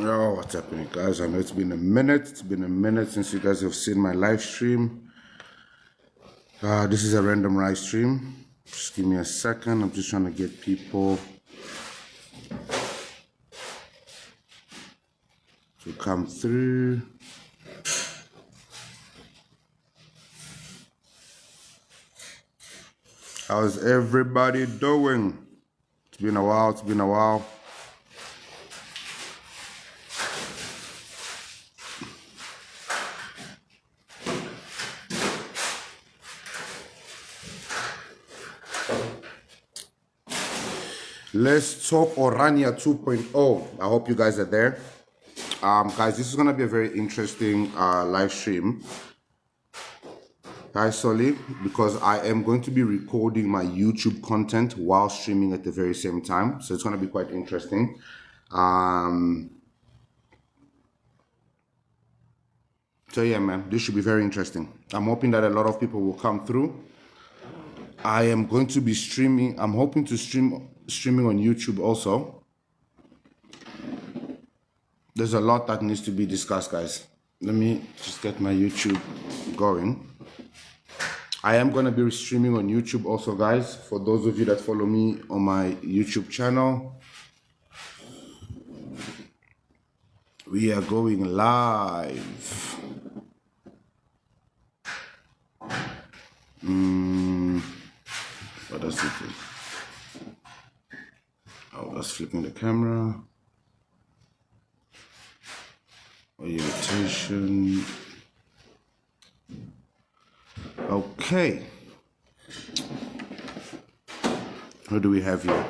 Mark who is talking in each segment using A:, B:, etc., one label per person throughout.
A: Oh, what's happening, guys? I know it's been a minute. It's been a minute since you guys have seen my live stream. This is a random live stream. Just give me a second. I'm just trying to get people to come through. How's everybody doing? It's been a while. It's been a while. Let's talk Orania 2.0. I hope you guys are there. Guys, this is going to be a very interesting live stream. Hi, Solly, because I am going to be recording my YouTube content while streaming at the very same time. So it's going to be quite interesting. So yeah, man, this should be very interesting. I'm hoping that a lot of people will come through. I am going to be streaming. I'm hoping to streaming on YouTube also. There's a lot that needs to be discussed, guys. Let me just get my YouTube going. I am going to be streaming on YouTube also, guys. For those of you that follow me on my YouTube channel, we are going live. What does it do? Oh, that's flipping the camera. Orientation. Okay. What do we have here?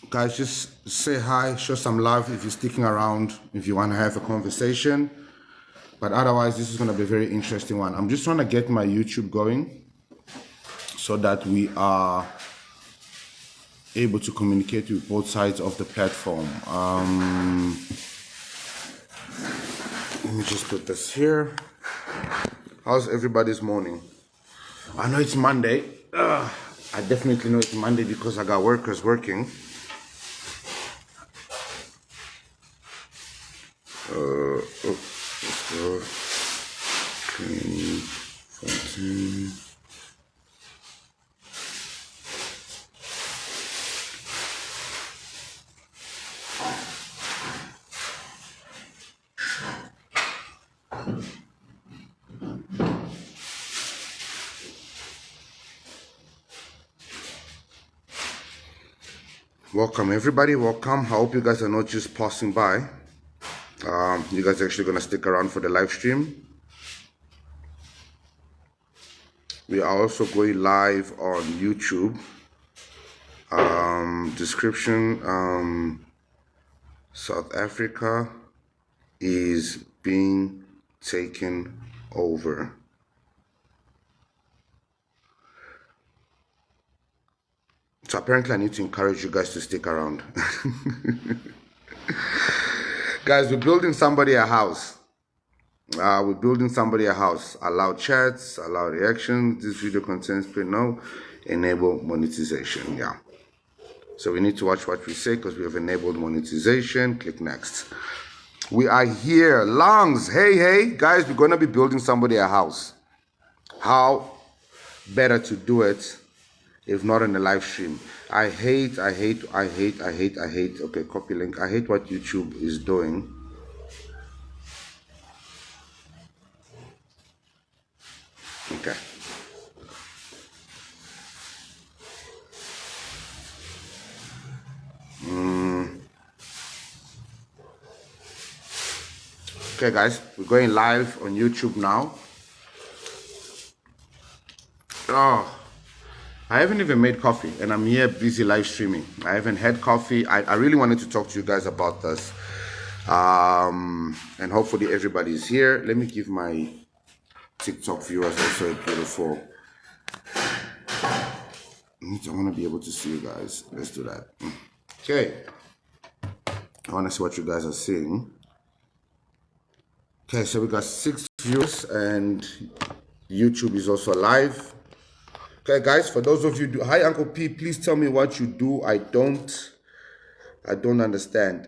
A: Guys, just say hi, show some love if you're sticking around, if you want to have a conversation. But otherwise, this is going to be a very interesting one. I'm just trying to get my YouTube going so that we are able to communicate with both sides of the platform. Let me just put this here. How's everybody's morning? I know it's Monday. I definitely know it's Monday because I got workers working. 14. Welcome everybody, welcome. I hope you guys are not just passing by. You guys are actually gonna stick around for the live stream. We are also going live on YouTube. Description, South Africa is being taken over. So apparently I need to encourage you guys to stick around. Guys, we're building somebody a house. We're building somebody a house. Allow chats, allow reactions. This video contains no enable monetization. Yeah. So we need to watch what we say because we have enabled monetization. Click next. We are here. Lungs. Hey, guys, we're going to be building somebody a house. How better to do it if not in the live stream? I hate. Okay, copy link. I hate what YouTube is doing. Okay. Okay, guys, we're going live on YouTube now. Oh, I haven't even made coffee, and I'm here busy live streaming. I haven't had coffee. I really wanted to talk to you guys about this. And hopefully everybody's here. Let me give my TikTok viewers also a beautiful. I want to be able to see you guys. Let's do that. Okay. I want to see what you guys are seeing. Okay, so we got 6 viewers, and YouTube is also live. Okay, guys, for those of you hi Uncle P, please tell me what you do. I don't understand.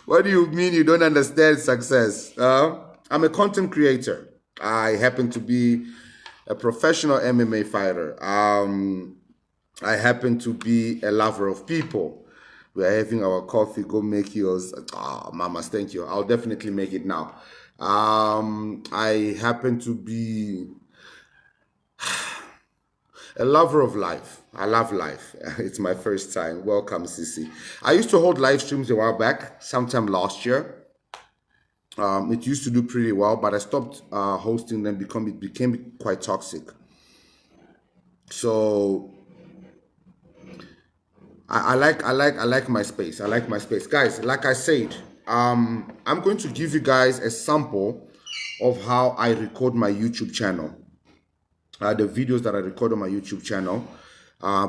A: What do you mean you don't understand success? I'm a content creator. I happen to be a professional MMA fighter. I happen to be a lover of people. We are having our coffee. Go make yours. Oh, mamas, thank you. I'll definitely make it now. I happen to be a lover of life. I love life. It's my first time. Welcome, Sissy. I used to hold live streams a while back, sometime last year. It used to do pretty well, but I stopped hosting them because it became quite toxic. So I like my space. I like my space, guys. Like I said, I'm going to give you guys a sample of how I record my YouTube channel. The videos that I record on my YouTube channel,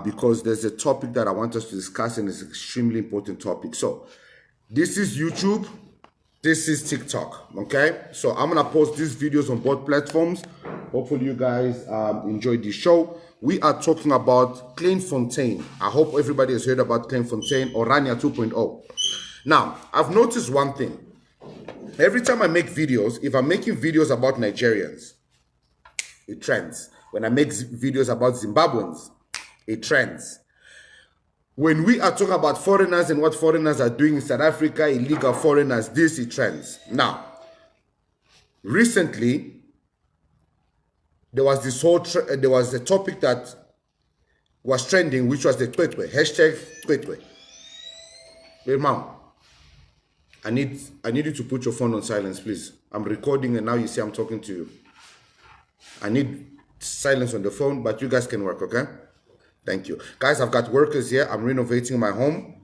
A: because there's a topic that I want us to discuss, and it's an extremely important topic. So this is YouTube, this is TikTok. Okay, so I'm gonna post these videos on both platforms. Hopefully you guys enjoyed the show. We are talking about Fontaine. I hope everybody has heard about Fontaine, Orania 2.0. Now, I've noticed one thing. Every time I make videos, if I'm making videos about Nigerians, it trends. When I make videos about Zimbabweans, it trends. When we are talking about foreigners and what foreigners are doing in South Africa, illegal foreigners, it trends. Now, recently, there was there was a topic that was trending, which was the Twetwe, hashtag Twetwe. Wait, mom, I need you to put your phone on silence, please. I'm recording, and now you see I'm talking to you. I need silence on the phone, but you guys can work, okay? Thank you. Guys, I've got workers here. I'm renovating my home.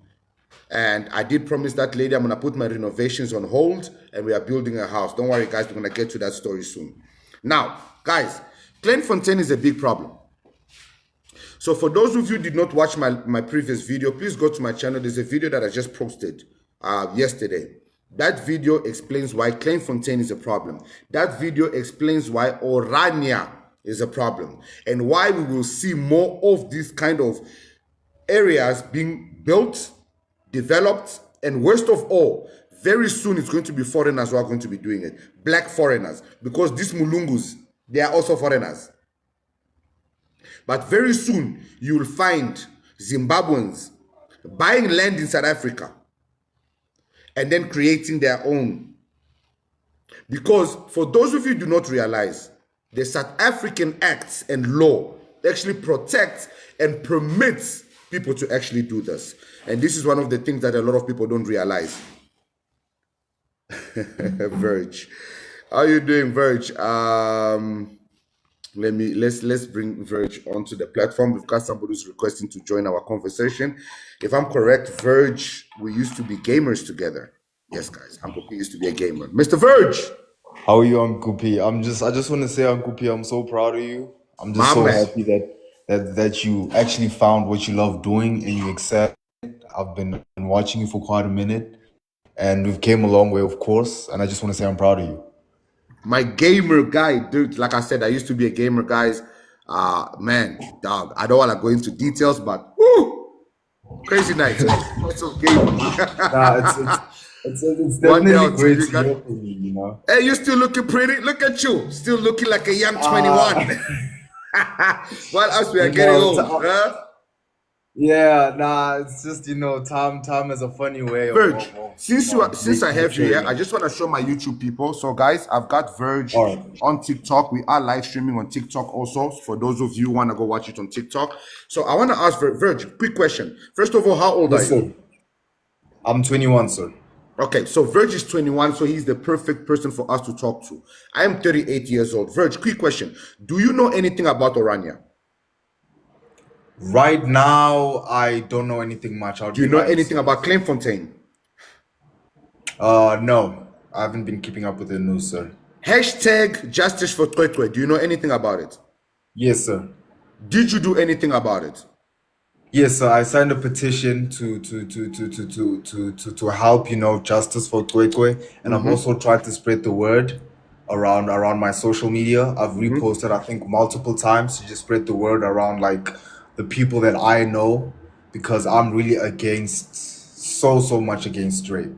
A: And I did promise that lady I'm going to put my renovations on hold, and we are building a house. Don't worry, guys. We're going to get to that story soon. Now, guys, Fontaine is a big problem. So for those of you who did not watch my previous video, please go to my channel. There's a video that I just posted yesterday. That video explains why Fontaine is a problem. That video explains why Orania is a problem, and why we will see more of these kind of areas being built, developed, and worst of all, very soon it's going to be foreigners who are going to be doing it. Black foreigners, because these Mulungus, they are also foreigners. But very soon you will find Zimbabweans buying land in South Africa and then creating their own. Because for those of you who do not realize, the South African acts and law actually protects and permits people to actually do this. And this is one of the things that a lot of people don't realize. Verge. How are you doing, Verge? Let's bring Verge onto the platform. We've got somebody who's requesting to join our conversation. If I'm correct, Verge, we used to be gamers together. Yes, guys. Uncle P used to be a gamer. Mr. Verge!
B: How are you, Uncle P? I just want to say, Uncle P, I'm so proud of you. I'm just so happy that you actually found what you love doing and you excel. I've been watching you for quite a minute, and we've came a long way, of course. And I just want to say I'm proud of you.
A: My gamer guy, dude. Like I said, I used to be a gamer, guys. Man, dog. I don't want to go into details, but woo, crazy night. Lots of gaming.
B: It's definitely great to hear from you, you know.
A: Hey, you're still looking pretty. Look at you, still looking like a young 21. While us, we are getting old. Huh?
B: Yeah, it's just, time is a funny way.
A: Verge, since I have you here, I just want to show my YouTube people. So, guys, I've got Verge on TikTok. We are live streaming on TikTok also. For those of you who want to go watch it on TikTok. So, I want to ask Verge, quick question. First of all, how old are you?
B: I'm 21, sir.
A: Okay, so Verge is 21, so he's the perfect person for us to talk to. I am 38 years old. Verge, quick question. Do you know anything about Orania?
B: Right now, I don't know anything much. I'll
A: Do you
B: be
A: know
B: honest.
A: anything about Clairefontaine?
B: No, I haven't been keeping up with the news, sir.
A: Hashtag justice for Twetwe. Do you know anything about it?
B: Yes, sir.
A: Did you do anything about it?
B: Yes, sir. I signed a petition to help, justice for Kwekwe, and I've also tried to spread the word around my social media. I've reposted, I think, multiple times to just spread the word around like the people that I know, because I'm really against so much against rape.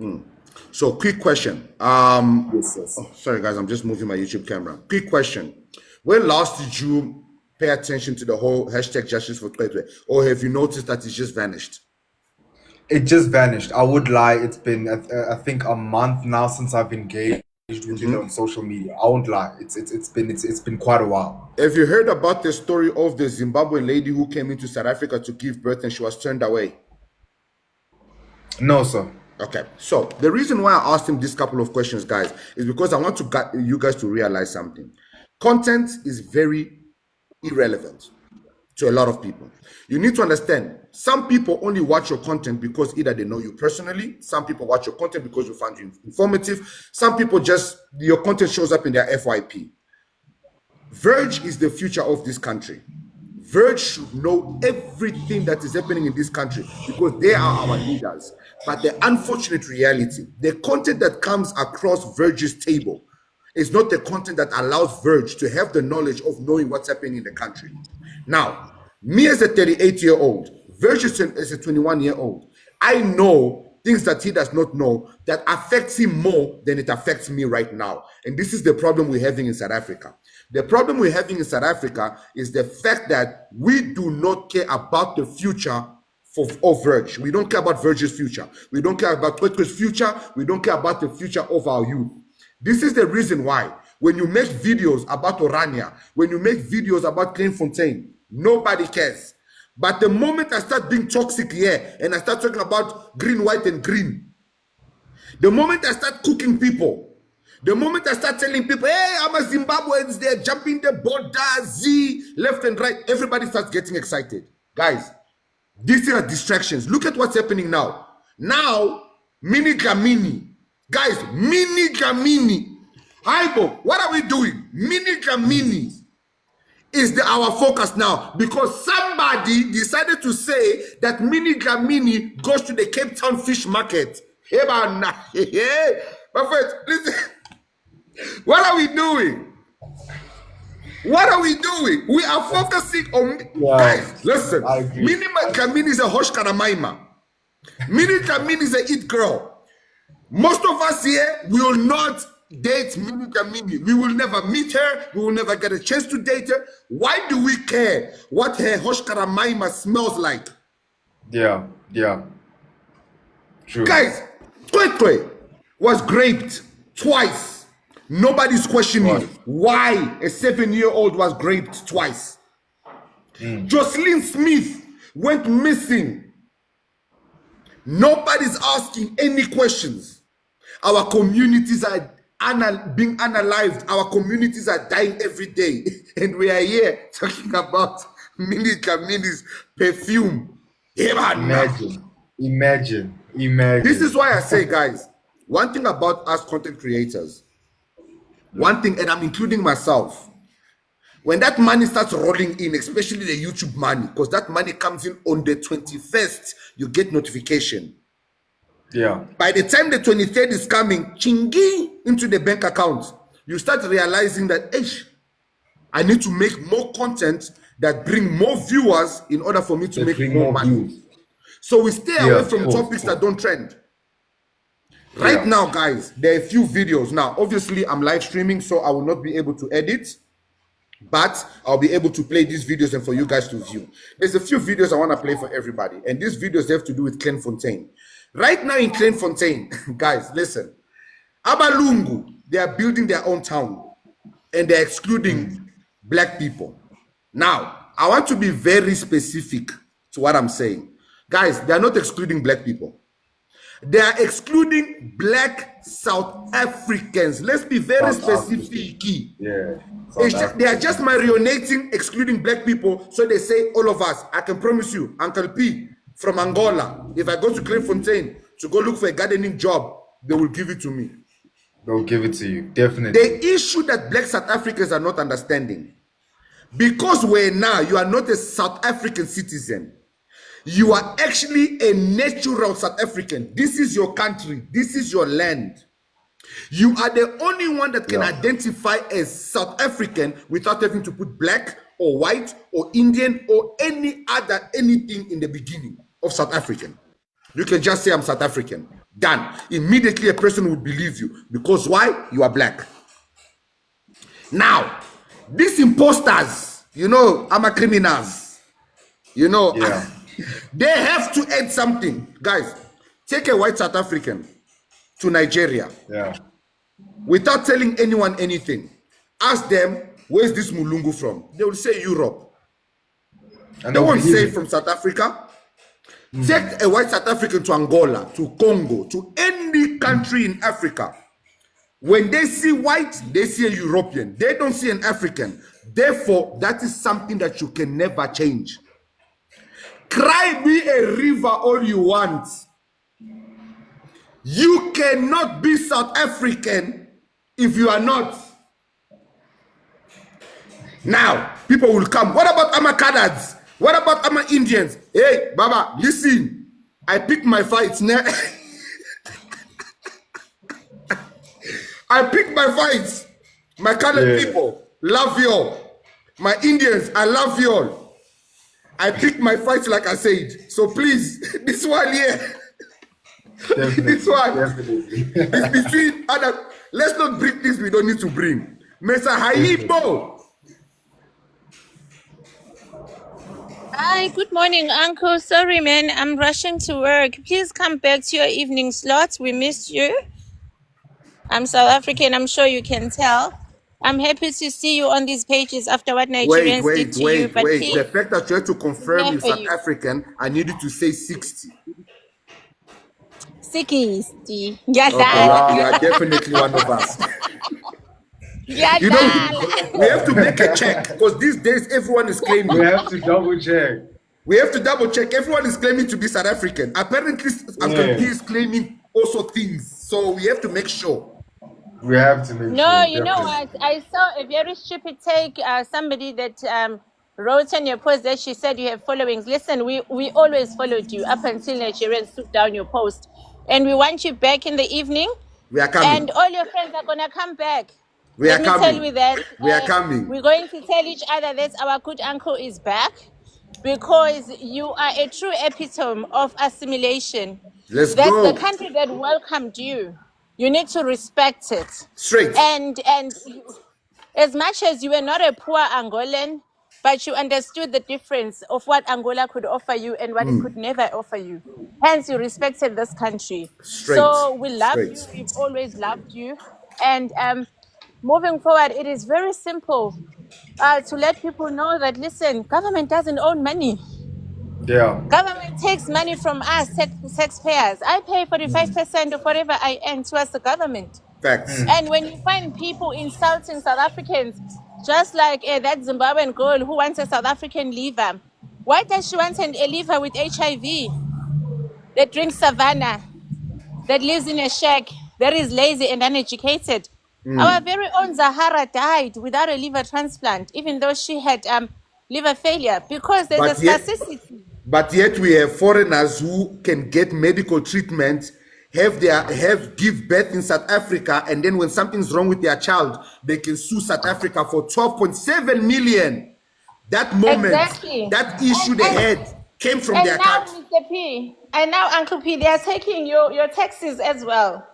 A: So, quick question.
B: Yes, yes.
A: Oh, sorry, guys, I'm just moving my YouTube camera. Quick question. When last did you pay attention to the whole hashtag justice for Twetwe? Or have you noticed that it's just vanished?
B: It just vanished. I would lie. It's been, I think, a month now since I've engaged with it on social media. I won't lie. It's been quite a while.
A: Have you heard about the story of the Zimbabwean lady who came into South Africa to give birth and she was turned away?
B: No, sir.
A: Okay, so the reason why I asked him this couple of questions, guys, is because I want to get you guys to realize something. Content is very irrelevant to a lot of people. You need to understand, some people only watch your content because either they know you personally, some people watch your content because you find you informative, some people just, your content shows up in their FYP. Verge is the future of this country. Verge should know everything that is happening in this country because they are our leaders. But the unfortunate reality, the content that comes across Verge's table is not the content that allows Verge to have the knowledge of knowing what's happening in the country. Now, me as a 38-year-old, Verge is a 21-year-old. I know things that he does not know that affects him more than it affects me right now. And this is the problem we're having in South Africa. The problem we're having in South Africa is the fact that we do not care about the future of Verge. We don't care about Verge's future. We don't care about Twitter's future. We don't care about the future of our youth. This is the reason why when you make videos about Orania, when you make videos about Clairefontaine, nobody cares. But the moment I start being toxic here and I start talking about green, white, and green, the moment I start cooking people, the moment I start telling people, hey, I'm a Zimbabweans, they're jumping the border, Z, left and right, everybody starts getting excited. Guys, these are distractions. Look at what's happening now. Now, Mini Gamini. Guys, Mini Gamini. Hybo, what are we doing? Mini Gamini is our focus now because somebody decided to say that Mini Gamini goes to the Cape Town fish market. Hey, man. My friends, listen. What are we doing? What are we doing? We are focusing on, guys, listen. Mini Gamini is a Hosh Karamaima. Mini Gamini is a it girl. Most of us here will not date Mini Gamini. We will never meet her. We will never get a chance to date her. Why do we care what her Hosh Karamaima smells like?
B: Yeah. True.
A: Guys, Twetwe was raped twice. Nobody's questioning why a 7-year-old was raped twice. Jocelyn Smith went missing. Nobody's asking any questions. Our communities are being analyzed. Our communities are dying every day. And we are here talking about Mini Gamini's perfume.
B: Imagine.
A: This is why I say, guys, one thing about us content creators, one thing, and I'm including myself, when that money starts rolling in, especially the YouTube money, because that money comes in on the 21st, you get notification.
B: Yeah.
A: By the time the 23rd is coming, chingy into the bank account, you start realizing that, I need to make more content that bring more viewers in order for me to make more money. Views. So we stay away from topics that don't trend. Right now, guys, there are a few videos. Now, obviously, I'm live streaming, so I will not be able to edit, but I'll be able to play these videos and for you guys to view. There's a few videos I want to play for everybody, and these videos have to do with Clairefontaine. Right now in Clairefontaine, guys, listen. Abalungu, they are building their own town, and they're excluding black people. Now, I want to be very specific to what I'm saying. Guys, they are not excluding black people. They are excluding black South Africans. Let's be very specific.
B: Yeah.
A: They are just marionating, excluding black people. So they say, all of us, I can promise you, Uncle P from Angola, if I go to Clairefontaine to go look for a gardening job, they will give it to me.
B: They'll give it to you, definitely.
A: The issue that black South Africans are not understanding, because you are not a South African citizen. You are actually a natural South African. This is your country. This is your land. You are the only one that can identify as South African without having to put black or white or Indian or anything in the beginning of South African. You can just say, I'm South African. Done. Immediately a person would believe you. Because why? You are black. Now, these imposters, I'm a criminals. They have to add something. Guys, take a white South African to Nigeria.
B: Yeah.
A: Without telling anyone anything. Ask them, where's this Mulungu from? They will say Europe. And they won't say from South Africa. Take a white South African to Angola, to Congo, to any country in Africa. When they see white, they see a European. They don't see an African. Therefore, that is something that you can never change. Cry me a river all you want. You cannot be South African if you are not. Now, people will come. What about Amakadas? What about Ama Indians? Hey, Baba, listen. I pick my fights now. I pick my fights. My colored people, love you all. My Indians, I love you all. I pick my fights like I said. So please, this one here. This one. It's between other. Let's not bring things we don't need to bring. Mesa Haibo.
C: Hi, good morning, Uncle. Sorry, man, I'm rushing to work. Please come back to your evening slots. We missed you. I'm South African, I'm sure you can tell. I'm happy to see you on these pages after what Nigerians did to you. But
A: wait. The fact that you have to confirm you're South African, I need you to say 60.
C: 60.
A: You are definitely one of us. We have to make a check because these days everyone is claiming.
B: We have to double check.
A: We have to double check. Everyone is claiming to be South African. Apparently, Uncle P is claiming also things. So we have to make sure.
B: We have to make sure.
C: No, you know what? I saw a very stupid take. Somebody that wrote on your post that she said you have followings. Listen, we always followed you up until Nigerians took down your post. And we want you back in the evening.
A: We are coming.
C: And all your friends are going to come back.
A: Let me tell
C: you that.
A: We are coming.
C: We're going to tell each other that our good uncle is back because you are a true epitome of assimilation.
A: That's
C: the country that welcomed you. You need to respect it.
A: Straight.
C: And as much as you were not a poor Angolan, but you understood the difference of what Angola could offer you and what it could never offer you. Hence, you respected this country.
A: Straight.
C: So we love you. We've always loved you. And moving forward, it is very simple to let people know that, listen, government doesn't own money.
B: Yeah.
C: Government takes money from us, taxpayers. I pay 45% of whatever I earn towards the government.
A: Facts.
C: And when you find people insulting South Africans, just like that Zimbabwean girl who wants a South African liver, why does she want a liver with HIV? That drinks savannah, that lives in a shack, that is lazy and uneducated. Our very own Zahara died without a liver transplant, even though she had liver failure, because there's a scarcity.
A: But yet we have foreigners who can get medical treatment, give birth in South Africa, and then when something's wrong with their child, they can sue South Africa for 12.7 million. That moment, that issue they had came from their account.
C: Mr. P, and now Uncle P, they are taking your taxes as well.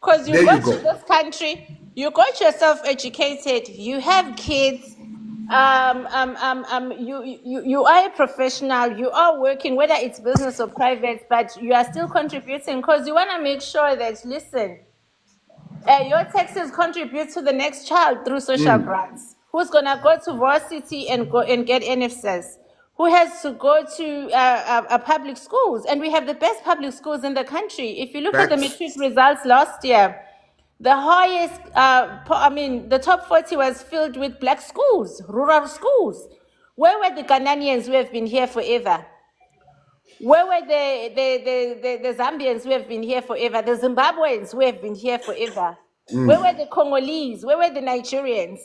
C: Because you got to this country, you got yourself educated, you have kids, you are a professional, you are working, whether it's business or private, but you are still contributing because you want to make sure that, listen, your taxes contribute to the next child through social grants. Who's going to go to varsity and go and get NFSS? who has to go to public schools. And we have the best public schools in the country. If you look at the matric results last year, the highest, the top 40 was filled with black schools, rural schools. Where were the Ghanaians who have been here forever? Where were the Zambians who have been here forever? The Zimbabweans who have been here forever? Where were the Congolese? Where were the Nigerians?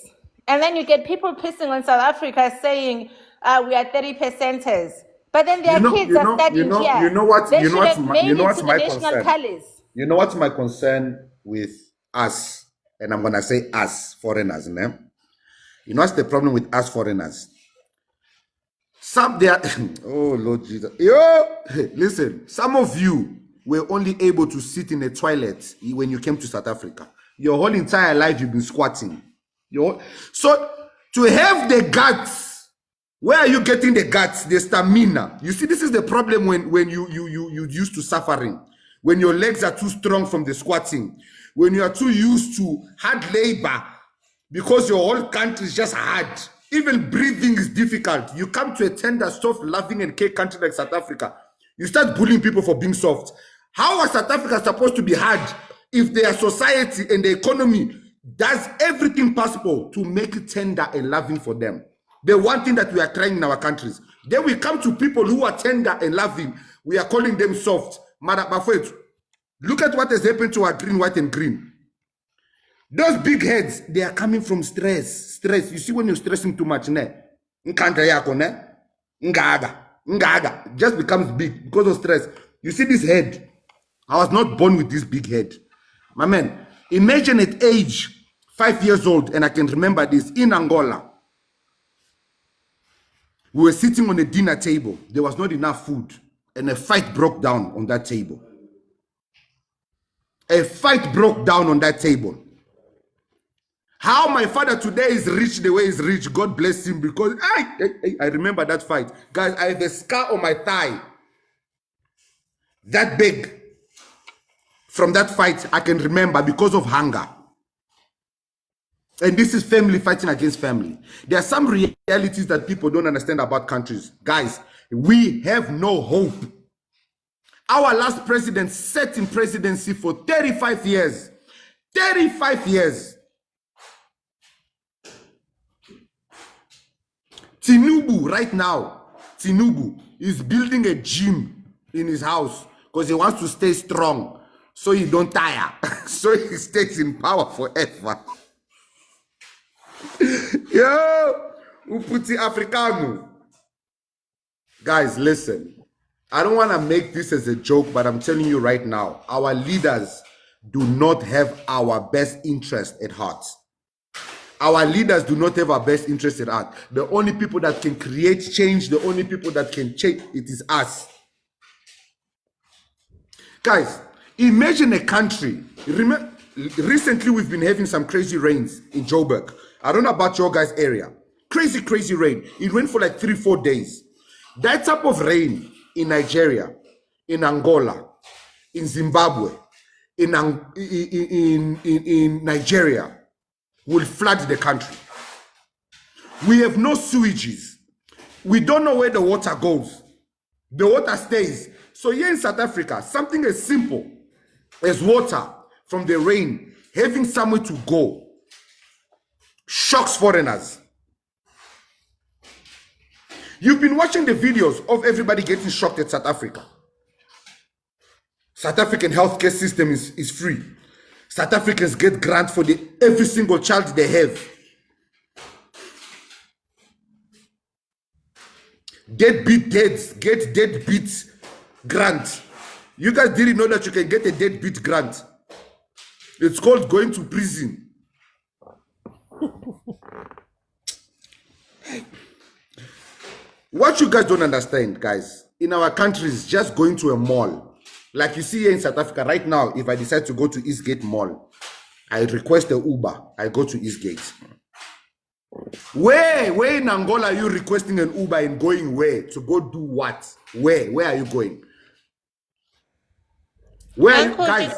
C: And then you get people pissing on South Africa saying we are 30%ers. But then their kids are studying here.
A: You know what's my
C: national
A: concern? You know what's my concern with us, and I'm gonna say us foreigners, né? You know what's the problem with us foreigners? Some there, oh Lord Jesus, listen. Some of you were only able to sit in a toilet when you came to South Africa. Your whole entire life you've been squatting. So to have the guts, where are you getting the guts, the stamina? You see, this is the problem when you used to suffering. When your legs are too strong from the squatting, when you are too used to hard labor, because your whole country is just hard. Even breathing is difficult. You come to a tender, soft, loving, and care country like South Africa. You start bullying people for being soft. How are South Africa supposed to be hard if their society and the economy does everything possible to make it tender and loving for them? The one thing that we are trying in our countries. Then we come to people who are tender and loving. We are calling them soft. Look at what has happened to our green, white, and green. Those big heads, they are coming from stress. Stress. You see, when you're stressing too much, just becomes big because of stress. You see this head. I was not born with this big head. My man, imagine at age 5 years old, and I can remember this, in Angola. We were sitting on a dinner table. There was not enough food. And a fight broke down on that table. A fight broke down on that table. How my father today is rich the way he's rich, God bless him, because I remember that fight. Guys, I have a scar on my thigh. That big. From that fight, I can remember because of hunger. And this is family fighting against family. There are some realities that people don't understand about countries. Guys, we have no hope. Our last president sat in presidency for 35 years. 35 years. Tinubu, right now, Tinubu is building a gym in his house because he wants to stay strong so he don't tire. So he stays in power forever. Yo, Uputi Africano. Guys, listen. I don't want to make this as a joke, but I'm telling you right now, our leaders do not have our best interest at heart. Our leaders do not have our best interest at heart. The only people that can create change, the only people that can change, it is us. Guys, imagine a country. Recently, we've been having some crazy rains in Joburg. I don't know about your guys' area. Crazy, crazy rain. It rained for like 3-4 days. That type of rain in Nigeria, in Angola, in Zimbabwe, in Nigeria, will flood the country. We have no sewages. We don't know where the water goes. The water stays. So here in South Africa, something as simple as water from the rain, having somewhere to go, shocks foreigners. You've been watching the videos of everybody getting shocked at South Africa. South African healthcare system is free. South Africans get grant for every single child they have. Deadbeat dads get deadbeat grant. You guys didn't know that you can get a deadbeat grant. It's called going to prison. What you guys don't understand, guys, in our countries, just going to a mall. Like you see here in South Africa right now, if I decide to go to Eastgate Mall, I request a Uber, I go to Eastgate. Where in Angola are you requesting an Uber and going where? To go do what? Where are you going? Where,
C: Uncle,
A: guys?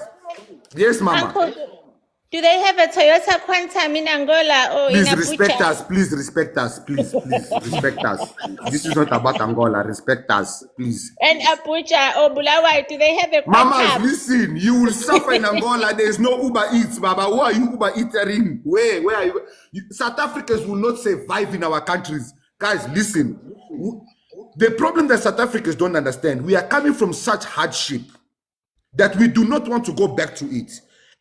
A: Yes, Mama.
C: Uncle, Do they have a Toyota Quantum in Angola or
A: Please
C: in
A: respect
C: Abuja?
A: us. Please respect us. Please respect us. This is not about Angola. Respect us, please.
C: And Abuja or Bulawayo, do they have a
A: Mamas,
C: Quantum?
A: listen. You will suffer in Angola. There is no Uber Eats, Baba. Who are you Uber Eatering? Where are you? South Africans will not survive in our countries. Guys, listen. The problem that South Africans don't understand, we are coming from such hardship that we do not want to go back to it.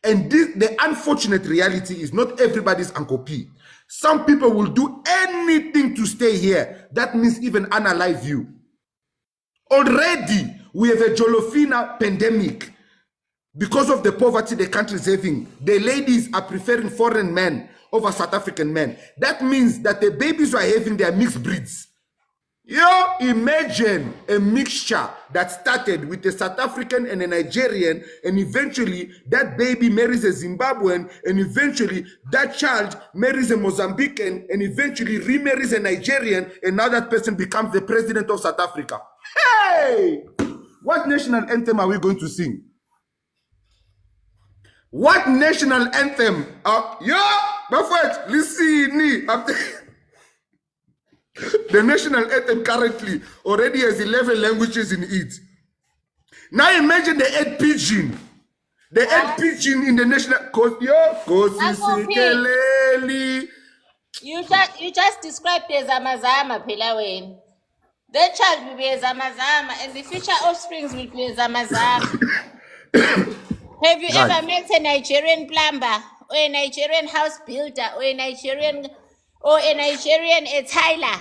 A: And the unfortunate reality is not everybody's Uncle P. Some people will do anything to stay here. That means even unalive you. Already, we have a Jolofina pandemic because of the poverty the country is having. The ladies are preferring foreign men over South African men. That means that the babies are having their mixed breeds. You imagine a mixture that started with a South African and a Nigerian, and eventually that baby marries a Zimbabwean, and eventually that child marries a Mozambican, and eventually remarries a Nigerian, and now that person becomes the president of South Africa. Hey! What national anthem are we going to sing? What national anthem? My friend, listen. The national anthem currently already has 11 languages in it. Now imagine the add pidgin. The add pidgin in the national.
C: You just described the Zamazama, Pilawen. The child will be a Zamazama, and the future offsprings will be a Zamazama. Have you ever met a Nigerian plumber, or a Nigerian house builder, or a Nigerian Tyler?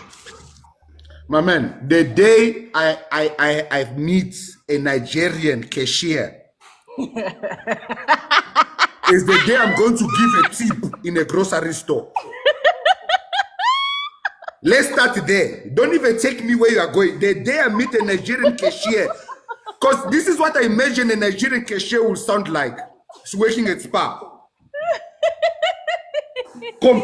A: My man, the day I meet a Nigerian cashier is the day I'm going to give a tip in a grocery store. Let's start there. Don't even take me where you are going. The day I meet a Nigerian cashier, because this is what I imagine a Nigerian cashier will sound like. It's working at Spa. Come.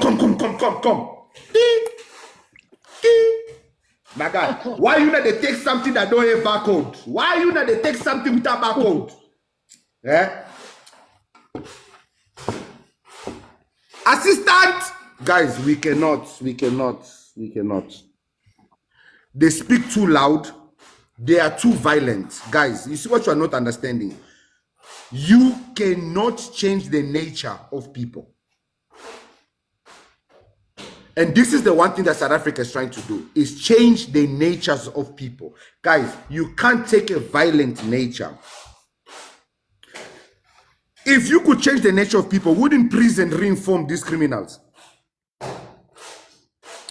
A: My God, why you not they take something that don't have barcode? Why you not they take something without barcode? Yeah. Assistant, guys, we cannot. They speak too loud. They are too violent. Guys, you see what you are not understanding? You cannot change the nature of people. And this is the one thing that South Africa is trying to do, is change the natures of people. Guys, you can't take a violent nature. If you could change the nature of people, wouldn't prison reinform these criminals?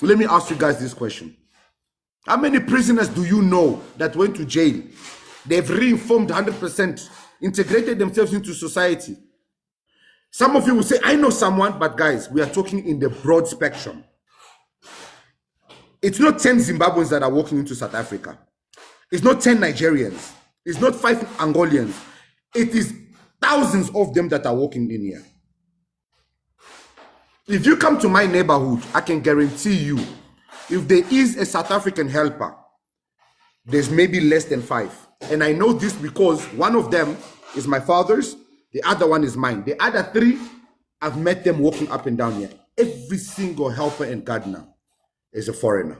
A: Let me ask you guys this question. How many prisoners do you know that went to jail? They've reinformed 100%, integrated themselves into society. Some of you will say, I know someone, but guys, we are talking in the broad spectrum. It's not 10 Zimbabweans that are walking into South Africa. It's not 10 Nigerians. It's not 5 Angolians. It is thousands of them that are walking in here. If you come to my neighborhood, I can guarantee you, if there is a South African helper, there's maybe less than 5. And I know this because one of them is my father's, the other one is mine. The other 3, I've met them walking up and down here. Every single helper and gardener is a foreigner.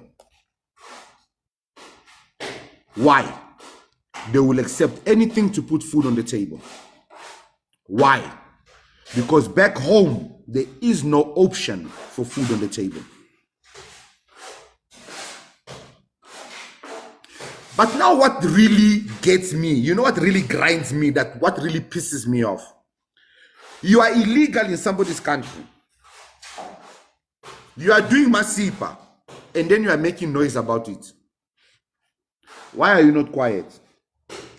A: Why? They will accept anything to put food on the table. Why? Because back home, there is no option for food on the table. But now what really gets me, you know what really grinds me, that what really pisses me off? You are illegal in somebody's country. You are doing masipa, and then you are making noise about it. Why are you not quiet?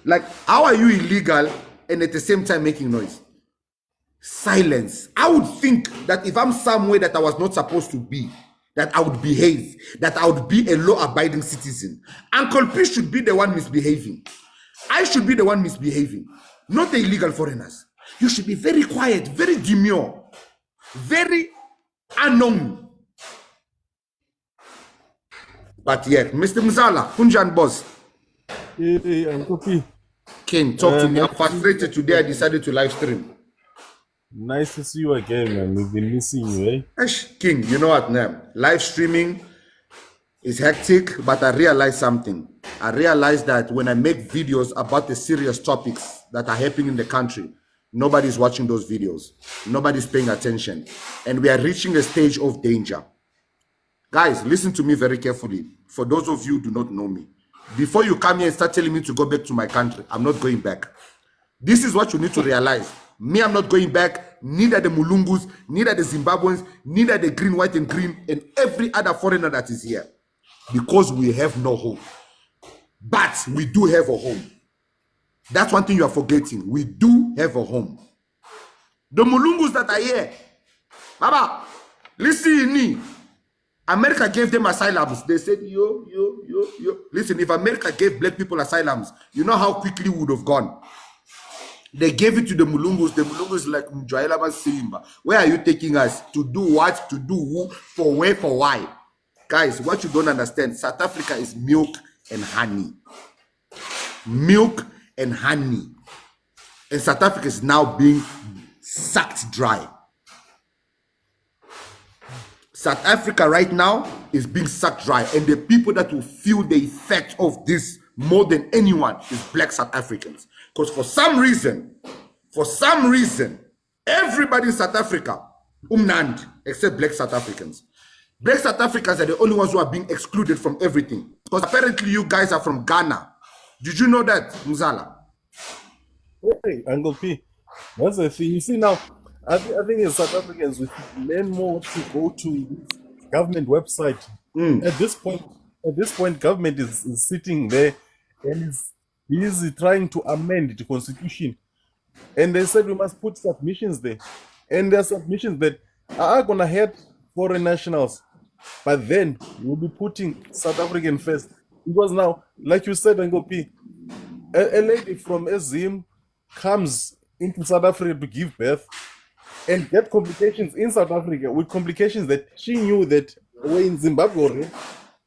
A: Like, how are you illegal and at the same time making noise? Silence. I would think that if I'm somewhere that I was not supposed to be, that I would behave, that I would be a law-abiding citizen. Uncle P should be the one misbehaving. I should be the one misbehaving, not the illegal foreigners. You should be very quiet, very demure, very unknown. But yet, Mr. Mzala, Punjan boss.
D: Hey, Uncle P.
A: Ken, talk to me. I'm frustrated today. I decided to live stream.
D: Nice to see you again, man. We've been missing you, eh?
A: King, you know what, man? Live streaming is hectic, but I realized something. I realized that when I make videos about the serious topics that are happening in the country, nobody's watching those videos. Nobody's paying attention. And we are reaching a stage of danger. Guys, listen to me very carefully. For those of you who do not know me, before you come here and start telling me to go back to my country, I'm not going back. This is what you need to realize. Me, I'm not going back. Neither the Mulungus, neither the Zimbabweans, neither the green, white, and green, and every other foreigner that is here. Because we have no home. But we do have a home. That's one thing you are forgetting. We do have a home. The Mulungus that are here, Baba, listen me. America gave them asylums. They said, yo. Listen, if America gave black people asylums, you know how quickly we would have gone. They gave it to the Mulungus. The Mulungus like Mjwailaba Simba. Where are you taking us? To do what? To do who? For where? For why? Guys, what you don't understand, South Africa is milk and honey. Milk and honey. And South Africa is now being sucked dry. South Africa right now is being sucked dry. And the people that will feel the effect of this more than anyone is black South Africans. Because for some reason, everybody in South Africa, umnand, except black South Africans. Black South Africans are the only ones who are being excluded from everything. Because apparently you guys are from Ghana. Did you know that, Muzala?
D: Hey, Uncle P. That's the thing. You see now, I think as South Africans, we should learn more to go to government website. At this point, government is sitting there and is busy trying to amend the constitution. And they said we must put submissions there. And there are submissions that are going to hurt foreign nationals. But then we'll be putting South African first. Because now, like you said, Uncle P, a lady from Azim comes into South Africa to give birth and get complications in South Africa with complications that she knew that were in Zimbabwe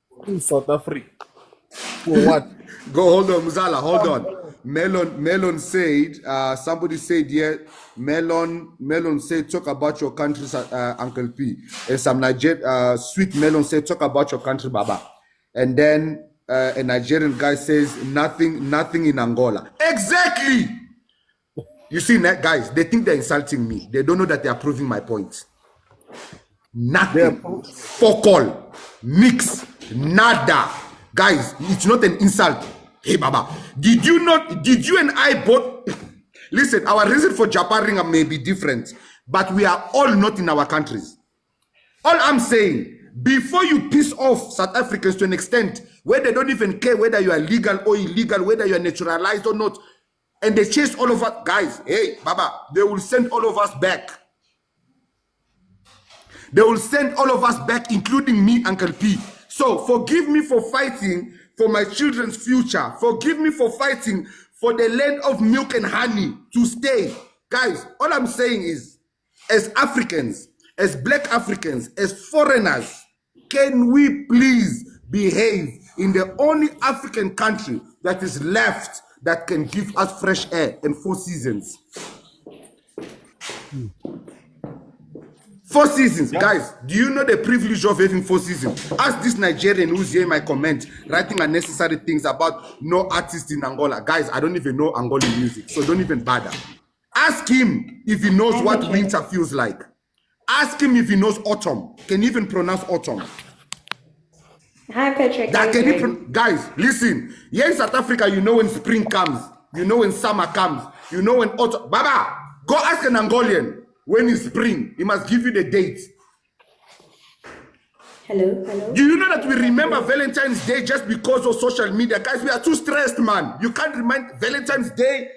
D: or in South Africa. For what?
A: Go, hold on, Muzala, hold on. Melon said, somebody said, yeah, Melon said, talk about your country, Uncle P. And some Sweet Melon said, talk about your country, Baba. And then a Nigerian guy says, nothing in Angola. Exactly! You see, guys, they think they're insulting me. They don't know that they are proving my point. Nothing. Fuck all. Nix. Nada. Guys, it's not an insult. Hey, Baba, did you and I both... Listen, our reason for japaring may be different, but we are all not in our countries. All I'm saying, before you piss off South Africans to an extent where they don't even care whether you are legal or illegal, whether you are naturalized or not, and they chase all of us, guys, hey, Baba, they will send all of us back. They will send all of us back, including me, Uncle P. So forgive me for fighting for my children's future. Forgive me for fighting for the land of milk and honey to stay. Guys, all I'm saying is, as Africans, as black Africans, as foreigners, can we please behave in the only African country that is left that can give us fresh air and 4 seasons? 4 seasons, yeah. Guys, do you know the privilege of having 4 seasons? Ask this Nigerian who's here in my comment, writing unnecessary things about no artist in Angola. Guys, I don't even know Angolan music, so don't even bother. Ask him if he knows what winter feels like. Ask him if he knows autumn. Can you even pronounce autumn?
E: Hi, Patrick.
A: Guys, listen. Here in South Africa, you know when spring comes. You know when summer comes. You know when autumn. Baba, go ask an Angolian. When it's spring, he must give you the date.
E: Hello.
A: Do you know that we remember Valentine's Day just because of social media? Guys, we are too stressed, man. You can't remind Valentine's Day,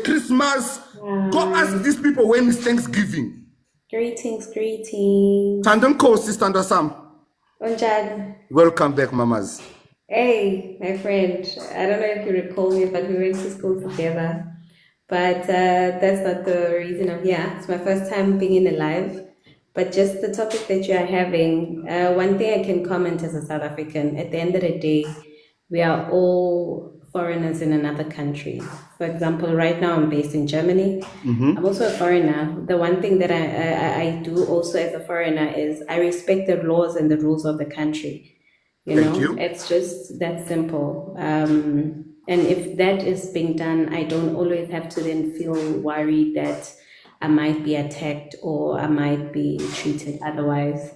A: Christmas. Go ask these people when it's Thanksgiving.
E: Greetings.
A: Tandonko, Sister Sam.
E: Onjad.
A: Welcome back, mamas.
E: Hey, my friend. I don't know if you recall me, but we went to school together. But that's not the reason I'm here. It's my first time being in a live. But just the topic that you are having, one thing I can comment as a South African, at the end of the day, we are all foreigners in another country. For example, right now I'm based in Germany. I'm also a foreigner. The one thing that I do also as a foreigner is I respect the laws and the rules of the country.
A: Thank you.
E: It's just that simple. And if that is being done, I don't always have to then feel worried that I might be attacked or I might be treated otherwise.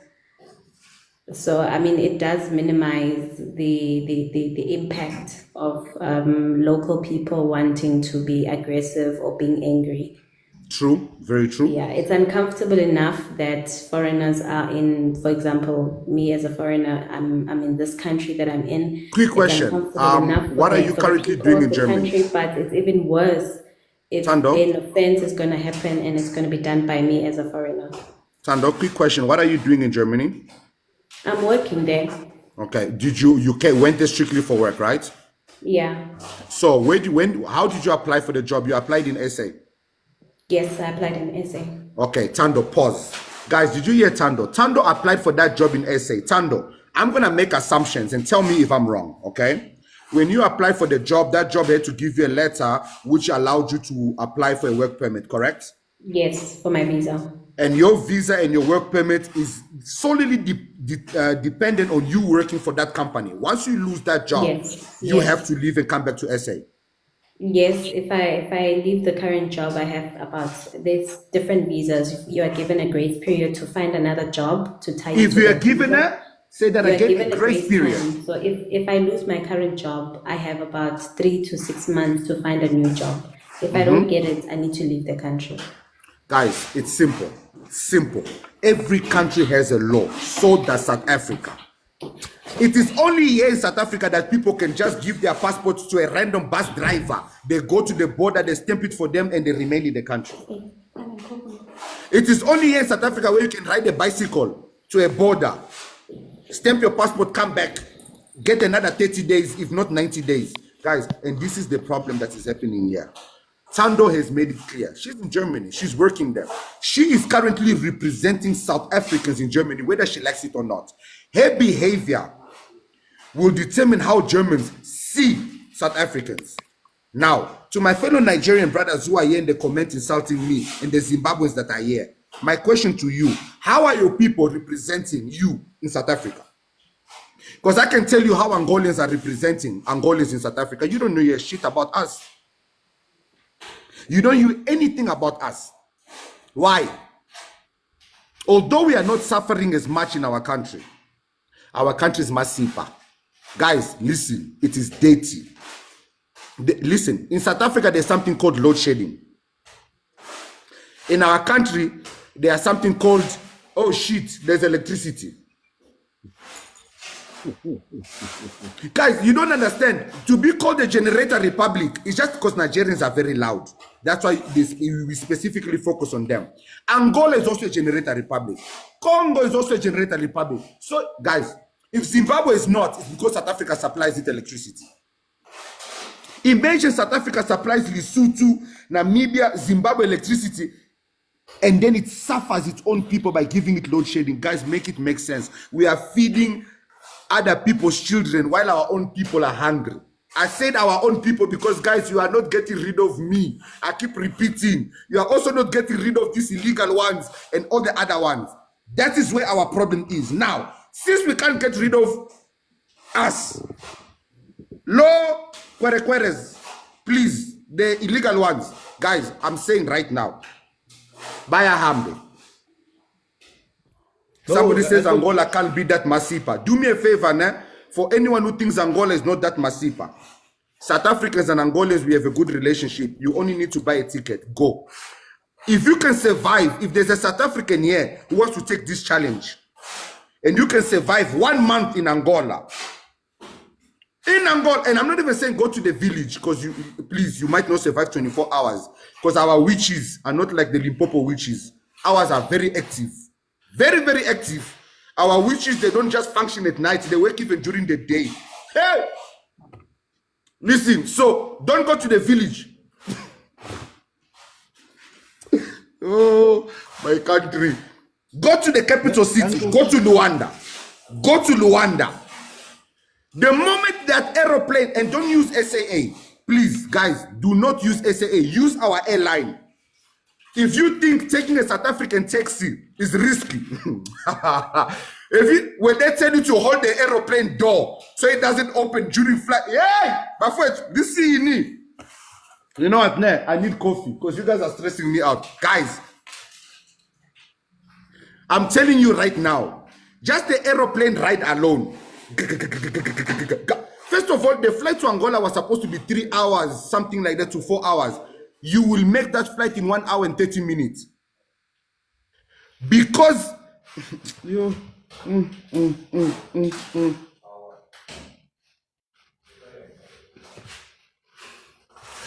E: So, I mean, it does minimize the impact of local people wanting to be aggressive or being angry.
A: True, very true.
E: Yeah, it's uncomfortable enough that foreigners are in, for example, me as a foreigner, I'm in this country that I'm in.
A: Quick question. What are you currently doing in Germany?
E: Country, but it's even worse if
A: Tando?
E: an offense is going to happen and it's going to be done by me as a foreigner.
A: Tando, quick question. What are you doing in Germany?
E: I'm working there.
A: Okay. Did you went there strictly for work, right?
E: Yeah.
A: So how did you apply for the job? You applied in SA?
E: Yes, I applied in SA.
A: Okay, Tando, pause. Guys, did you hear Tando? Tando applied for that job in SA. Tando, I'm going to make assumptions and tell me if I'm wrong, okay? When you apply for the job, that job had to give you a letter which allowed you to apply for a work permit, correct?
E: Yes, for my visa.
A: And your visa and your work permit is solely dependent on you working for that company. Once you lose that job, you have to leave and come back to SA.
E: Yes, if I leave the current job, there's different visas. You are given a grace period to find another job to tie.
A: If you are given a grace period.
E: Time. So if I lose my current job, I have about 3 to 6 months to find a new job. If I don't get it, I need to leave the country.
A: Guys, it's simple. Simple. Every country has a law. So does South Africa. It is only here in South Africa that people can just give their passports to a random bus driver. They go to the border, they stamp it for them, and they remain in the country. It is only here in South Africa where you can ride a bicycle to a border, stamp your passport, come back, get another 30 days, if not 90 days. Guys, and this is the problem that is happening here. Tando has made it clear. She's in Germany. She's working there. She is currently representing South Africans in Germany, whether she likes it or not. Her behavior will determine how Germans see South Africans. Now, to my fellow Nigerian brothers who are here in the comments insulting me and the Zimbabweans that are here, my question to you, how are your people representing you in South Africa? Because I can tell you how Angolans are representing Angolans in South Africa. You don't know your shit about us. You don't know anything about us. Why? Although we are not suffering as much in our country is much simpler. Guys, listen, it is dirty. Listen, in South Africa, there's something called load shedding. In our country, there's something called, oh shit, there's electricity. Guys, you don't understand. To be called a generator republic is just because Nigerians are very loud. That's why we specifically focus on them. Angola is also a generator republic. Congo is also a generator republic. So, guys, if Zimbabwe is not, it's because South Africa supplies it electricity. Imagine South Africa supplies Lesotho, Namibia, Zimbabwe electricity, and then it suffers its own people by giving it load shedding. Guys, make it make sense. We are feeding other people's children while our own people are hungry. I said our own people because, guys, you are not getting rid of me. I keep repeating. You are also not getting rid of these illegal ones and all the other ones. That is where our problem is. Now, since we can't get rid of us, low querequeres, please, the illegal ones, guys, I'm saying right now, Baya Hambe. Somebody says Angola can't be that Masipa. Do me a favor, né? For anyone who thinks Angola is not that Masipa. South Africans and Angolans, we have a good relationship. You only need to buy a ticket. Go. If you can survive, if there's a South African here who wants to take this challenge, and you can survive 1 month in Angola, and I'm not even saying go to the village, because you might not survive 24 hours, because our witches are not like the Limpopo witches. Ours are very active. Very, very active. Our witches, they don't just function at night. They work even during the day. Hey! Listen, so don't go to the village. Oh, my country. Go to the capital city. Go to Luanda. Go to Luanda. The moment that aeroplane, and don't use SAA, please, guys, do not use SAA. Use our airline. If you think taking a South African taxi is risky, when they tell you to hold the aeroplane door so it doesn't open during flight, yeah, but first, this is you know what? Nah, I need coffee because you guys are stressing me out, guys. I'm telling you right now, just the aeroplane ride alone. First of all, the flight to Angola was supposed to be 3 hours, something like that, to 4 hours. You will make that flight in 1 hour and 30 minutes. Because you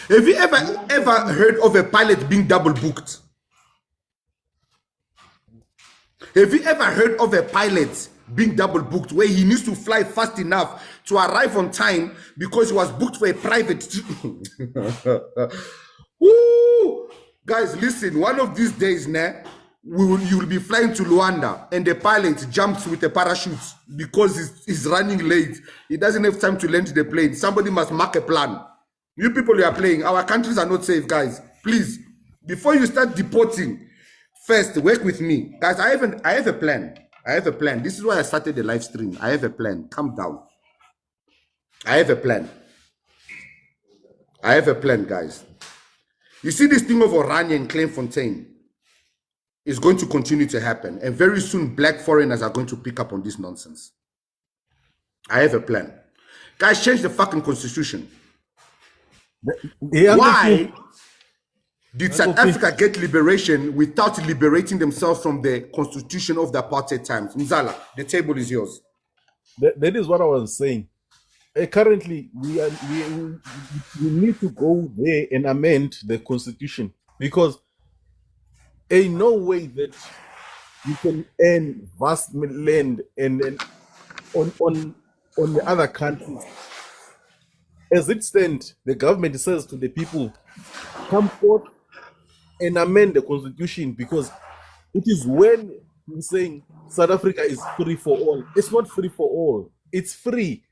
A: have you ever heard of a pilot being double booked? Have you ever heard of a pilot being double booked where he needs to fly fast enough to arrive on time because he was booked for a private? Woo! Guys, listen, one of these days, you will be flying to Luanda and the pilot jumps with a parachute because he's running late. He doesn't have time to land the plane. Somebody must mark a plan. You people you are playing, our countries are not safe, guys. Please, before you start deporting, first work with me. Guys, I have a plan. I have a plan. This is why I started the live stream. I have a plan. Calm down. I have a plan. I have a plan, guys. You see this thing of Orania and Clairefontaine is going to continue to happen. And very soon, black foreigners are going to pick up on this nonsense. I have a plan. Guys, change the fucking constitution. Why did South Africa get liberation without liberating themselves from the constitution of the apartheid times? Mzala, the table is yours.
D: That is what I was saying. Currently, we need to go there and amend the constitution, because ain't no way that you can earn vast land and then on the other countries. As it stands, the government says to the people, come forth and amend the constitution, because it is when you're saying South Africa is free for all. It's not free for all. It's free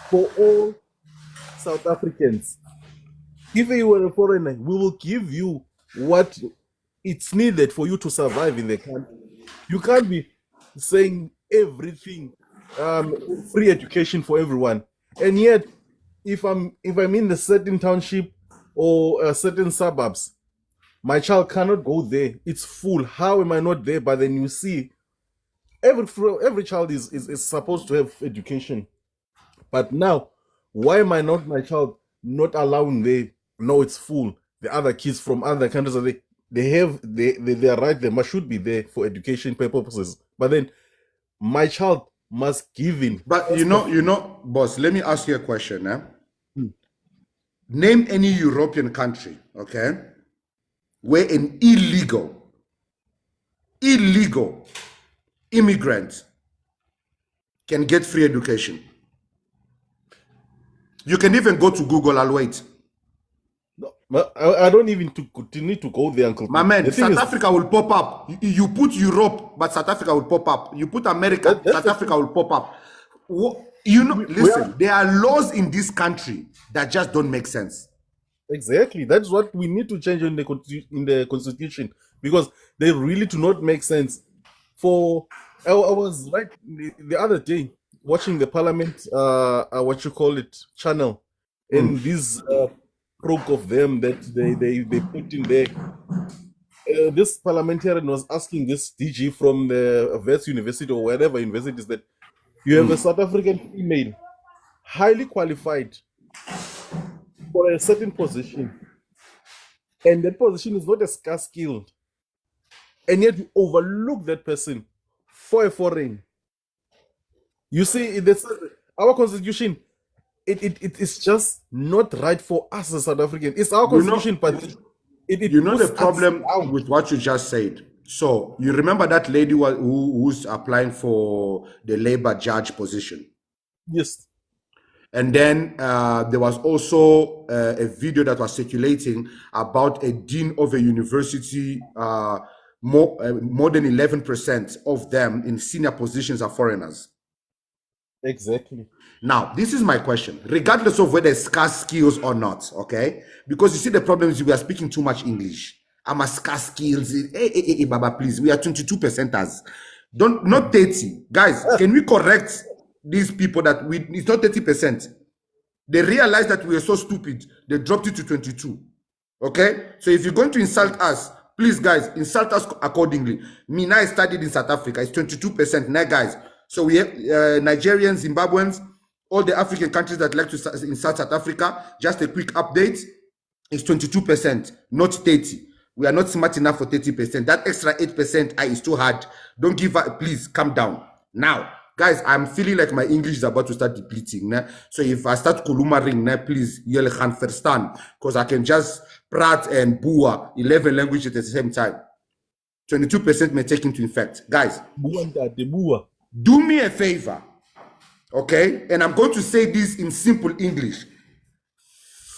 D: for all South Africans. If you were a foreigner, we will give you what it's needed for you to survive in the country. You can't be saying everything, free education for everyone, and yet if I'm in a certain township or certain suburbs, my child cannot go there. It's full. How am I not there? But then you see, every child is supposed to have education. But now, why am I not my child not allowing there? No, it's full. The other kids from other countries, they are right. They should be there for education purposes. But then, my child must give in.
A: But you know, boss. Let me ask you a question. Name any European country, okay, where an illegal immigrant can get free education. You can even go to Google. I'll wait.
D: No, I don't even need to go there, Uncle.
A: My man, South Africa will pop up. You put Europe, but South Africa will pop up. You put America, South Africa will pop up. You know, listen, there are laws in this country that just don't make sense.
D: Exactly. That's what we need to change in the constitution, because they really do not make sense. I was right the other day watching the parliament, channel, and this probe of them that they put in there. This parliamentarian was asking this DG from the West University or wherever university is that you have a South African female, highly qualified for a certain position, and that position is not a scarce skilled, and yet you overlook that person for a foreign. You see, our constitution, it is just not right for us as South African. It's our constitution, but
A: you know the problem with what you just said. So you remember that lady who's applying for the labor judge position?
D: Yes.
A: And then there was also a video that was circulating about a dean of a university. More than 11% of them in senior positions are foreigners.
D: Exactly.
A: Now, this is my question, regardless of whether it's scarce skills or not, okay? Because you see, the problem is we are speaking too much English. I'm a scarce skills. Hey, Baba, please. We are 22 percenters. Not 30. Guys, can we correct these people that it's not 30%? They realized that we are so stupid. They dropped it to 22. Okay? So if you're going to insult us, please, guys, insult us accordingly. Me, now I studied in South Africa. It's 22% now, guys. So we have Nigerians, Zimbabweans, all the African countries that like to insult South Africa. Just a quick update. It's 22%, not 30. We are not smart enough for 30%. That extra 8% is too hard. Don't give up. Please, calm down. Now, guys, I'm feeling like my English is about to start depleting. Né? So if I start kulumaring, né, please, you'll understand. Because I can just prat and bua 11 languages at the same time. 22% may take into effect. Guys, do me a favor. Okay? And I'm going to say this in simple English.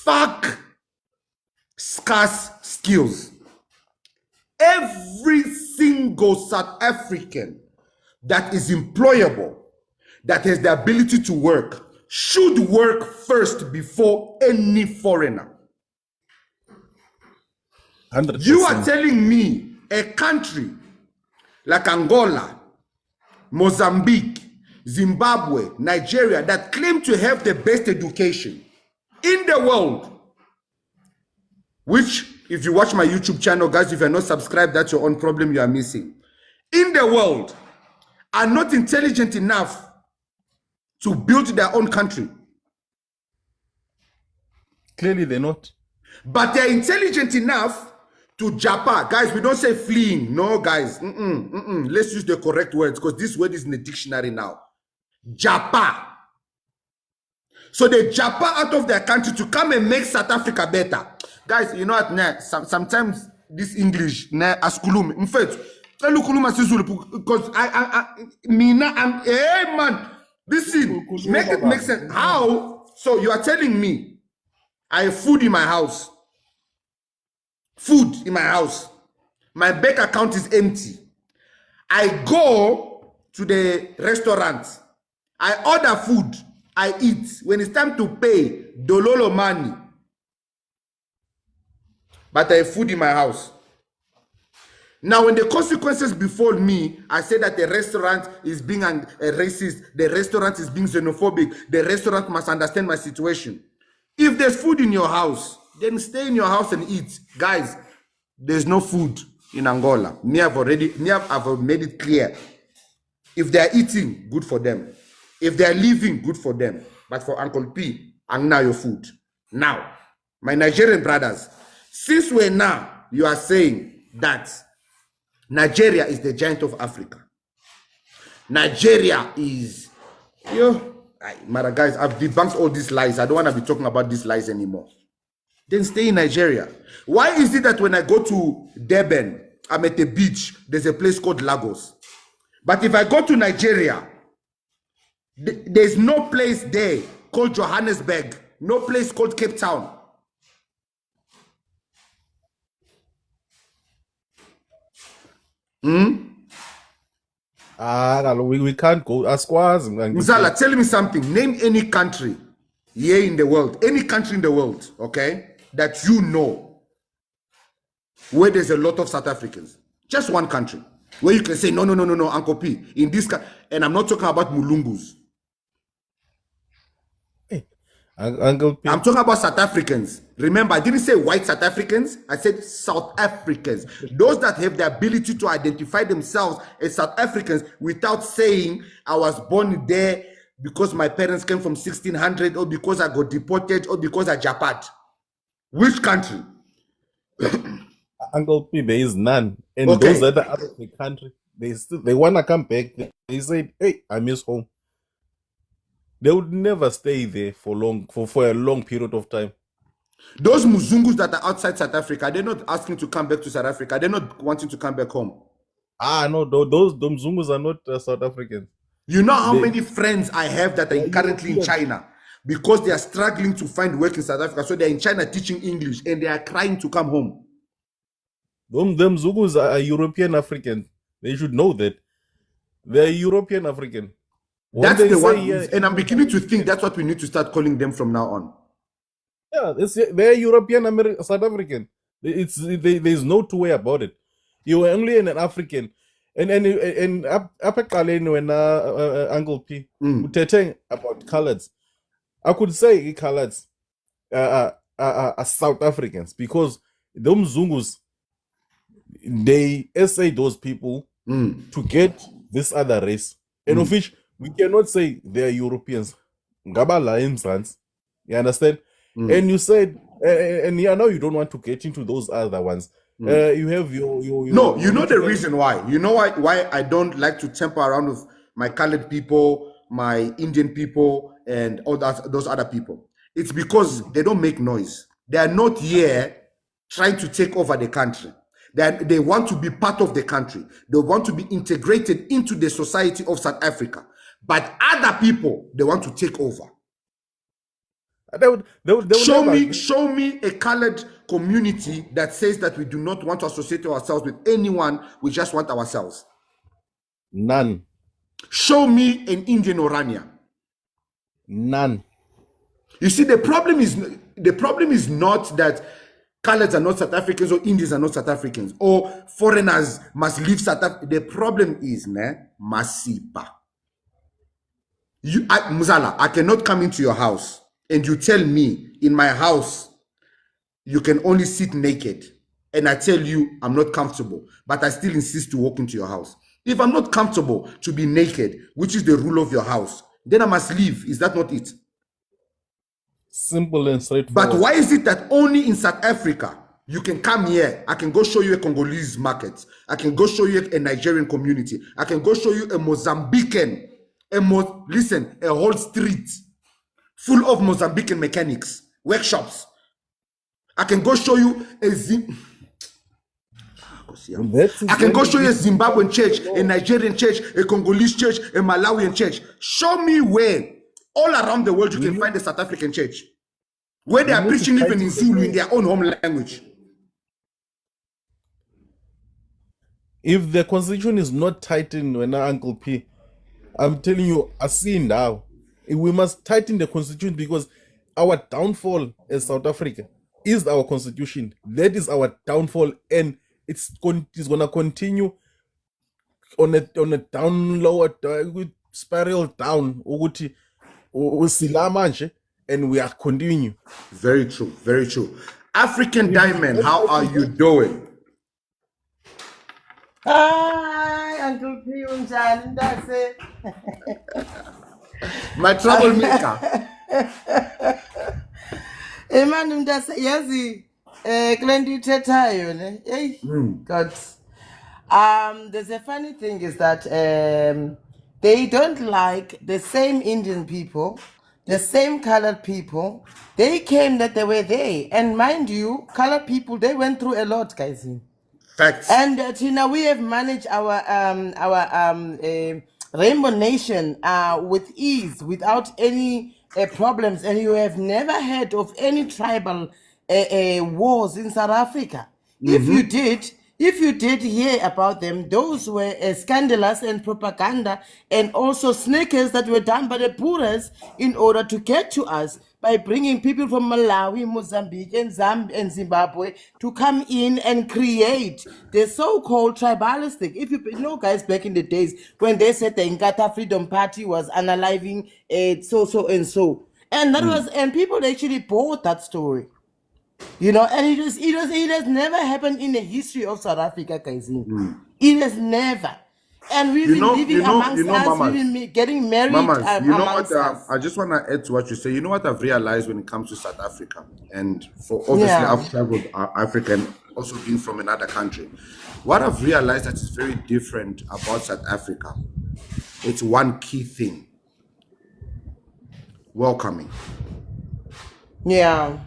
A: Fuck scarce skills. Every single South African that is employable, that has the ability to work, should work first before any foreigner.
D: 100%.
A: You are telling me a country like Angola, Mozambique, Zimbabwe, Nigeria that claim to have the best education in the world, which, if you watch my YouTube channel, guys, if you're not subscribed, that's your own problem you are missing, in the world, are not intelligent enough to build their own country.
D: Clearly they're not.
A: But they're intelligent enough to japa. Guys, we don't say fleeing. No, guys. Let's use the correct words, because this word is in the dictionary now. Japa. So they japa out of their country to come and make South Africa better. Guys, you know what? Nah, sometimes this English, nah, askulum. In fact, because I'm, hey man, listen, make it make sense. How? So you are telling me I have food in my house. Food in my house. My bank account is empty. I go to the restaurant. I order food. I eat. When it's time to pay, dololo money. But I have food in my house. Now, when the consequences befall me, I say that the restaurant is being racist, the restaurant is being xenophobic, the restaurant must understand my situation. If there's food in your house, then stay in your house and eat. Guys, there's no food in Angola. I've made it clear. If they're eating, good for them. If they're living, good for them. But for Uncle P, and now your food. Now, my Nigerian brothers, since we're now, you are saying that Nigeria is the giant of Africa. Nigeria is, guys, I've debunked all these lies. I don't want to be talking about these lies anymore. Then stay in Nigeria. Why is it that when I go to Durban, I'm at the beach, there's a place called Lagos. But if I go to Nigeria, there's no place there called Johannesburg, no place called Cape Town.
D: We can't go.
A: Mzala, tell me something. Name any country here in the world, any country in the world, okay, that you know where there's a lot of South Africans. Just one country where you can say, no, Uncle P, in this and I'm not talking about Mulungus.
D: Hey, Uncle P.
A: I'm talking about South Africans. Remember, I didn't say white South Africans. I said South Africans. Those that have the ability to identify themselves as South Africans without saying I was born there because my parents came from 1600 or because I got deported or because I japat. Which country?
D: Uncle P, there is none. And
A: Okay.
D: those that are out of the country, they want to come back. They say, hey, I miss home. They would never stay there for a long period of time.
A: Those Muzungus that are outside South Africa, they're not asking to come back to South Africa. They're not wanting to come back home.
D: No, those Mzungus are not South Africans.
A: You know how many friends I have that are currently in China because they are struggling to find work in South Africa. So they're in China teaching English and they are crying to come home.
D: Them Mzungus are European Africans. They should know that. They're European African.
A: That's the one, and I'm beginning to think that's what we need to start calling them from now on.
D: Yeah, they're European American, South African. There's no two way about it. You were only an African, and up at when Uncle P talking about colors, I could say colors are South Africans because those Zungus, they essay those people to get this other race, and of which we cannot say they are Europeans. Ngabala in France, you understand? And you said, and I know you don't want to get into those other ones. You have your
A: no, you know the reason why. You know why I don't like to temper around with my colored people, my Indian people, and all those other people. It's because they don't make noise. They are not here trying to take over the country. They want to be part of the country. They want to be integrated into the society of South Africa. But other people, they want to take over.
D: They would
A: show me a colored community that says that we do not want to associate ourselves with anyone. We just want ourselves.
D: None.
A: Show me an Indian Orania.
D: None.
A: You see, the problem is not that coloreds are not South Africans or Indians are not South Africans or foreigners must leave South Africa. The problem is Masipa. Muzala, I cannot come into your house and you tell me in my house you can only sit naked, and I tell you I'm not comfortable, but I still insist to walk into your house. If I'm not comfortable to be naked, which is the rule of your house, then I must leave. Is that not it?
D: Simple and straightforward.
A: But why is it that only in South Africa you can come here? I can go show you a Congolese market. I can go show you a Nigerian community. I can go show you a Mozambican. Listen, a whole street full of Mozambican mechanics, workshops. I can go show you I can go show you a Zimbabwean church, a Nigerian church, a Congolese church, a Malawian church. Show me where all around the world you can find a South African church where they are preaching even in Zulu in their own home language.
D: If the constitution is not tightened, when Uncle P, I'm telling you, I see now, we must tighten the constitution because our downfall as South Africa is our constitution. That is our downfall, and it's going to continue on a down lower spiral down. And we are continuing.
A: Very true, very true. African Diamond, how are you doing?
F: Hi, Uncle P. Unjani, that's it.
A: My troublemaker.
F: Emani mntase yazi kule nto ithethayo ne. Hey, God. There's a funny thing is that they don't like the same Indian people, the same colored people. They came that they were there, and mind you, colored people, they went through a lot, guys.
A: Facts.
F: And we have managed our Rainbow Nation with ease, without any problems, and you have never heard of any tribal wars in South Africa. If you did hear about them, those were scandalous and propaganda, and also sneakers that were done by the Boers in order to get to us by bringing people from Malawi, Mozambique, and Zimbabwe to come in and create the so-called tribalistic. If you know, guys, back in the days when they said the Inkatha Freedom Party was analyzing so and so, and that was, and people actually bought that story. And it has never happened in the history of South Africa, guys. It has never. And we've been living amongst us, mamas, we've been getting married amongst us.
A: I just want to add to what you say. You know what I've realized when it comes to South Africa? And for obviously I've traveled Africa and also been from another country. What I've realized that is very different about South Africa, it's one key thing. Welcoming.
F: Yeah.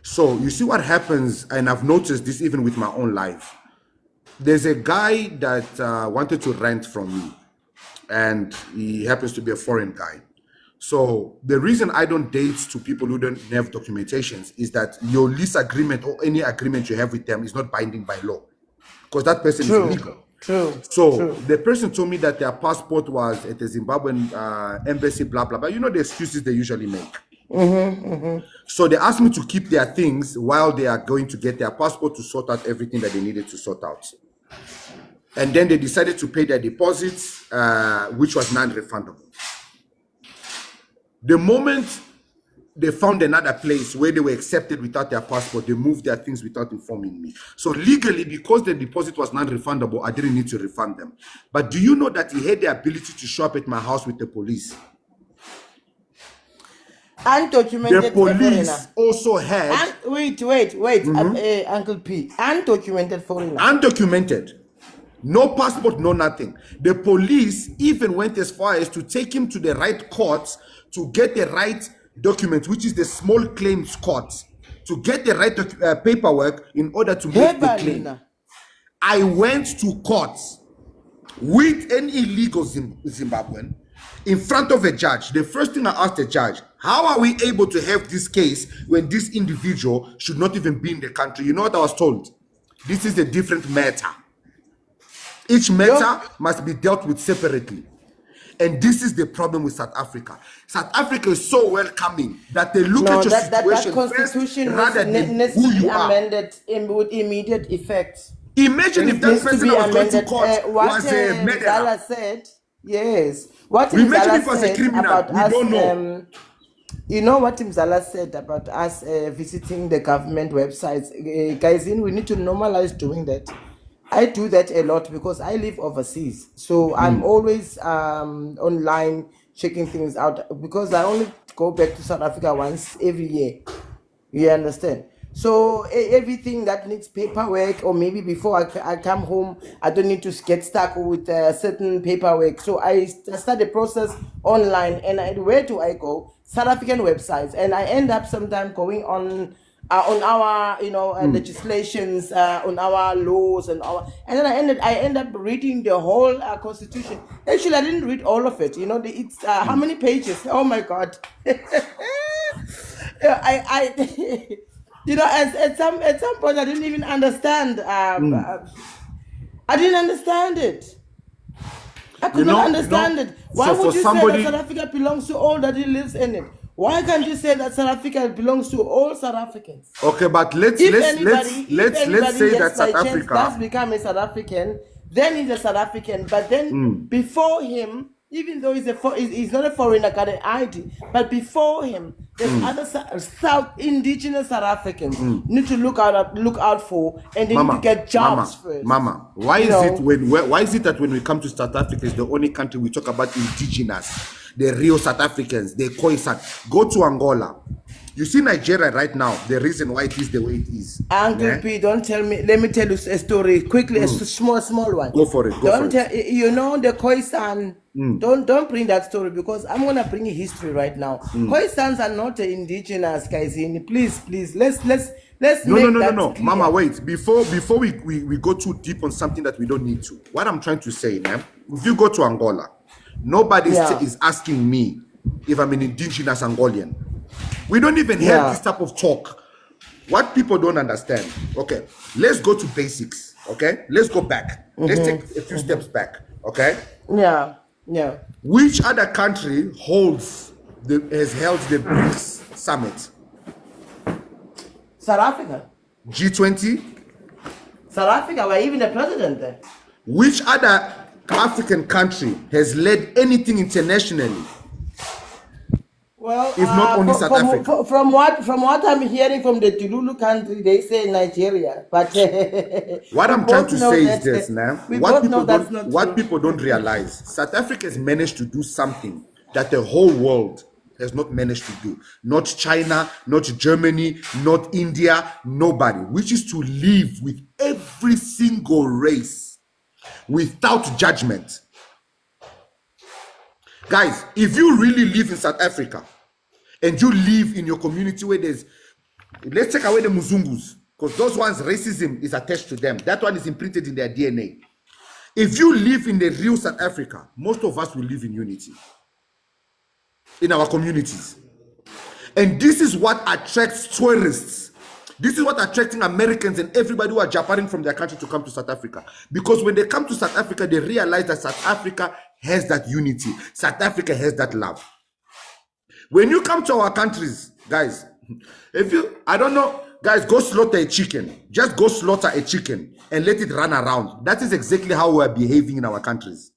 A: So you see what happens, and I've noticed this even with my own life. There's a guy that wanted to rent from me, and he happens to be a foreign guy. So the reason I don't date to people who don't have documentations is that your lease agreement or any agreement you have with them is not binding by law, because that person is illegal.
F: True.
A: So the person told me that their passport was at the Zimbabwean embassy, blah, blah, blah. You know the excuses they usually make. So they asked me to keep their things while they are going to get their passport to sort out everything that they needed to sort out. And then they decided to pay their deposits, which was non-refundable. The moment they found another place where they were accepted without their passport, they moved their things without informing me. So legally, because the deposit was non-refundable, I didn't need to refund them. But do you know that he had the ability to show up at my house with the police?
F: Undocumented
A: The police
F: foreigner.
A: also had...
F: Wait, Uncle P. Undocumented foreigner.
A: Undocumented. No passport, no nothing. The police even went as far as to take him to the right court to get the right document, which is the small claims court, to get the right paperwork in order to make the claim. I went to court with an illegal Zimbabwean in front of a judge. The first thing I asked the judge, how are we able to have this case when this individual should not even be in the country? You know what I was told? This is a different matter. Each matter must be dealt with separately. And this is the problem with South Africa. South Africa is so welcoming that they look at your situation
F: that constitution
A: first rather than
F: needs
A: who
F: to be
A: you are.
F: amended with immediate effect.
A: Imagine if that person that was going to court
F: what
A: was a murderer.
F: Mzala said, yes. What
A: Imagine
F: Mzala
A: if it was a
F: said
A: criminal.
F: about
A: We
F: us,
A: don't know.
F: you know what Mzala said about us visiting the government websites? Guys, we need to normalize doing that. I do that a lot because I live overseas. So I'm always online checking things out because I only go back to South Africa once every year. You understand? So everything that needs paperwork, or maybe before I come home, I don't need to get stuck with certain paperwork. So I start the process online, and where do I go? South African websites, and I end up sometimes going on our legislations, on our laws, and then I end up reading the whole constitution. Actually, I didn't read all of it. It's how many pages? Oh my God! At some point I didn't even understand. I didn't understand it. I could not understand it. Why would you say that South Africa belongs to all that lives in it? Why can't you say that South Africa belongs to all South Africans?
A: Okay, but let's say that South Africa
F: does become a South African, then he's a South African. But then before him, even though he's not a foreigner, got an ID, but before him, there's other South indigenous South Africans need to look out for, and they need to get jobs first.
A: Why is it that when we come to South Africa, it's the only country we talk about indigenous, the real South Africans, the Khoisan? Go to Angola. You see Nigeria right now, the reason why it is the way it is.
F: Uncle P, don't tell me. Let me tell you a story quickly, a small one.
A: Go for it.
F: The Khoisan. Don't bring that story because I'm gonna bring history right now. Khoisans are not indigenous, guys. Please, let's
A: no. Mama, wait. Before we go too deep on something that we don't need to. What I'm trying to say, man, if you go to Angola, nobody is asking me if I'm an indigenous Angolian. We don't even have this type of talk. What people don't understand. Okay, let's go to basics. Okay, let's go back. Let's take a few steps back. Okay.
F: Yeah.
A: Which other country has held the BRICS summit?
F: South Africa.
A: G20.
F: South Africa. We're even the president there.
A: Which other African country has led anything internationally?
F: Well,
A: if not only South Africa.
F: From what I'm hearing from the Tululu country, they say Nigeria. But
A: what I'm trying to say is this, now. What people don't
F: true.
A: realize, South Africa has managed to do something that the whole world has not managed to do. Not China, not Germany, not India, nobody. Which is to live with every single race without judgment. Guys, if you really live in South Africa and you live in your community where let's take away the Muzungus, because those ones, racism is attached to them. That one is imprinted in their DNA. If you live in the real South Africa, most of us will live in unity in our communities. And this is what attracts tourists. This is what attracting Americans and everybody who are Japaning from their country to come to South Africa. Because when they come to South Africa, they realize that South Africa has that unity. South Africa has that love. When you come to our countries, guys, I don't know, guys, go slaughter a chicken. Just go slaughter a chicken and let it run around. That is exactly how we are behaving in our countries.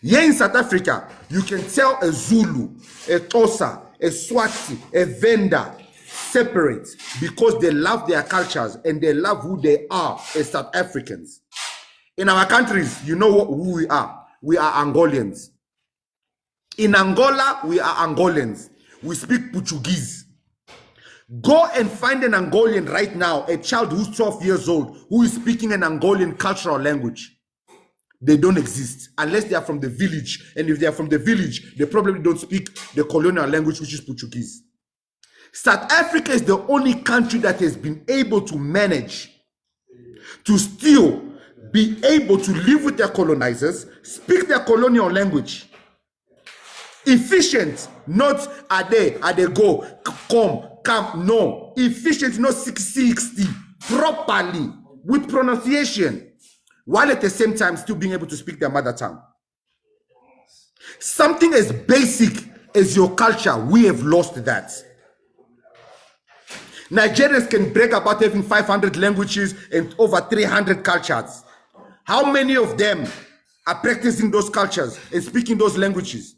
A: Here in South Africa, you can tell a Zulu, a Xhosa, a Swati, a Venda separate because they love their cultures and they love who they are as South Africans. In our countries, you know who we are. We are Angolians. In Angola, we are Angolans. We speak Portuguese. Go and find an Angolian right now, a child who's 12 years old, who is speaking an Angolian cultural language. They don't exist unless they are from the village. And if they are from the village, they probably don't speak the colonial language, which is Portuguese. South Africa is the only country that has been able to manage to still be able to live with their colonizers, speak their colonial language. Efficient, not are they go, come, no. Efficient, not 60, properly, with pronunciation, while at the same time still being able to speak their mother tongue. Something as basic as your culture, we have lost that. Nigerians can brag about having 500 languages and over 300 cultures. How many of them are practicing those cultures and speaking those languages?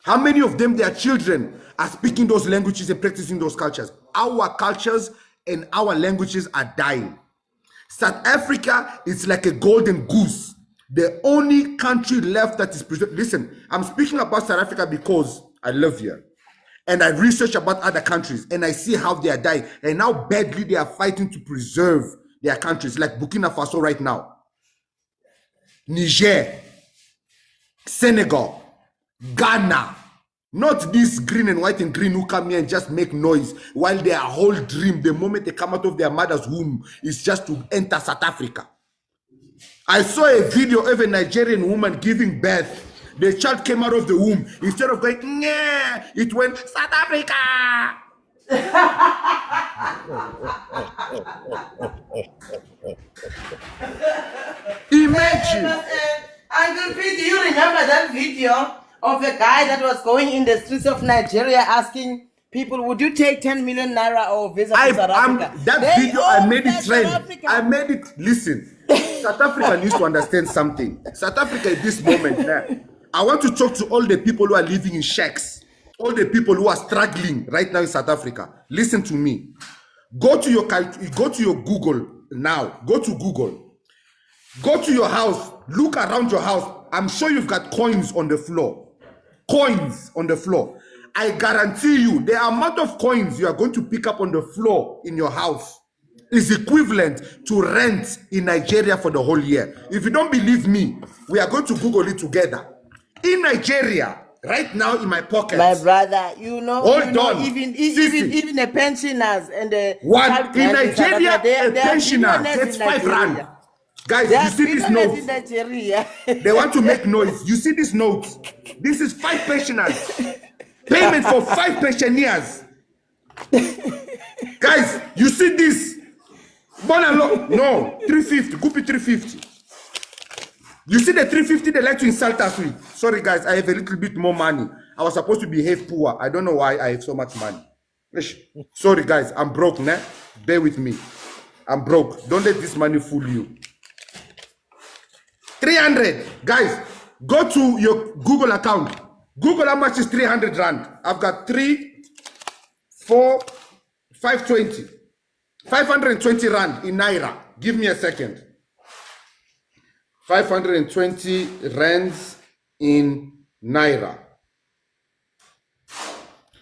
A: How many of them, their children, are speaking those languages and practicing those cultures? Our cultures and our languages are dying. South Africa is like a golden goose. The only country left that is preserved. Listen, I'm speaking about South Africa because I live here. And I research about other countries and I see how they are dying and how badly they are fighting to preserve their countries, like Burkina Faso right now, Niger, Senegal, Ghana. Not this green and white and green who come here and just make noise while their whole dream, the moment they come out of their mother's womb, is just to enter South Africa. I saw a video of a Nigerian woman giving birth. The child came out of the womb. Instead of going, yeah, it went, South Africa. Imagine.
F: Uncle Pete, do you remember that video of a guy that was going in the streets of Nigeria asking people, would you take 10 million naira or visa to South Africa?
A: That video, I made it trend. I made it, listen, South Africa needs to understand something. South Africa at this moment, I want to talk to all the people who are living in shacks, all the people who are struggling right now in South Africa. Listen to me. Go to your Google now. Go to Google. Go to your house. Look around your house. I'm sure you've got coins on the floor. Coins on the floor. I guarantee you the amount of coins you are going to pick up on the floor in your house is equivalent to rent in Nigeria for the whole year. If you don't believe me, we are going to Google it together. In Nigeria, right now in my pocket.
F: My brother, even
A: Sissy.
F: the pensioners and the
A: in Nigeria, a pensioner gets 5 rand. Guys, you see this note? They want to make noise. You see this note? This is 5 pensioners. Payment for 5 pensioners. Guys, you see this? No, 350. Could be 350. You see the 350 they like to insult us with. Sorry, guys, I have a little bit more money. I was supposed to behave poor. I don't know why I have so much money. Sorry, guys, I'm broke, nah? Bear with me. I'm broke. Don't let this money fool you. 300. Guys, go to your Google account. Google how much is 300 rand. I've got 3, 4, 520. 520 rand in Naira. Give me a second. 520 rands in Naira.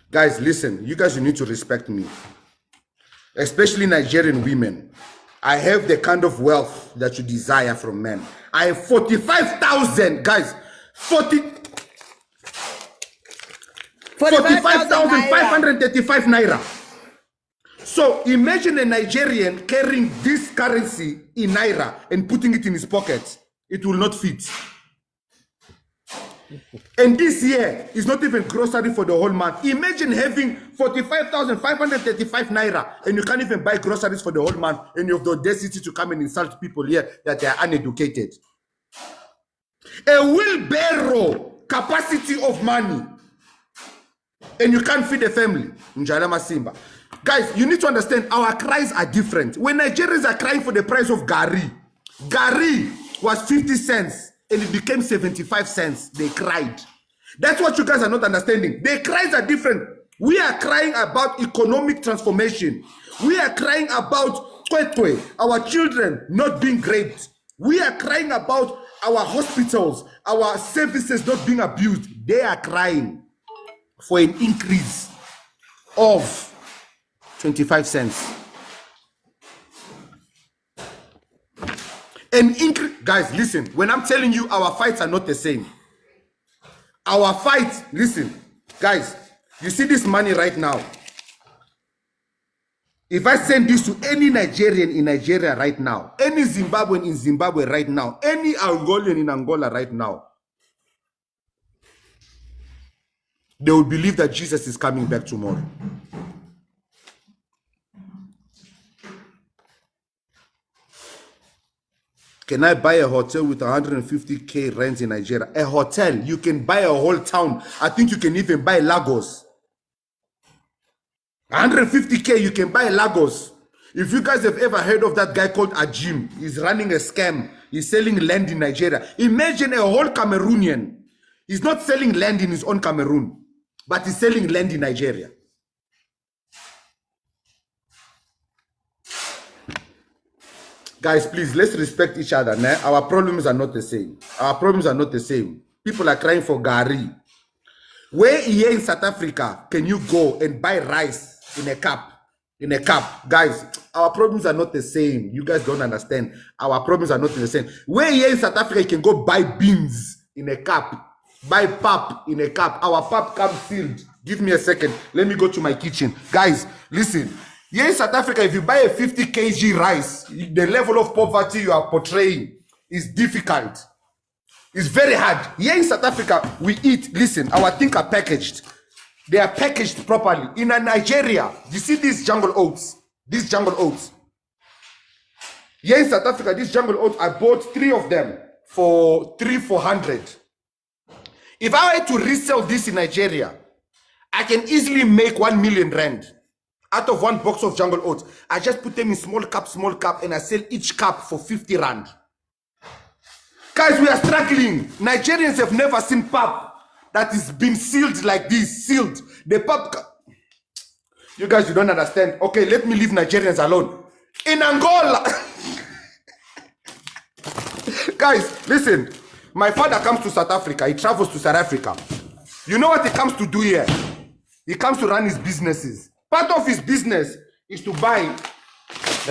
A: Guys, listen. You guys, you need to respect me. Especially Nigerian women. I have the kind of wealth that you desire from men. I have 45,000, guys. 45,535 naira. So imagine a Nigerian carrying this currency in naira and putting it in his pocket. It will not fit. And this year is not even grocery for the whole month. Imagine having 45,535 naira and you can't even buy groceries for the whole month, and you have the audacity to come and insult people here that they are uneducated. A wheelbarrow capacity of money, and you can't feed a family. Njalama Simba. Guys, you need to understand our cries are different. When Nigerians are crying for the price of Gari was 50 cents and it became 75 cents. They cried. That's what you guys are not understanding. Their cries are different. We are crying about economic transformation. We are crying about Twetwe, our children not being raped. We are crying about our hospitals, our services not being abused. They are crying for an increase of 25 cents. An increase. Guys, listen, when I'm telling you our fights are not the same. Our fights, listen, guys, you see this money right now. If I send this to any Nigerian in Nigeria right now, any Zimbabwean in Zimbabwe right now, any Angolan in Angola right now, they will believe that Jesus is coming back tomorrow. Can I buy a hotel with 150K rent in Nigeria? A hotel, you can buy a whole town. I think you can even buy Lagos. 150K, you can buy Lagos. If you guys have ever heard of that guy called Ajim, he's running a scam. He's selling land in Nigeria. Imagine a whole Cameroonian. He's not selling land in his own Cameroon, but he's selling land in Nigeria. Guys, please, let's respect each other. Nah? Our problems are not the same. Our problems are not the same. People are crying for Gari. Where here in South Africa can you go and buy rice in a cup? In a cup. Guys, our problems are not the same. You guys don't understand. Our problems are not the same. Where here in South Africa you can go buy beans in a cup. Buy pap in a cup. Our pap comes sealed. Give me a second. Let me go to my kitchen. Guys, listen. Here in South Africa, if you buy a 50 kg rice, the level of poverty you are portraying is difficult. It's very hard. Here in South Africa, we eat. Listen, our things are packaged. They are packaged properly. In Nigeria, you see these jungle oats. These jungle oats. Here in South Africa, these jungle oats, I bought 3 of them for 400. If I were to resell this in Nigeria, I can easily make 1 million rand. Out of 1 box of jungle oats, I just put them in small cup, and I sell each cup for 50 rand. Guys, we are struggling. Nigerians have never seen pap that is been sealed like this, sealed. The pap, you guys, you don't understand. Okay, let me leave Nigerians alone. In Angola, guys, listen. My father comes to South Africa. He travels to South Africa. You know what he comes to do here? He comes to run his businesses. Part of his business is to buy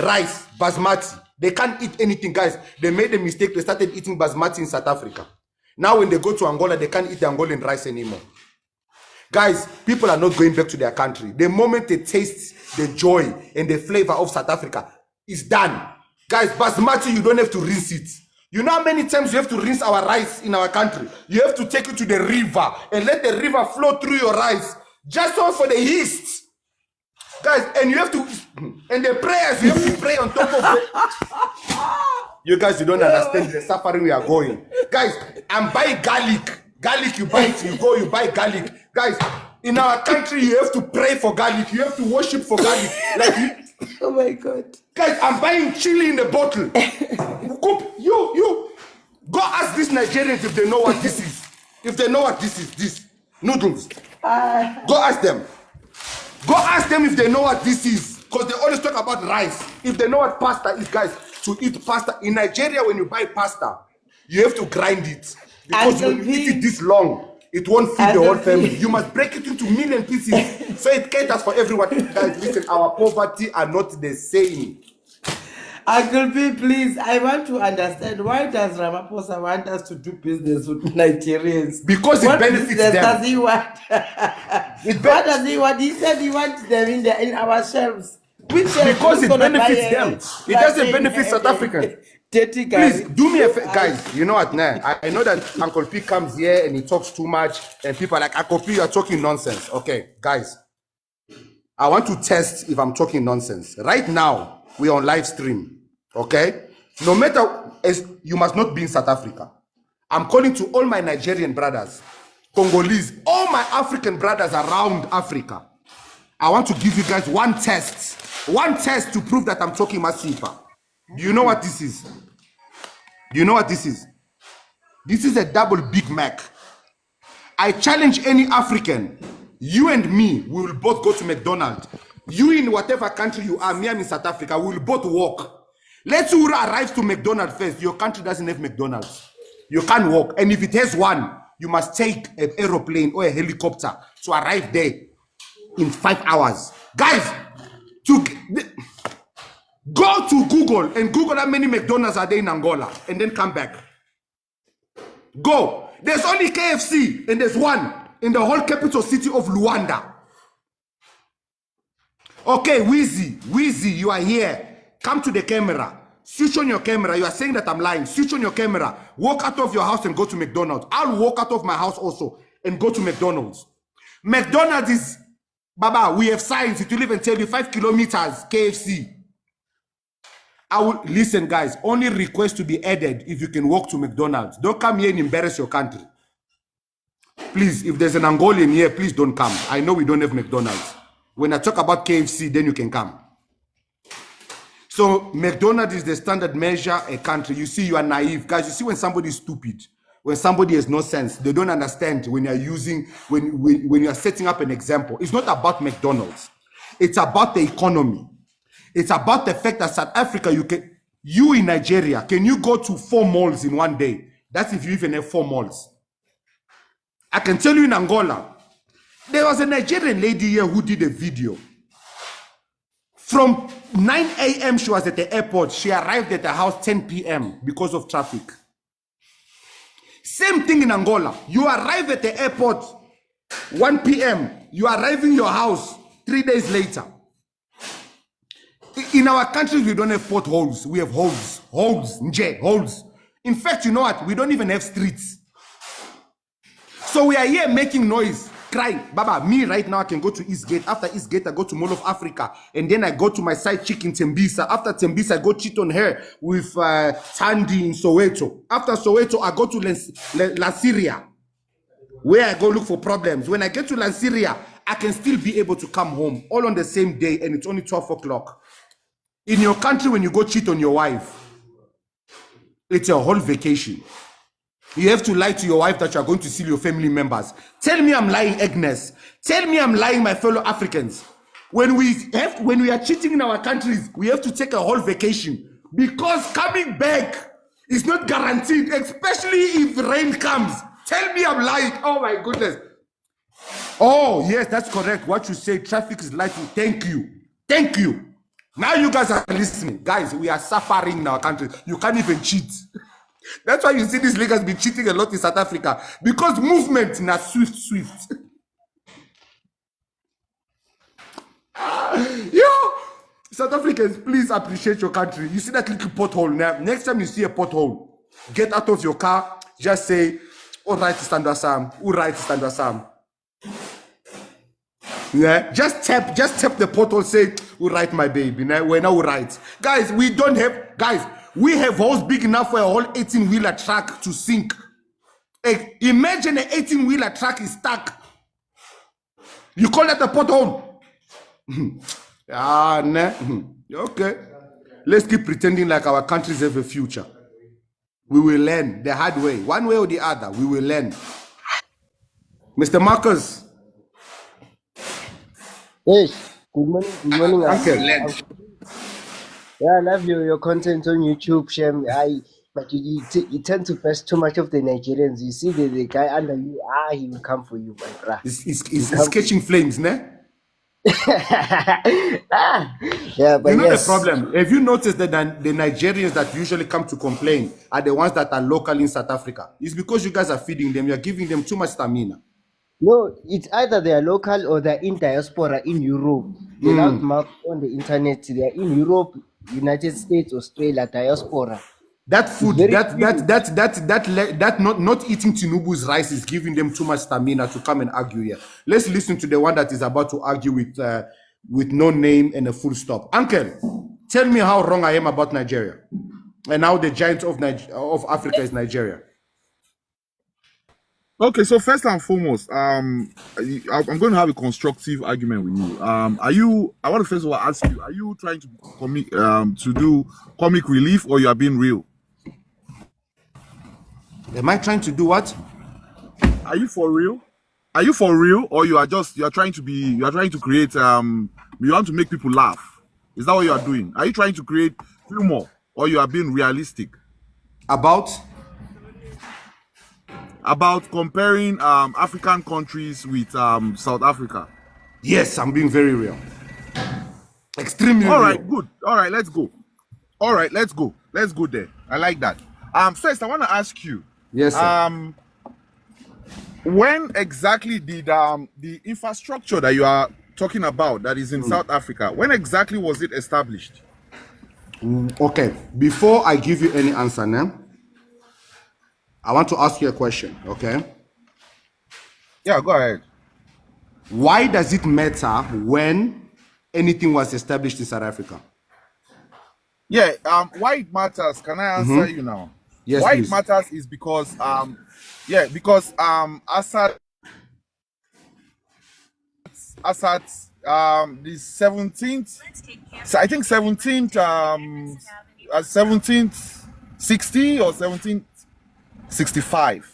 A: rice, basmati. They can't eat anything, guys. They made a mistake. They started eating basmati in South Africa. Now when they go to Angola, they can't eat the Angolan rice anymore. Guys, people are not going back to their country. The moment they taste the joy and the flavor of South Africa, it's done. Guys, basmati, you don't have to rinse it. You know how many times you have to rinse our rice in our country? You have to take it to the river and let the river flow through your rice. Just so for the yeast. Guys, and you have to, and the prayers, you have to pray on top of it. You guys, you don't understand the suffering we are going. Guys, I'm buying garlic. Garlic, you buy it, you go, you buy garlic. Guys, in our country, you have to pray for garlic. You have to worship for garlic. Like
F: Oh my God.
A: Guys, I'm buying chili in the bottle. You. Go ask these Nigerians if they know what this is. If they know what this is, this. Noodles. Go ask them. Go ask them if they know what this is. Because they always talk about rice. If they know what pasta is, guys, to eat pasta. In Nigeria, when you buy pasta, you have to grind it. Because when you eat it this long, it won't feed the whole family. You must break it into million pieces. So it caters for everyone. Guys, listen, our poverty are not the same.
F: Uncle P, please, I want to understand, why does Ramaphosa want us to do business with Nigerians?
A: Because it benefits them.
F: Does he want? What does he want? He said he wants them in our shelves. Which
A: because it benefits them. It doesn't benefit South Africans. Please do me a favor, guys. You know what? Nah, I know that Uncle P comes here and he talks too much, and people are like, Uncle P, you're talking nonsense. Okay, guys, I want to test if I'm talking nonsense. Right now, we're on live stream. Okay, no matter, you must not be in South Africa. I'm calling to all my Nigerian brothers, Congolese, all my African brothers around Africa. I want to give you guys one test to prove that I'm talking Masifa. Do you know what this is? Do you know what this is? This is a double Big Mac. I challenge any African, you and me, we will both go to McDonald's. You in whatever country you are, me I'm in South Africa, we will both walk. Let's who arrives to McDonald's first. Your country doesn't have McDonald's. You can't walk. And if it has one, you must take an aeroplane or a helicopter to arrive there in 5 hours. Guys, go to Google and Google how many McDonald's are there in Angola and then come back. Go. There's only KFC and there's one in the whole capital city of Luanda. Okay, Wheezy, you are here. Come to the camera. Switch on your camera. You are saying that I'm lying. Switch on your camera. Walk out of your house and go to McDonald's. I'll walk out of my house also and go to McDonald's. McDonald's is, Baba, we have signs. It will even tell you 5 kilometers, KFC. I will, listen, guys, only request to be added if you can walk to McDonald's. Don't come here and embarrass your country. Please, if there's an Angolan here, please don't come. I know we don't have McDonald's. When I talk about KFC, then you can come. So McDonald's is the standard measure a country. You see, you are naive. Guys, you see when somebody is stupid, when somebody has no sense, they don't understand when you're using, when you're setting up an example. It's not about McDonald's. It's about the economy. It's about the fact that South Africa, you in Nigeria, can you go to 4 malls in one day? That's if you even have 4 malls. I can tell you in Angola, there was a Nigerian lady here who did a video. From 9 a.m. she was at the airport. She arrived at the house 10 p.m. because of traffic. Same thing in Angola. You arrive at the airport 1 p.m. You arrive in your house 3 days later. In our countries, we don't have potholes. We have holes. Holes. In fact, you know what? We don't even have streets. So we are here making noise, crying. Baba, me right now, I can go to Eastgate. After Eastgate, I go to Mall of Africa. And then I go to my side chick in Tembisa. After Tembisa, I go cheat on her with Sandy in Soweto. After Soweto, I go to Lanseria, where I go look for problems. When I get to Lanseria, I can still be able to come home all on the same day, and it's only 12 o'clock. In your country, when you go cheat on your wife, it's a whole vacation. You have to lie to your wife that you are going to see your family members. Tell me I'm lying, Agnes. Tell me I'm lying, my fellow Africans. When we are cheating in our countries, we have to take a whole vacation because coming back is not guaranteed, especially if rain comes. Tell me I'm lying. Oh my goodness. Oh yes, that's correct. What you say, traffic is lighting. Thank you. Thank you. Now you guys are listening. Guys, we are suffering in our country. You can't even cheat. That's why you see these niggas be cheating a lot in South Africa. Because movement na swift. Yo! South Africans, please appreciate your country. You see that little pothole now. Next time you see a pothole, get out of your car, just say, all right, stand Sam. All right, stand Sam. Yeah, just tap the pothole, say, all right, my baby. We're now all right. Guys, we have holes big enough for a whole 18-wheeler truck to sink. Hey, imagine an 18-wheeler truck is stuck. You call that a pothole? Okay. Let's keep pretending like our countries have a future. We will learn the hard way. One way or the other, we will learn. Mr. Marcus.
G: Yes. Good morning.
A: Uncle.
G: Yeah, I love your content on YouTube, Shem. But you tend to press too much of the Nigerians. You see the guy under you, he will come for you, my brother.
A: He's catching flames, ne?
G: Yeah, but
A: you know
G: yes.
A: the problem. Have you noticed that the Nigerians that usually come to complain are the ones that are local in South Africa? It's because you guys are feeding them. You're giving them too much stamina.
G: No, it's either they are local or they're in diaspora in Europe. They're not on the internet. They're in Europe, United States, Australia, diaspora.
A: That food,
G: very
A: that not eating Tinubu's rice is giving them too much stamina to come and argue here. Let's listen to the one that is about to argue with no name and a full stop. Uncle, tell me how wrong I am about Nigeria, and how the giant of Africa is Nigeria.
H: Okay, so first and foremost, I'm going to have a constructive argument with you. Are you? I want to first of all ask you: are you trying to do comic relief, or you are being real?
A: Am I trying to do what?
H: Are you for real? Are you for real, or you are trying to create you want to make people laugh? Is that what you are doing? Are you trying to create humor, or you are being realistic? About comparing African countries with South Africa.
A: Yes, I'm being very real. Extremely
H: All right,
A: real.
H: good. All right, let's go. Let's go there. I like that. First, I want to ask you.
A: Yes, sir.
H: When exactly did the infrastructure that you are talking about that is in South Africa, when exactly was it established?
A: Okay, before I give you any answer now, I want to ask you a question, okay?
H: Yeah, go ahead.
A: Why does it matter when anything was established in South Africa?
H: Yeah, why it matters, can I answer you now?
A: Yes,
H: why
A: please.
H: it matters is because Assad the 17th, I think 1760 or 1765.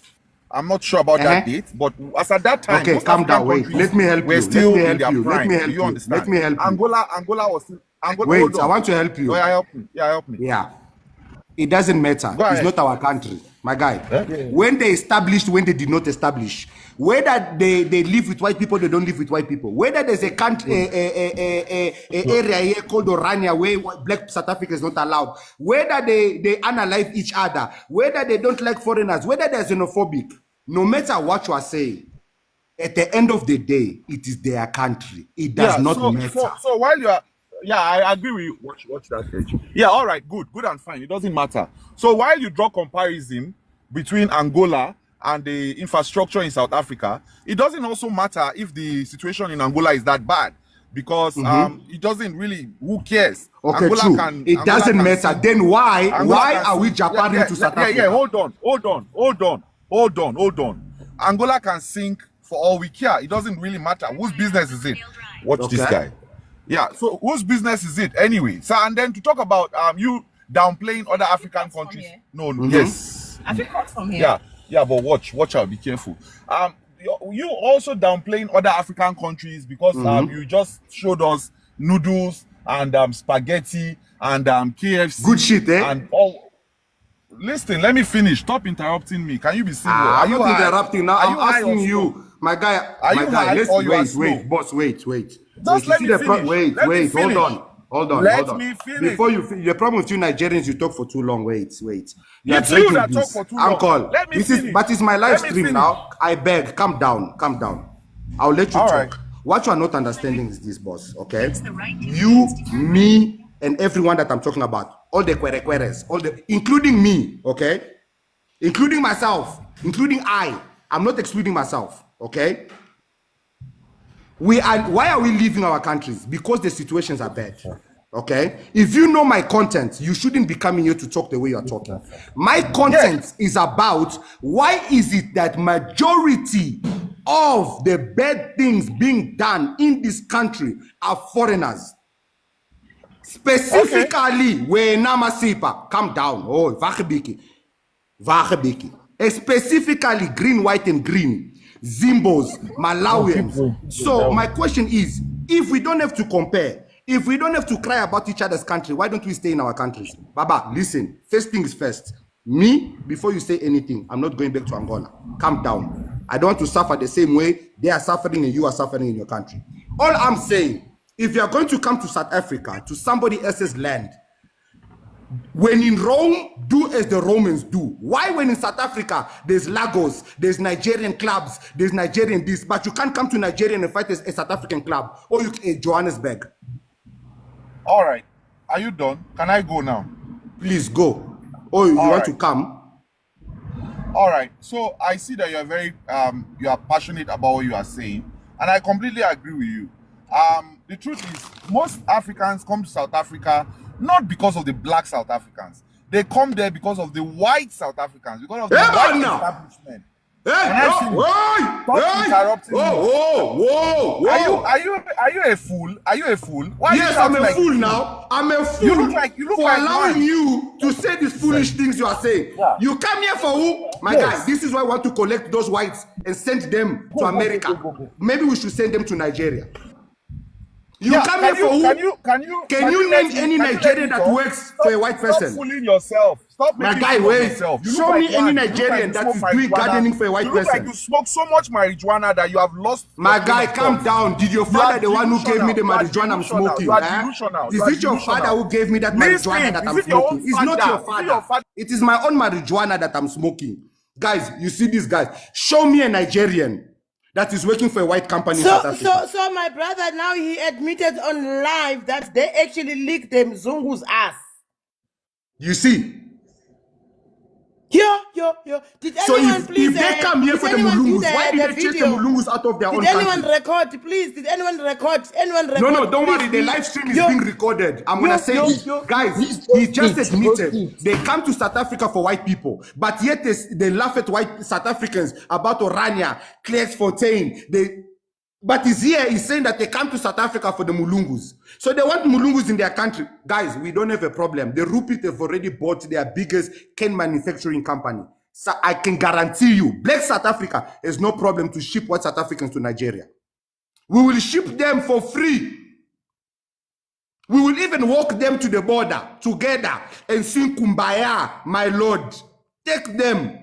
H: I'm not sure about that date, but as at that time,
A: okay, calm down. Wait, let me help you.
H: Still in their
A: Let
H: prime.
A: me help
H: Do you
A: you.
H: understand?
A: Let me help you.
H: Angola was still.
A: Wait, I want to help you.
H: Oh, yeah, help me. Yeah, help me.
A: Yeah. It doesn't matter.
H: Go
A: It's
H: ahead.
A: not our country, my guy. When they established, when they did not establish, whether they live with white people, they don't live with white people. Whether there's a country, a area here called Orania where black South Africa is not allowed. Whether they analyze each other. Whether they don't like foreigners. Whether they're xenophobic. No matter what you are saying, at the end of the day, it is their country. It does not matter.
H: So while you are, I agree with you. Watch that page. Yeah, all right, good and fine. It doesn't matter. So while you draw comparison between Angola and the infrastructure in South Africa, it doesn't also matter if the situation in Angola is that bad, because it doesn't really. Who cares?
A: Okay,
H: Angola
A: true.
H: Angola
A: doesn't matter.
H: sing.
A: Then why
H: Angola
A: are we
H: sing.
A: japaring to South Africa?
H: Yeah, hold on. Angola can sink for all we care. It doesn't really matter. Whose business is it? Watch this guy. Yeah, so whose business is it anyway? So, and then to talk about you downplaying other African countries. No, yes.
F: Have you cut from here?
H: Yeah, but watch out, be careful. You also downplaying other African countries because you just showed us noodles and spaghetti and KFC.
A: Good shit, eh?
H: And all. Listen, let me finish. Stop interrupting me. Can you be civil?
A: I'm not interrupting now. I'm asking
H: you.
A: you, my guy.
H: Are you high or you are slow?
A: Wait, boss. Wait.
H: Just let me finish.
A: Hold on.
H: Let me finish.
A: Before you, the problem with you Nigerians, you talk for too long. Wait.
H: It's you that talk for too long.
A: Uncle,
H: Let me finish.
A: But it's my live stream now. I beg, calm down. I'll let you talk.
H: Right.
A: What you are not understanding is this, boss. Okay, you, me, and everyone that I'm talking about, all the querequeres, including me, okay, including myself, including I'm not excluding myself, okay. Why are we leaving our countries? Because the situations are bad. Okay, if you know my content, you shouldn't be coming here to talk the way you're talking. My content is about why is it that majority of the bad things being done in this country are foreigners. Specifically, where Namasipa, calm down. Oh, Vachebiki. Specifically, green, white, and green. Zimbos, Malawians. So my question is, if we don't have to compare, if we don't have to cry about each other's country, why don't we stay in our countries? Baba, listen, first things first. Me, before you say anything, I'm not going back to Angola. Calm down. I don't want to suffer the same way they are suffering and you are suffering in your country. All I'm saying, if you are going to come to South Africa, to somebody else's land, when in Rome, do as the Romans do. Why when in South Africa, there's Lagos, there's Nigerian clubs, there's Nigerian this, but you can't come to Nigeria and fight a South African club, or Johannesburg.
H: All right. Are you done? Can I go now?
A: Please go. or you want
H: right.
A: to come.
H: All right. So I see that you're very you are passionate about what you are saying, and I completely agree with you. The truth is, most Africans come to South Africa not because of the black South Africans. They come there because of the white South Africans, because of the white establishment.
A: Hey,
H: Stop interrupting me.
A: Whoa.
H: Are you a fool? Are you a fool? Why
A: yes, I'm a fool now. I'm a fool
H: you look like
A: allowing
H: one.
A: you to say these foolish things you are saying.
H: Yeah.
A: You come here for who? My guy, this is why I want to collect those whites and send them to America. Maybe we should send them to Nigeria. You come here for who? Can you name any Nigerian that works for a white person?
H: Stop fooling yourself. Stop
A: my
H: making
A: guy,
H: fun of
A: wait.
H: yourself.
A: Show me any Nigerian that is doing gardening for a white person.
H: You look like you smoke so much marijuana that you have lost.
A: My guy, calm down. Did your father the one who gave me the marijuana I'm smoking? Is it your father who gave me that marijuana that I'm smoking? It's not your father. It is my own marijuana that I'm smoking. Guys, you see these guys. Show me a Nigerian that is working for a white company in South Africa.
F: So my brother now he admitted on live that they actually licked the Mzungu's ass.
A: You see?
F: Yo. Did anyone
A: if they come here for the Mulungus, why did they take the Mulungus out of their own country?
F: Did anyone record? Please, did anyone record?
A: No, don't worry. The live stream is being recorded. I'm going to say this. Guys, he just admitted they come to South Africa for white people, but yet they laugh at white South Africans about Orania, Clairefontaine. But he's here, he's saying that they come to South Africa for the Mulungus. So they want Mulungus in their country. Guys, we don't have a problem. The Rupit have already bought their biggest cane manufacturing company. So I can guarantee you, Black South Africa has no problem to ship white South Africans to Nigeria. We will ship them for free. We will even walk them to the border together and sing Kumbaya, my Lord. Take them.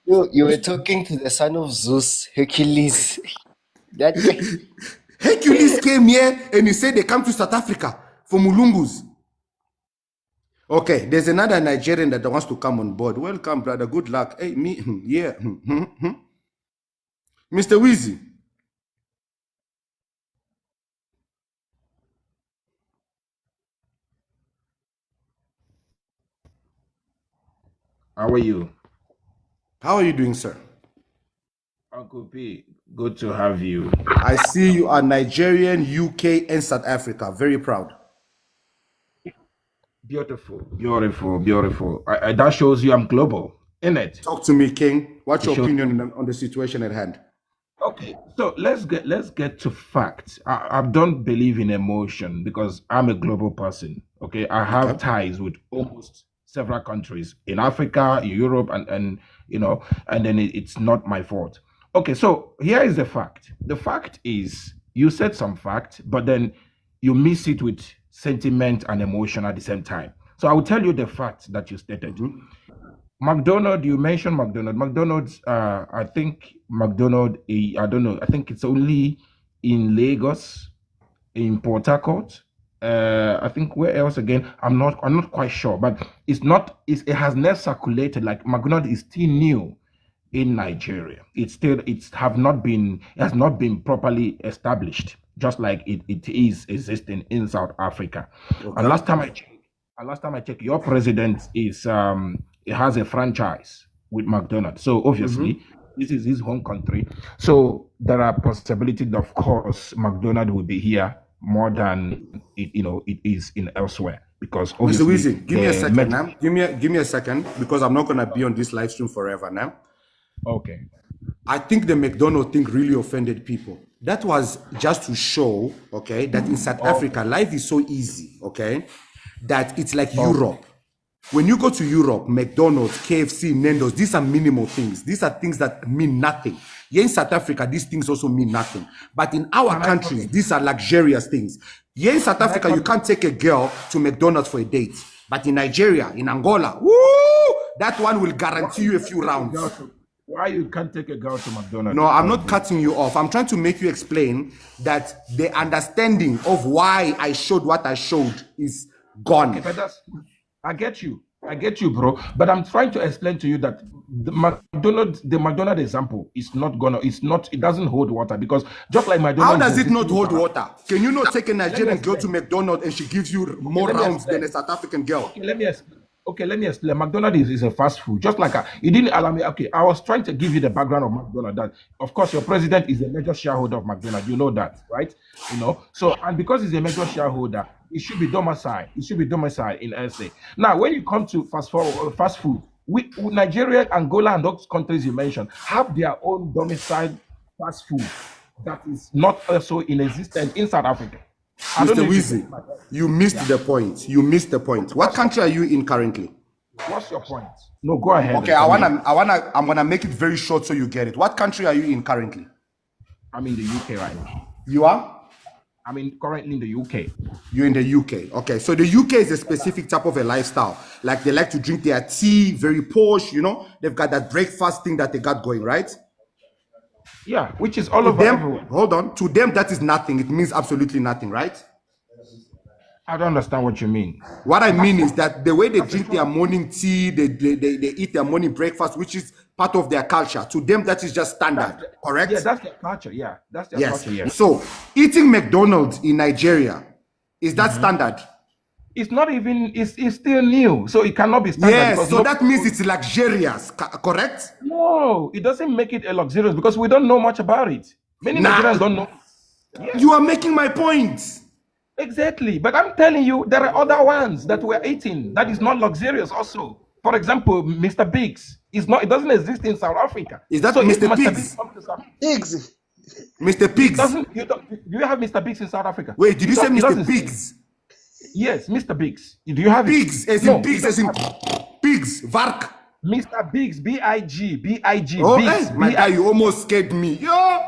G: You were talking to the son of Zeus, Hercules. That guy.
A: Hercules came here and he said they come to South Africa for Mulungus. Okay, there's another Nigerian that wants to come on board. Welcome, brother. Good luck. Hey, me, yeah. Mr. Weezy.
I: How are you?
A: How are you doing, sir?
I: Uncle P, good to have you.
A: I see you are Nigerian, UK, and South Africa. Very proud.
I: Beautiful. That shows you I'm global, isn't it?
A: Talk to me, King. What's your opinion on the situation at hand?
I: Okay, so let's get to facts. I don't believe in emotion because I'm a global person. Okay, I have ties with almost several countries in Africa, Europe, and then it's not my fault. Okay, so here is the fact. The fact is you said some fact, but then you miss it with sentiment and emotion at the same time. So I will tell you the fact that you stated. McDonald's, you mentioned McDonald's. McDonald's, I think McDonald's, I don't know, I think it's only in Lagos, in Port Harcourt. I think where else again? I'm not quite sure, but it has never circulated. Like McDonald's is still new in Nigeria. It has not been properly established, just like it is existing in South Africa. Okay. And last time I checked, your president is it has a franchise with McDonald's. So obviously this is his home country. So there are possibilities, of course, McDonald's will be here more than it is in elsewhere, because obviously.
A: Mr. Weezy, give me a second now. Give me a second, because I'm not gonna be on this live stream forever now.
I: Okay.
A: I think the McDonald thing really offended people. That was just to show, okay, that in South Africa, life is so easy, okay, that it's like Europe. When you go to Europe, McDonald's, KFC, Nando's, these are minimal things. These are things that mean nothing. Here in South Africa, these things also mean nothing. But in our countries, these are luxurious things. Here in South Africa, you can't take a girl to McDonald's for a date. But in Nigeria, in Angola, woo, that one will guarantee you a few rounds.
I: Why you can't take a girl to McDonald's?
A: No, I'm not cutting you off. I'm trying to make you explain that the understanding of why I showed what I showed is gone.
I: Okay, but I get you. I get you, bro. But I'm trying to explain to you that the McDonald example is not gonna, it doesn't hold water because just like
J: How
I: McDonald's
J: does it
I: existing
J: not
I: in
J: hold
I: South
J: water? Can you not take a
I: Let me
J: Nigerian girl to
I: explain.
J: McDonald's and she gives you
I: Okay,
J: more
I: let me
J: rounds than
I: explain.
J: a South African girl?
I: Okay, let me explain. Okay, let me explain. McDonald's is a fast food, just like you didn't allow me. Okay, I was trying to give you the background of McDonald's. That, of course, your president is a major shareholder of McDonald's. You know that, right? You know. So, and because he's a major shareholder, it should be domiciled. It should be domiciled in SA. Now, when you come to fast food, Nigeria, Angola, and those countries you mentioned have their own domiciled fast food that is not also in existence in South Africa. I don't
J: Mr.
I: know if
J: Weezy, you missed the point. You missed the point. What country are you in currently?
I: What's your point? No, go ahead.
J: Okay, I'm gonna make it very short so you get it. What country are you in currently?
I: I'm in the UK right now.
J: You are?
I: Currently in the UK.
J: You're in the UK. Okay, so the UK is a specific type of a lifestyle. Like they like to drink their tea, very posh, you know. They've got that breakfast thing that they got going, right?
I: Yeah, which is all
J: To
I: over
J: them,
I: everywhere.
J: hold on. To them, that is nothing. It means absolutely nothing, right?
I: I don't understand what you mean.
J: What I mean is that the way they drink their morning tea, they eat their morning breakfast, which is part of their culture. To them, that is just standard, correct?
I: Yeah, that's their culture. Yeah, that's their
J: Yes.
I: culture. Yes.
J: So eating McDonald's in Nigeria, is that standard?
I: It's not even. It's still new, so it cannot be standard.
J: Yes. So that means it's luxurious, correct?
I: No, it doesn't make it a luxurious because we don't know much about it. Many Nigerians don't know.
J: Yes. You are making my point.
I: Exactly, but I'm telling you, there are other ones that we're eating that is not luxurious. Also, for example, Mr. Biggs is not. It doesn't exist in South Africa.
J: Is that
I: so
J: Mr. Biggs?
G: Pigs.
J: Mr. Pigs.
I: Do you have Mr. Biggs in South Africa?
J: Wait, did you say Mr. Biggs?
I: Yes, Mr. Biggs. Do you have
J: Pigs, as in pigs, as in pigs, vark.
I: Mr. Biggs, B-I-G, B-I-G.
J: Oh,
I: Biggs,
J: hey, my guy, you almost scared me. Yo!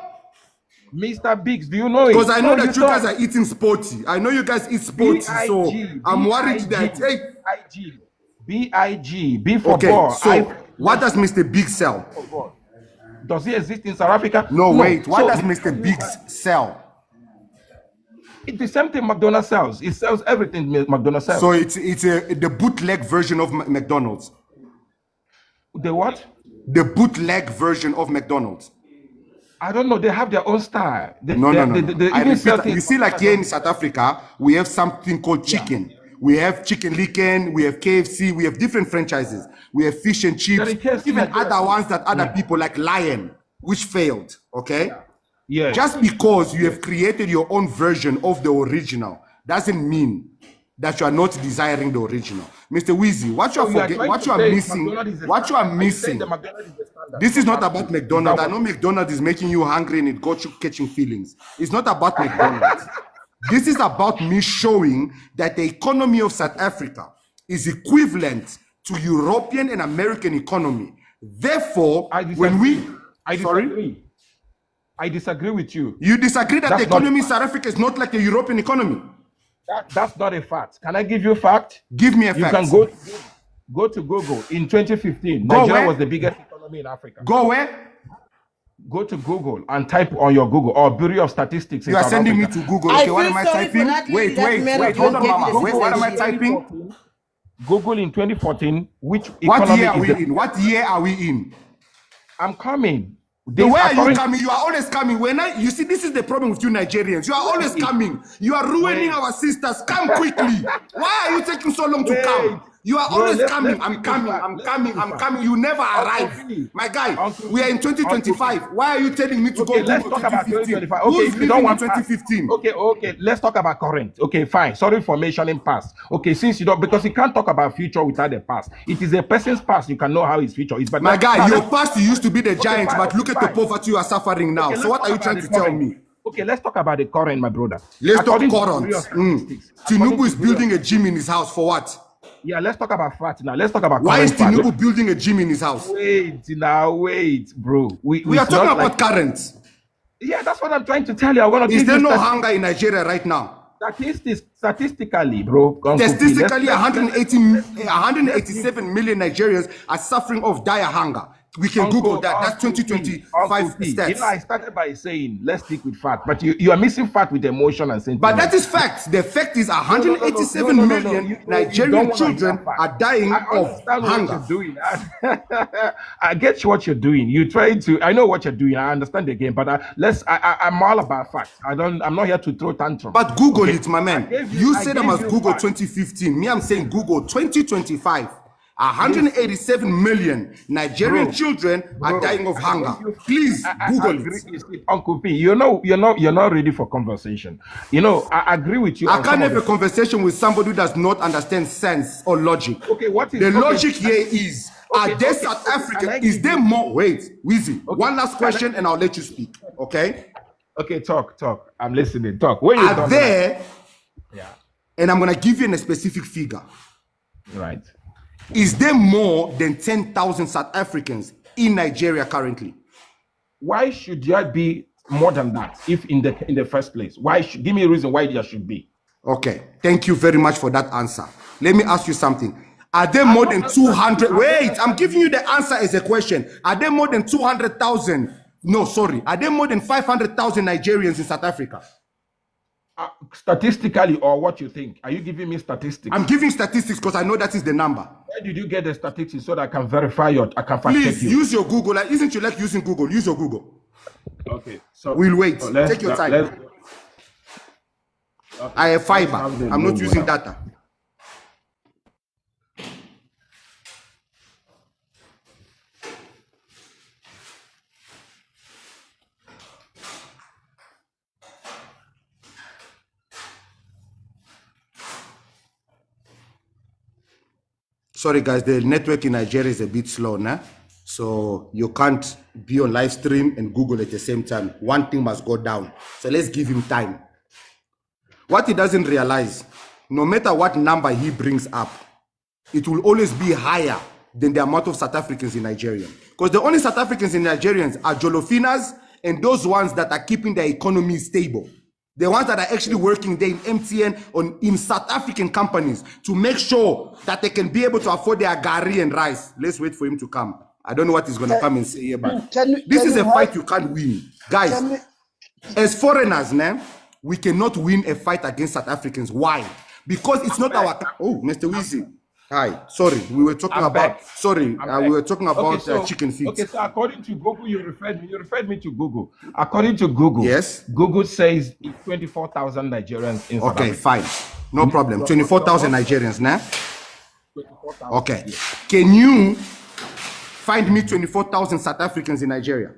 I: Mr. Biggs, do you know it?
J: Because I know
I: No,
J: that you guys are eating sporty. I know you guys eat sporty, so I'm worried that, hey.
I: B-I-G, B-I-G, B for
J: Okay,
I: ball.
J: so what does Mr. Biggs sell?
I: Does he exist in South Africa?
J: No, wait, what does Mr. Biggs sell?
I: It's the same thing McDonald's sells. It sells everything McDonald's sells.
J: So it's the bootleg version of McDonald's.
I: The what?
J: The bootleg version of McDonald's.
I: I don't know. They have their own style.
J: No. I repeat, you see, like here in South Africa, we have something called chicken. We have Chicken Licken, we have KFC, we have different franchises. We have fish and chips, even other ones that other people like Lion, which failed, okay?
I: Yeah.
J: Just because you have created your own version of the original doesn't mean that you are not desiring the original. Mr. Weezy, what you are missing, this is not about McDonald's. I know McDonald's is making you hungry and it got you catching feelings. It's not about McDonald's. This is about me showing that the economy of South Africa is equivalent to European and American economy. Therefore, I
I: disagree with you.
J: You disagree that the economy in South Africa is not like the European economy?
I: That's not a fact. Can I give you a fact?
J: Give me a fact.
I: You can go to Google. In 2015, Nigeria was the biggest economy in Africa.
J: Go where?
I: Go to Google and type on your Google or Bureau of Statistics.
J: You are sending me to Google. Okay, what am I typing? Wait. Hold on, Mama. Wait, what am I typing?
I: Google in 2014. What
J: year are we in? What year are we in?
I: I'm coming.
J: Where are you coming? You are always coming. You see, this is the problem with you Nigerians. You are always coming. You are ruining our sisters. Come quickly. Why are you taking so long to come? You are always coming. I'm coming. You never arrive. My guy, we are in 2025. Why are you telling me to go to 2015? Who's living in 2015?
I: Okay. Let's talk about current. Okay, fine. Sorry for mentioning past. Okay, since you don't, because you can't talk about future without the past. It is a person's past. You can know how his future is. But
J: my guy, your past used to be the giant, but look at the poverty you are suffering now. So what are you trying to tell me?
I: Okay, let's talk about the current, my brother.
J: Let's talk current. Tinubu is building a gym in his house for what?
I: Yeah, let's talk about fat now. Let's talk about
J: why is Tinubu building a gym in his house?
I: Wait, bro.
J: We are talking about current.
I: Yeah, that's what I'm trying to tell you.
J: Is there no hunger in Nigeria right now?
I: Statistically, bro.
J: Statistically, 187 million Nigerians are suffering of dire hunger. We can Google that. That's 2025 stats.
I: You know, I started by saying, let's stick with fact. But you are missing fact with emotion and sentiment.
J: But that is fact. The fact is 187 million Nigerian children are dying of hunger.
I: I get what you're doing. You try to, I know what you're doing. I understand the game. But I'm all about facts. I'm not here to throw tantrum.
J: But Google it, my man. You said I must Google 2015. Me, I'm saying Google 2025. 187 million Nigerian children are dying of hunger. Please Google it.
I: Uncle P, you're not ready for conversation. You know, I agree with you.
J: I can't have a conversation with somebody who does not understand sense or logic.
I: Okay, what is
J: the logic here is? Are there South Africa? Is there more? Wait, Weezy. One last question, and I'll let you speak. Okay.
I: Okay, talk. I'm listening. Talk. When you
J: are there? Yeah. And I'm gonna give you a specific figure.
I: Right.
J: Is there more than 10,000 South Africans in Nigeria currently?
I: Why should there be more than that if in the first place? Give me a reason why there should be.
J: Okay, thank you very much for that answer. Let me ask you something. Are there more than 200? Wait, I'm giving you the answer as a question. Are there more than 200,000? No, sorry. Are there more than 500,000 Nigerians in South Africa?
I: Statistically, or what you think? Are you giving me statistics?
J: I'm giving statistics because I know that is the number.
I: Where did you get the statistics so that I can verify I can fact
J: Please
I: check you?
J: Use your Google. Like, isn't you like using Google? Use your Google.
I: Okay, so
J: we'll wait. Take your time.
I: Okay.
J: I have fiber. I'm not using data. Sorry guys, the network in Nigeria is a bit slow now. So you can't be on live stream and Google at the same time. One thing must go down. So let's give him time. What he doesn't realize, no matter what number he brings up, it will always be higher than the amount of South Africans in Nigeria. Because the only South Africans in Nigerians are Jolofinas and those ones that are keeping their economy stable. The ones that are actually working there in MTN or in South African companies to make sure that they can be able to afford their gari and rice. Let's wait for him to come. I don't know what he's going to come and say here, but this is a fight you can't win. Guys, as foreigners, we cannot win a fight against South Africans. Why? Because it's not our... Oh, Mr. Weezy. Hi, sorry, we were talking about we were talking about chicken feet.
I: Okay, so according to Google, you referred me to Google. According to Google,
J: yes,
I: Google says 24,000 Nigerians in South Africa.
J: Okay, fine, no problem. 24,000 Nigerians, nah? Okay, can you find me 24,000 South Africans in Nigeria?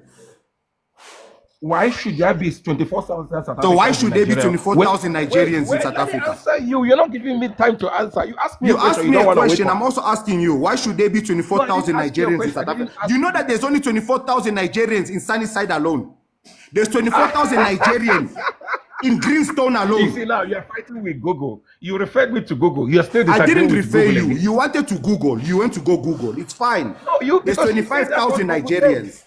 I: Why should there be 24,000 South Africans?
J: So why should there be 24,000 Nigerians in South Africa?
I: Answer you. You're not giving me time to answer. You asked me
J: a question. I'm also asking you, why should there be 24,000 Nigerians in South Africa? You know that there's only 24,000 Nigerians in Sunnyside alone. There's 24,000 Nigerians in Greenstone alone.
I: You see now, you're fighting with Google. You referred me to Google. You're still
J: I didn't refer you. You wanted to Google. You went to go Google. It's fine.
I: No,
J: there's 25,000 Nigerians.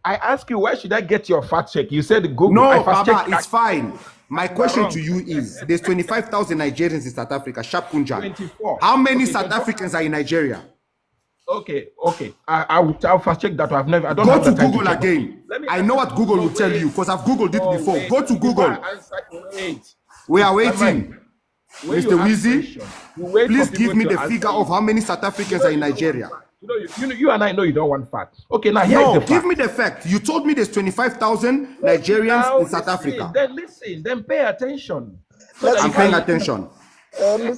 I: I ask you, where should I get your fact check? You said Google.
J: No, Baba, it's fine. My question to you is, there's 25,000 Nigerians in South Africa. Sharp Kunja.
I: 24.
J: How many South Africans are in Nigeria?
I: Okay. I'll fact check that. I don't
J: go to Google again. I know what Google will tell you because I've Googled it before. Go to Google. We are waiting. Mr. Weezy, please give me the figure of how many South Africans are in Nigeria.
I: You and I know you don't want facts. Okay, now here's the fact.
J: Give me the fact. You told me there's 25,000 Nigerians in South Africa.
I: Then listen, then pay attention.
J: I'm paying attention.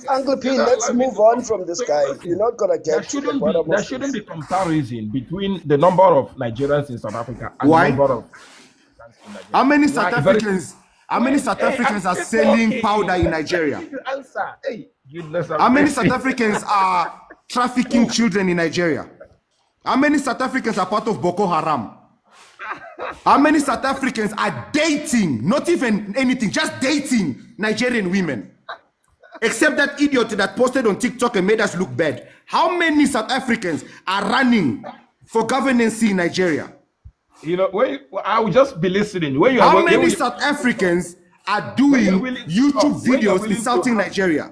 G: Uncle P, let's move on from this guy. You're not gonna get
I: to the bottom of this. There shouldn't be comparison between the number of Nigerians in South Africa and the number of
J: How many South Africans? How many South Africans are selling powder in Nigeria? How many South Africans are trafficking children in Nigeria? How many South Africans are part of Boko Haram? How many South Africans are dating, not even anything, just dating Nigerian women? Except that idiot that posted on TikTok and made us look bad. How many South Africans are running for governance in Nigeria?
I: You know, I will just be listening.
J: How many South Africans are doing YouTube videos insulting Nigeria?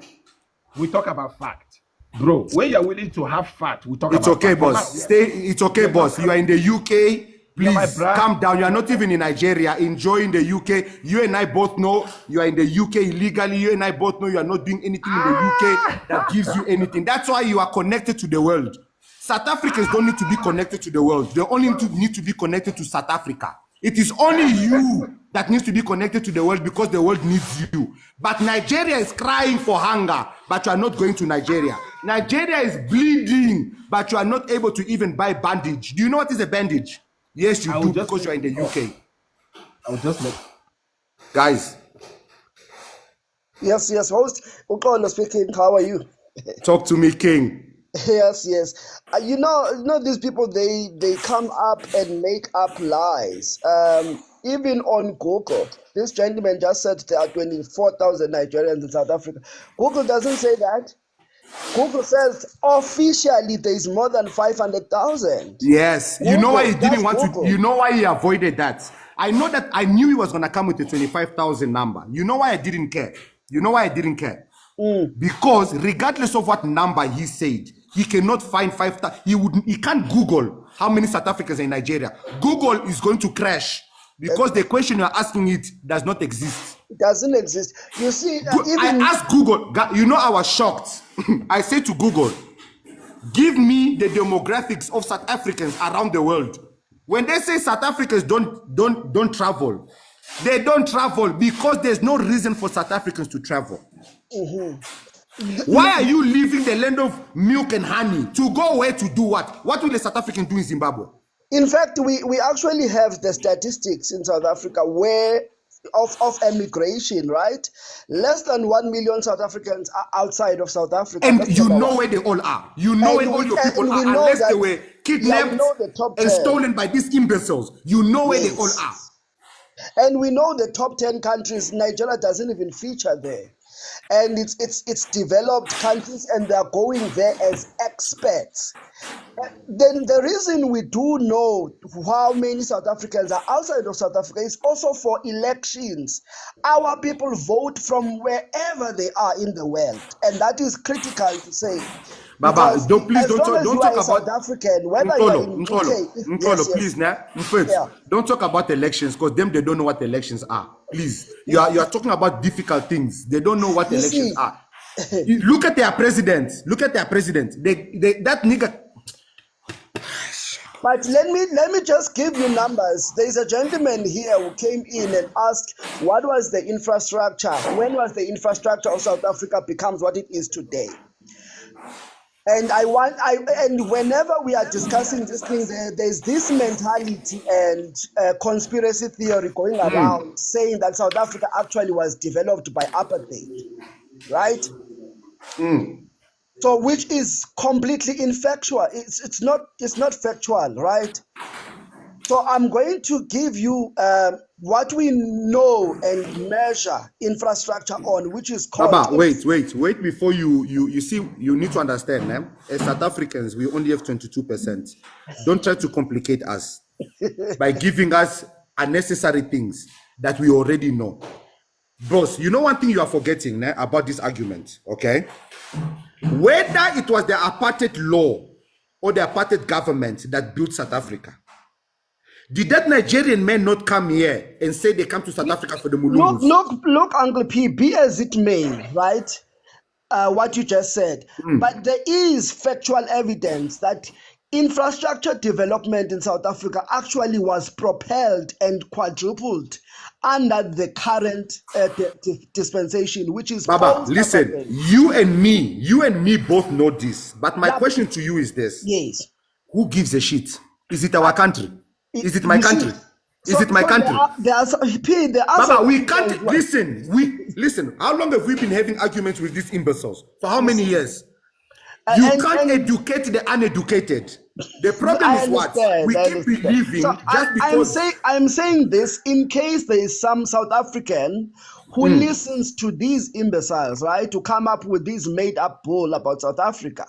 I: We talk about fact. Bro, when you're willing to have fat, we talk
J: It's
I: about
J: okay,
I: fat.
J: boss. It's okay, boss. You are in the UK. Please calm down. You are not even in Nigeria. Enjoying the UK. You and I both know you are in the UK illegally. You and I both know you are not doing anything in the UK that gives you anything. That's why you are connected to the world. South Africans don't need to be connected to the world. They only need to be connected to South Africa. It is only you that needs to be connected to the world because the world needs you. But Nigeria is crying for hunger, but you are not going to Nigeria. Nigeria is bleeding, but you are not able to even buy bandage. Do you know what is a bandage? Yes, you do, because you are in the UK.
I: I'll just let...
J: Guys.
K: Yes. Host, Ukolo speaking. How are you?
J: Talk to me, King.
K: Yes. You know these people, they come up and make up lies. Even on Google, this gentleman just said there are 24,000 Nigerians in South Africa. Google doesn't say that. Google says officially there is more than 500,000.
J: Yes. You know why he didn't want to? You know why he avoided that? I knew he was gonna come with a 25,000 number. You know why I didn't care? Because regardless of what number he said, he cannot find 5,000. He can't Google how many South Africans are in Nigeria. Google is going to crash because the question you're asking it does not exist.
K: It doesn't exist. You see,
J: I asked Google. You know, I was shocked. I said to Google, give me the demographics of South Africans around the world. When they say South Africans don't travel, they don't travel because there's no reason for South Africans to travel. Why are you leaving the land of milk and honey to go where to do what? What will the South African do in Zimbabwe?
K: In fact, we actually have the statistics in South Africa where of emigration, right? Less than 1 million South Africans are outside of South Africa.
J: And you know where they all are. You know where all your people are, unless they were kidnapped and stolen by these imbeciles. You know where they all are.
K: And we know the top 10 countries. Nigeria doesn't even feature there. And it's developed countries, and they're going there as experts. Then the reason we do know how many South Africans are outside of South Africa is also for elections. Our people vote from wherever they are in the world, and that is critical to say.
J: Baba, don't talk about
K: South African, whether you're in UK,
J: please, don't talk about elections, because they don't know what elections are. Please, you are talking about difficult things. They don't know what elections are. Look at their president. That nigga.
K: But let me just give you numbers. There's a gentleman here who came in and asked, what was the infrastructure? When was the infrastructure of South Africa becomes what it is today? And whenever we are discussing this thing, there's this mentality and conspiracy theory going around saying that South Africa actually was developed by apartheid, right? So, which is completely infactual. It's not factual, right? So I'm going to give you what we know and measure infrastructure on, which is called...
J: Baba, wait before you see, you need to understand, man. As South Africans, we only have 22%. Don't try to complicate us by giving us unnecessary things that we already know. Boss, you know one thing you are forgetting about this argument, okay? Whether it was the apartheid law or the apartheid government that built South Africa, did that Nigerian men not come here and say they come to South Africa for the Mulungus?
K: Look, Uncle P, be as it may, right? What you just said. But there is factual evidence that infrastructure development in South Africa actually was propelled and quadrupled under the current dispensation, which is...
J: Baba, listen, you and me both know this. But my question to you is this.
K: Yes.
J: Who gives a shit? Is it our country? Is it my country? Is it my country?
K: Baba,
J: we can't listen. How long have we been having arguments with these imbeciles? For how many years? You can't educate the uneducated. The problem is what? We keep believing just because...
K: I'm saying this in case there is some South African who listens to these imbeciles, right? To come up with this made-up bull about South Africa.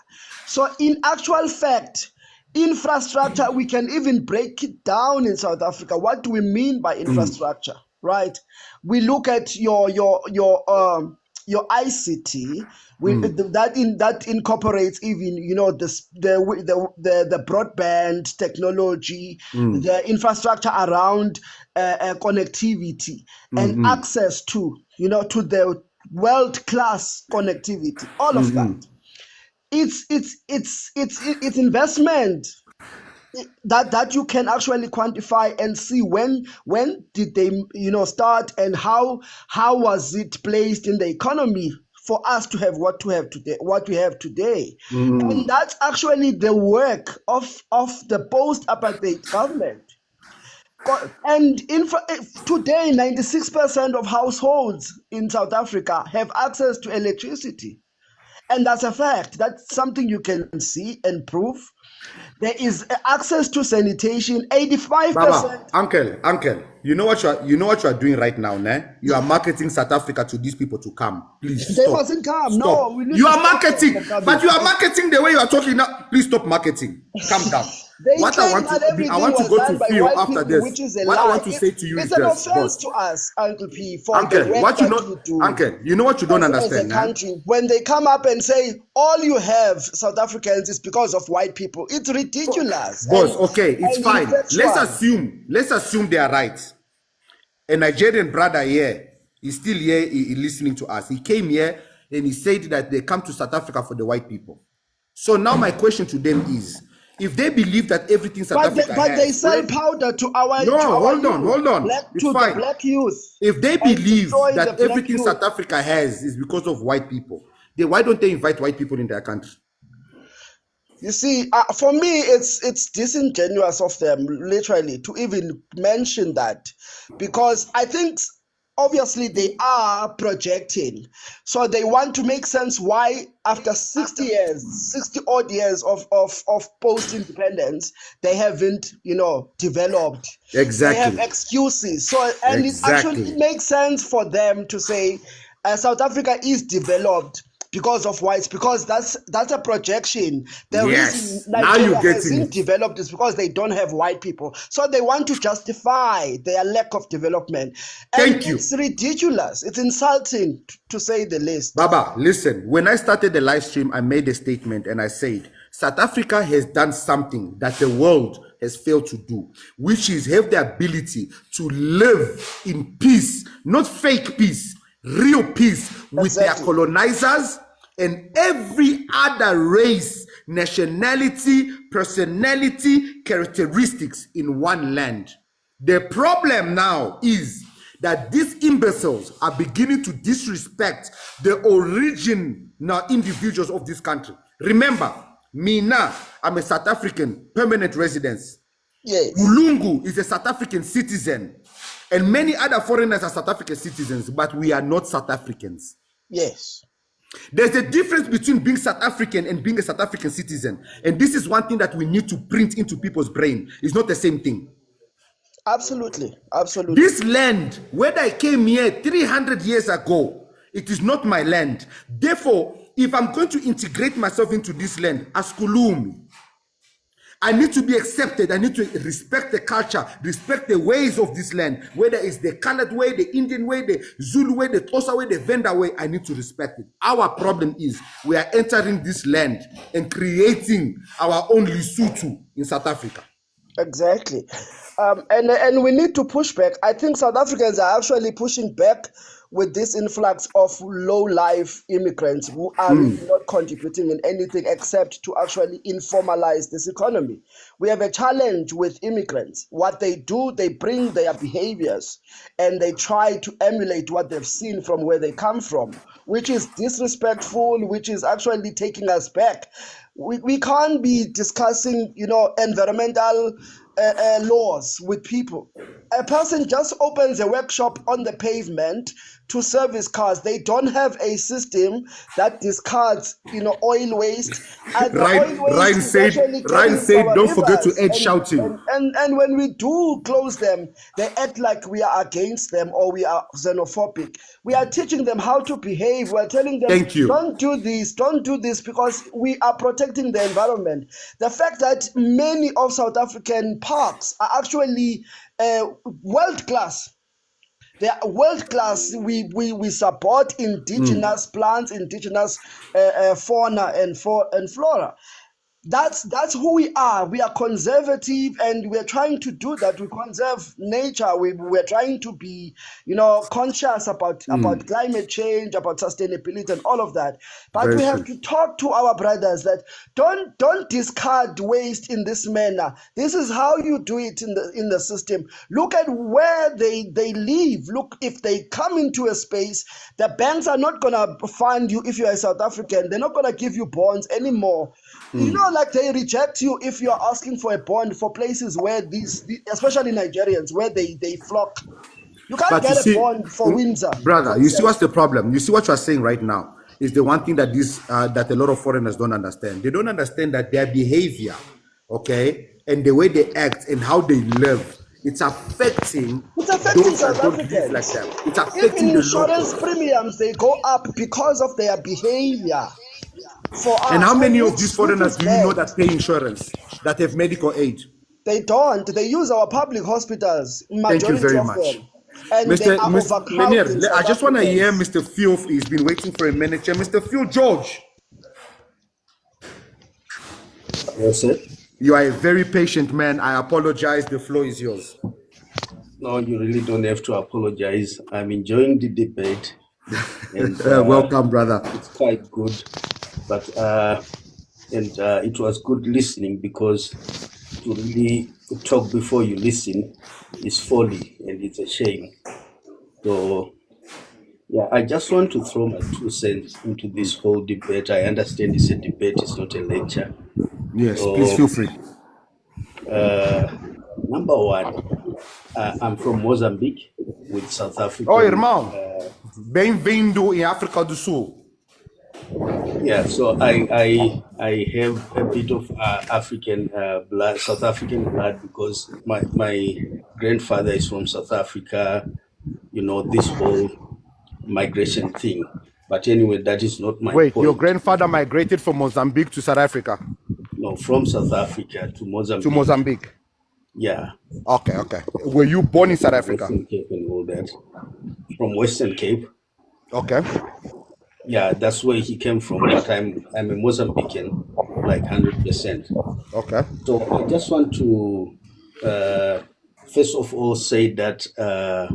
K: So in actual fact, infrastructure, we can even break it down in South Africa. What do we mean by infrastructure, right? We look at your ICT, that incorporates even the broadband technology, the infrastructure around connectivity and access to the world-class connectivity, all of that. It's investment that you can actually quantify and see when did they start, and how was it placed in the economy for us to have what we have today. And that's actually the work of the post-apartheid government. And today 96% of households in South Africa have access to electricity, and that's a fact. That's something you can see and prove. There is access to sanitation. 85%.
J: Baba, uncle, you know what you are doing right now, ne? You are marketing South Africa to these people to come. Please
K: They
J: stop.
K: mustn't come.
J: Stop.
K: No, we need
J: You
K: to
J: are
K: stop
J: marketing,
K: them.
J: but you are marketing the way you are talking now. Please stop marketing. Calm down.
K: They
J: What I
K: claim
J: want
K: that
J: to
K: everything
J: I want to
K: was
J: go
K: done
J: to
K: by
J: feel
K: white
J: after
K: people,
J: this.
K: which is a
J: What
K: lie.
J: I want to say to you
K: It's
J: is
K: an
J: this,
K: offense
J: boss.
K: to us, Uncle P, for
J: Uncle,
K: the work
J: what you
K: that
J: know,
K: you do.
J: Uncle, you know what you don't
K: As a
J: understand, ne?
K: country, when they come up and say all you have, South Africans, is because of white people, it's ridiculous.
J: Boss, okay, it's
K: and
J: fine.
K: ineffectual.
J: Let's assume they are right. A Nigerian brother here is still here listening to us. He came here and he said that they come to South Africa for the white people. So now my question to them is, if they believe that everything South Africa
K: But
J: has,
K: they sell powder to our
J: hold
K: youth,
J: on. It's
K: to
J: fine.
K: the black youth.
J: If they
K: and
J: believe
K: destroy the
J: that
K: black
J: everything
K: youth.
J: South Africa has is because of white people, then why don't they invite white people in their country?
K: You see, for me, it's disingenuous of them, literally, to even mention that, because I think obviously they are projecting, so they want to make sense why after 60 odd years of post-independence, they haven't developed.
J: Exactly.
K: They have excuses. So and
J: Exactly.
K: it makes sense for them to say South Africa is developed because of whites, because that's a projection. The reason Nigeria hasn't developed is because they don't have white people. So they want to justify their lack of development. And it's ridiculous. It's insulting, to say the least.
J: Baba, listen, when I started the live stream, I made a statement and I said, South Africa has done something that the world has failed to do, which is have the ability to live in peace, not fake peace, real peace with their colonizers and every other race, nationality, personality, characteristics in one land. The problem now is that these imbeciles are beginning to disrespect the original individuals of this country. Remember, me now, I'm a South African permanent resident.
K: Yes.
J: Mulungu is a South African citizen. And many other foreigners are South African citizens, but we are not South Africans.
K: Yes.
J: There's a difference between being South African and being a South African citizen. And this is one thing that we need to print into people's brain. It's not the same thing.
K: Absolutely. Absolutely.
J: This land, whether I came here 300 years ago, it is not my land. Therefore, if I'm going to integrate myself into this land, Askulumi, I need to be accepted. I need to respect the culture, respect the ways of this land, whether it's the colored way, the Indian way, the Zulu way, the Xhosa way, the Venda way. I need to respect it. Our problem is we are entering this land and creating our own Lesotho in South Africa.
K: Exactly. And we need to push back. I think South Africans are actually pushing back with this influx of low-life immigrants who are really not contributing in anything except to actually informalize this economy. We have a challenge with immigrants. What they do, they bring their behaviors and they try to emulate what they've seen from where they come from, which is disrespectful, which is actually taking us back. We can't be discussing, environmental laws with people. A person just opens a workshop on the pavement to service cars. They don't have a system that discards, oil waste. And
J: Ryan said, don't forget to add shouting.
K: And when we do close them, they act like we are against them or we are xenophobic. We are teaching them how to behave. We are telling them, don't do this, because we are protecting the environment. The fact that many of South African parks are actually world class. They are world class. We support indigenous plants, indigenous fauna and flora. That's who we are. We are conservative, and we're trying to do that. We conserve nature. We're trying to be, conscious about climate change, about sustainability, and all of that. But
A: Very
K: we
A: true.
K: have to talk to our brothers that don't discard waste in this manner. This is how you do it in the system. Look at where they live. Look, if they come into a space, the banks are not gonna fund you if you're a South African. They're not gonna give you bonds anymore. Like they reject you if you're asking for a bond for places where these especially Nigerians, where they flock. You can't
J: But you
K: get a
J: see,
K: bond for Windsor.
J: brother,
K: For
J: you see
K: instance.
J: what's the problem? You see what you're saying right now is the one thing that that a lot of foreigners don't understand. They don't understand that their behavior, okay, and the way they act and how they live, it's affecting those
K: South
J: that don't live like
K: Africans.
J: them. It's
K: Even
J: affecting the
K: insurance
J: locals.
K: premiums, they go up because of their behavior. For
J: And how
K: us,
J: many
K: and
J: of these
K: which
J: foreigners
K: is
J: do you know
K: bad.
J: that pay insurance, that have medical aid?
K: They don't. They use our public hospitals,
J: Thank you
K: majority
J: very
K: of
J: much.
K: them, and they are overcrowding
J: Menir, I
K: South
J: just want to hear
K: Africans.
J: Mr. Phil. He's been waiting for a minute. Mr. Phil George.
L: Yes, sir.
J: You are a very patient man. I apologize. The floor is yours.
L: No, you really don't have to apologize. I'm enjoying the debate, and
J: welcome, brother.
L: It's quite good, but it was good listening, because to really talk before you listen is folly, and it's a shame. So, yeah, I just want to throw my 2 cents into this whole debate. I understand it's a debate; it's not a lecture.
J: Yes,
L: So,
J: please feel free.
L: Number one, I'm from Mozambique with South Africa.
J: Oh, irmão, bem-vindo em África do Sul.
L: Yeah, so I have a bit of African blood, South African blood, because my grandfather is from South Africa. This whole migration thing. But anyway, that is not my
J: point. Wait, your grandfather migrated from Mozambique to South Africa?
L: No, from South Africa to Mozambique.
J: To Mozambique?
L: Yeah.
J: Okay. Were you born in South Africa?
L: Western Cape and all that. From Western Cape.
J: Okay.
L: Yeah, that's where he came from. But I'm a Mozambican, like 100%.
J: Okay.
L: So I just want to first of all say that I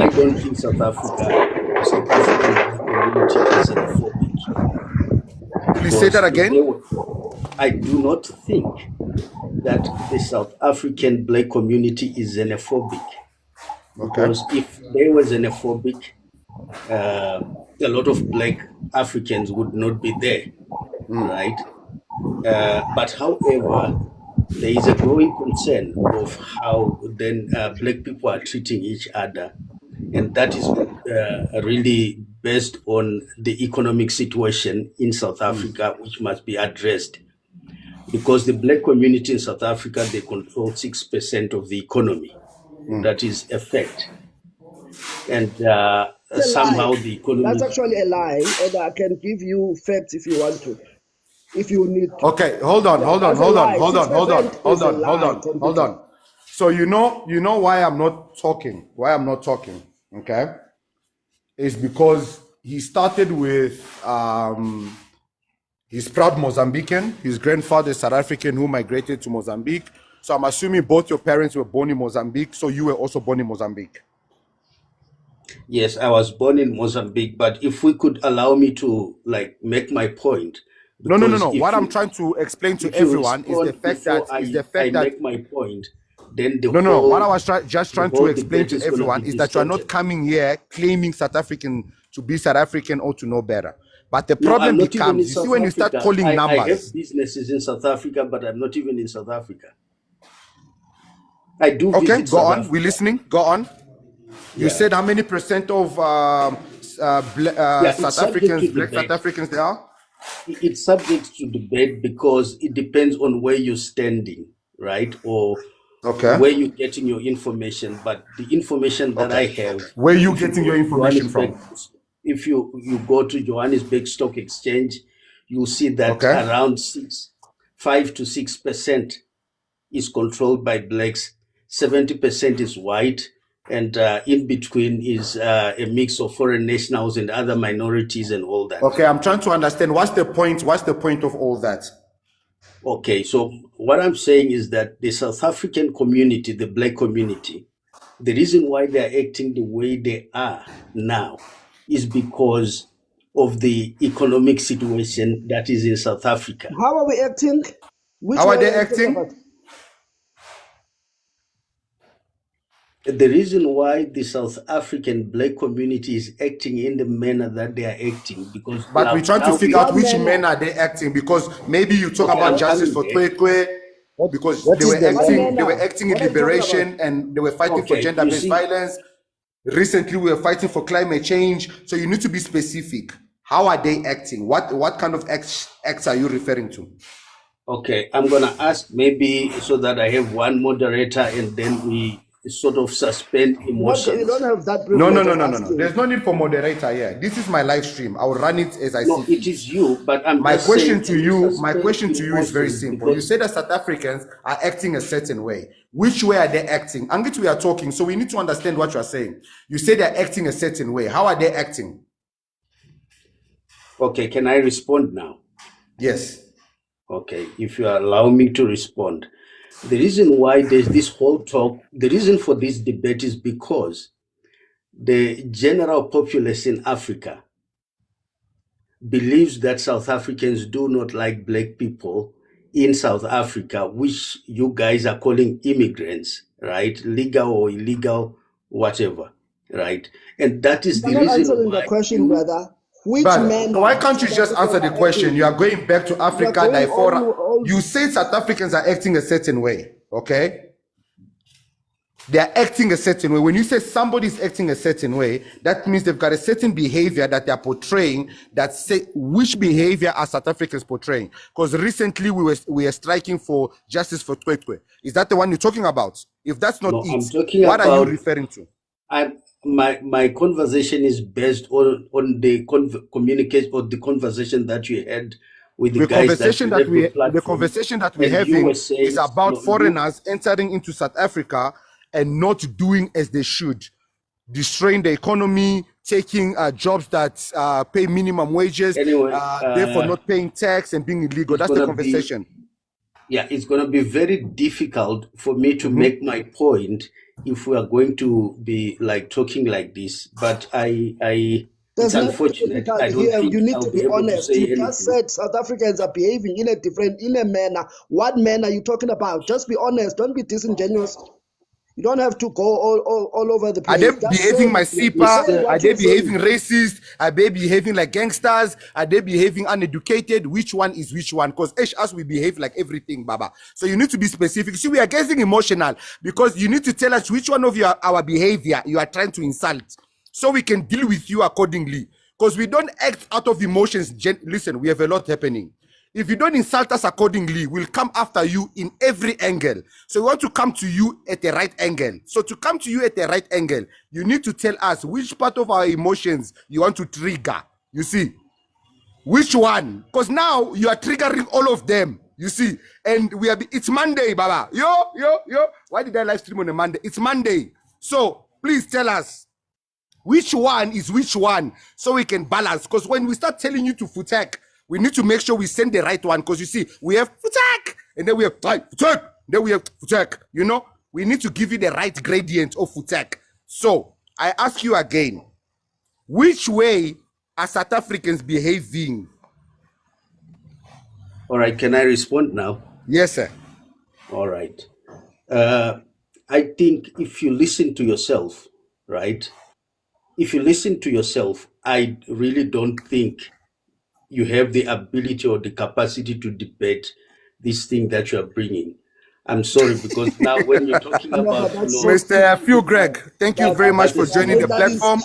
L: don't think South African community is xenophobic.
J: Please say that again.
L: I do not think that the South African black community is xenophobic. Because if they were xenophobic, a lot of black Africans would not be there, right? But however, there is a growing concern of how then black people are treating each other. And that is really based on the economic situation in South Africa, which must be addressed. Because the black community in South Africa, they control 6% of the economy. That is a fact. And somehow the economy...
K: That's actually a lie, and I can give you facts if you want to. If you need to.
J: Okay, hold on. So you know why I'm not talking? Okay? Is because he started with he's proud Mozambican. His grandfather is South African who migrated to Mozambique. So I'm assuming both your parents were born in Mozambique, so you were also born in Mozambique.
L: Yes, I was born in Mozambique, but if we could allow me to make my point.
J: No. What I'm trying to explain to everyone is the fact that
L: I make my point. Then
J: what I was trying to explain to everyone is that you are not coming here claiming South African to be South African or to know better. But the problem becomes, you see, when you start calling numbers.
L: I have businesses in South Africa, but I'm not even in South Africa. I do.
J: Okay, go on. We're listening. Go on. You said how many percent of South Africans, black South Africans there are?
L: It's subject to debate because it depends on where you're standing, right? Or where you're getting your information. But the information that I have...
J: Where you getting your information from?
L: If you go to Johannesburg Stock Exchange, you'll see that around 5 to 6% is controlled by blacks. 70% is white, and in between is a mix of foreign nationals and other minorities and all that.
J: Okay, I'm trying to understand what's the point. What's the point of all that?
L: Okay, so what I'm saying is that the South African community, the black community, the reason why they are acting the way they are now is because of the economic situation that is in South Africa.
K: How are we acting?
J: How are they acting?
L: The reason why the South African black community is acting in the manner that they are acting, because
J: but we're trying to figure out which men are they acting, because maybe you talk about justice for Kwekwe, because they were acting in liberation and they were fighting for gender-based violence. Recently we were fighting for climate change, so you need to be specific. How are they acting? What kind of acts are you referring to?
L: Okay, I'm gonna ask maybe so that I have one moderator and then we sort of suspend emotions.
K: You don't have that
J: no. There's no need for moderator here. This is my live stream. I will run it as I see.
L: No, it is you, but my
J: question to you is very simple. You say that South Africans are acting a certain way. Which way are they acting? Angit, we are talking, so we need to understand what you are saying. You say they're acting a certain way. How are they acting?
L: Okay, can I respond now?
J: Yes.
L: Okay, if you allow me to respond. The reason why there's this whole talk, the reason for this debate is because the general populace in Africa believes that South Africans do not like black people in South Africa, which you guys are calling immigrants, right? Legal or illegal, whatever, right? And that is the reason why.
K: Answering the question, brother.
J: Why can't you just answer the question? You are going back to Africa. You say South Africans are acting a certain way, okay? They are acting a certain way. When you say somebody is acting a certain way, that means they've got a certain behavior that they are portraying. That say which behavior are South Africans portraying? Because recently we were striking for justice for Kwekwe. Is that the one you're talking about? If that's not what are you referring to?
L: My conversation is based on the communication or the conversation that you had with the guys.
J: The conversation that we're having is about foreigners entering into South Africa and not doing as they should, destroying the economy, taking jobs that pay minimum wages, therefore not paying tax and being illegal. That's the conversation.
L: It's going to be very difficult for me to make my point if we are going to be like talking like this. But it's unfortunate. I don't think
K: you need
L: I'll
K: to be honest. You just said South Africans are behaving in a manner. What manner are you talking about? Just be honest. Don't be disingenuous. You don't have to go all over the place.
J: Are they behaving Masipa? Are they behaving racist? Are they behaving like gangsters? Are they behaving uneducated? Which one is which one? Because us, we behave like everything, Baba. So you need to be specific. See, we are getting emotional because you need to tell us which one of our behavior you are trying to insult, so we can deal with you accordingly. Because we don't act out of emotions. Listen, we have a lot happening. If you don't insult us accordingly, we'll come after you in every angle. So we want to come to you at the right angle. So to come to you at the right angle, you need to tell us which part of our emotions you want to trigger. You see? Which one? Because now you are triggering all of them. You see? And it's Monday, Baba. Yo. Why did I live stream on a Monday? It's Monday. So please tell us which one is which one so we can balance. Because when we start telling you to futek, we need to make sure we send the right one, because you see, we have futek, and then we have futek, then we have futek. You know, we need to give you the right gradient of futek. So I ask you again, which way are South Africans behaving?
L: All right, can I respond now?
J: Yes, sir.
L: All right. I think if you listen to yourself, right? If you listen to yourself, I really don't think you have the ability or the capacity to debate this thing that you are bringing. I'm sorry, because now when you're talking about...
J: Mr. Phil Greg, thank you very much for joining the platform.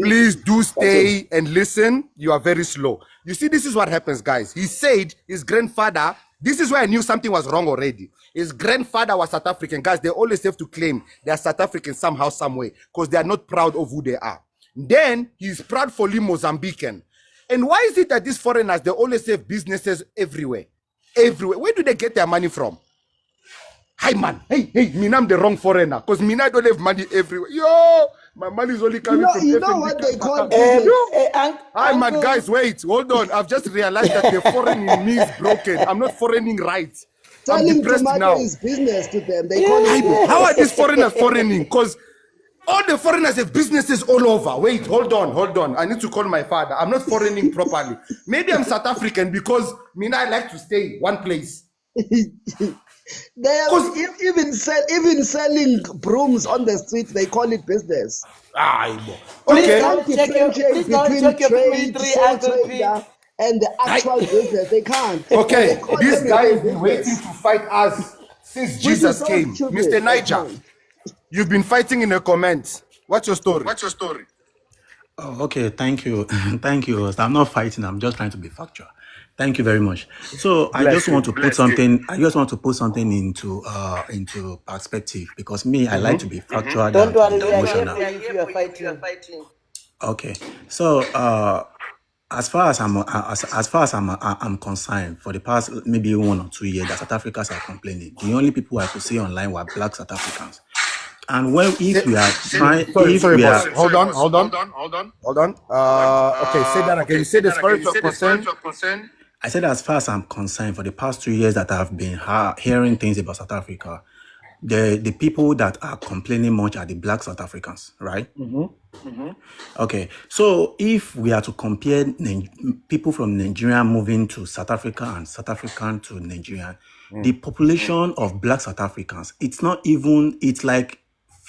J: Please do stay and listen. You are very slow. You see, this is what happens, guys. He said his grandfather, this is why I knew something was wrong already. His grandfather was South African. Guys, they always have to claim they are South African somehow, some way, because they are not proud of who they are. Then he's proudly Mozambican. And why is it that these foreigners, they always have businesses everywhere? Everywhere. Where do they get their money from? Hi man, hey, me I'm the wrong foreigner because me I don't have money everywhere. Yo, my money is only coming from
K: You know
J: FNB
K: what they call
J: account.
K: business?
J: Hi man, guys, wait, hold on. I've just realized that the foreign in me is broken. I'm not foreigning right. I'm
K: Selling
J: depressed
K: tomato
J: now.
K: is business to them. They call it business.
J: How are these foreigners foreigning? Because all the foreigners have businesses all over. Wait, hold on. I need to call my father. I'm not foreigning properly. Maybe I'm South African because me I like to stay one place.
K: They are even selling brooms on the street. They call it business.
F: Please don't check your P3, Uncle P.
K: And the actual business. They can't.
J: Okay,
K: They call
J: this guy has
K: everything
J: been waiting
K: business.
J: to fight us since
K: Which
J: Jesus
K: is so
J: came.
K: stupid.
J: Mr. Niger,
K: Okay.
J: you've been fighting in the comments. What's your story?
M: Oh, okay, thank you. Thank you. I'm not fighting, I'm just trying to be factual. Thank you very much. So I just want to put something into perspective because me, I like to be factual
F: Don't
M: than
F: worry, we are here
M: emotional.
F: for you if you are fighting.
M: Okay. So as far as I'm concerned, for the past maybe 1 or 2 years that South Africans are complaining, the only people I could see online were black South Africans. And if we are trying,
J: sorry, boss. Hold on. Okay, say that again. You said as far as you're concerned.
M: I said, as far as I'm concerned, for the past 2 years that I've been hearing things about South Africa, the people that are complaining much are the black South Africans, right? Okay, so if we are to compare people from Nigeria moving to South Africa and South African to Nigeria, the population of black South Africans, it's like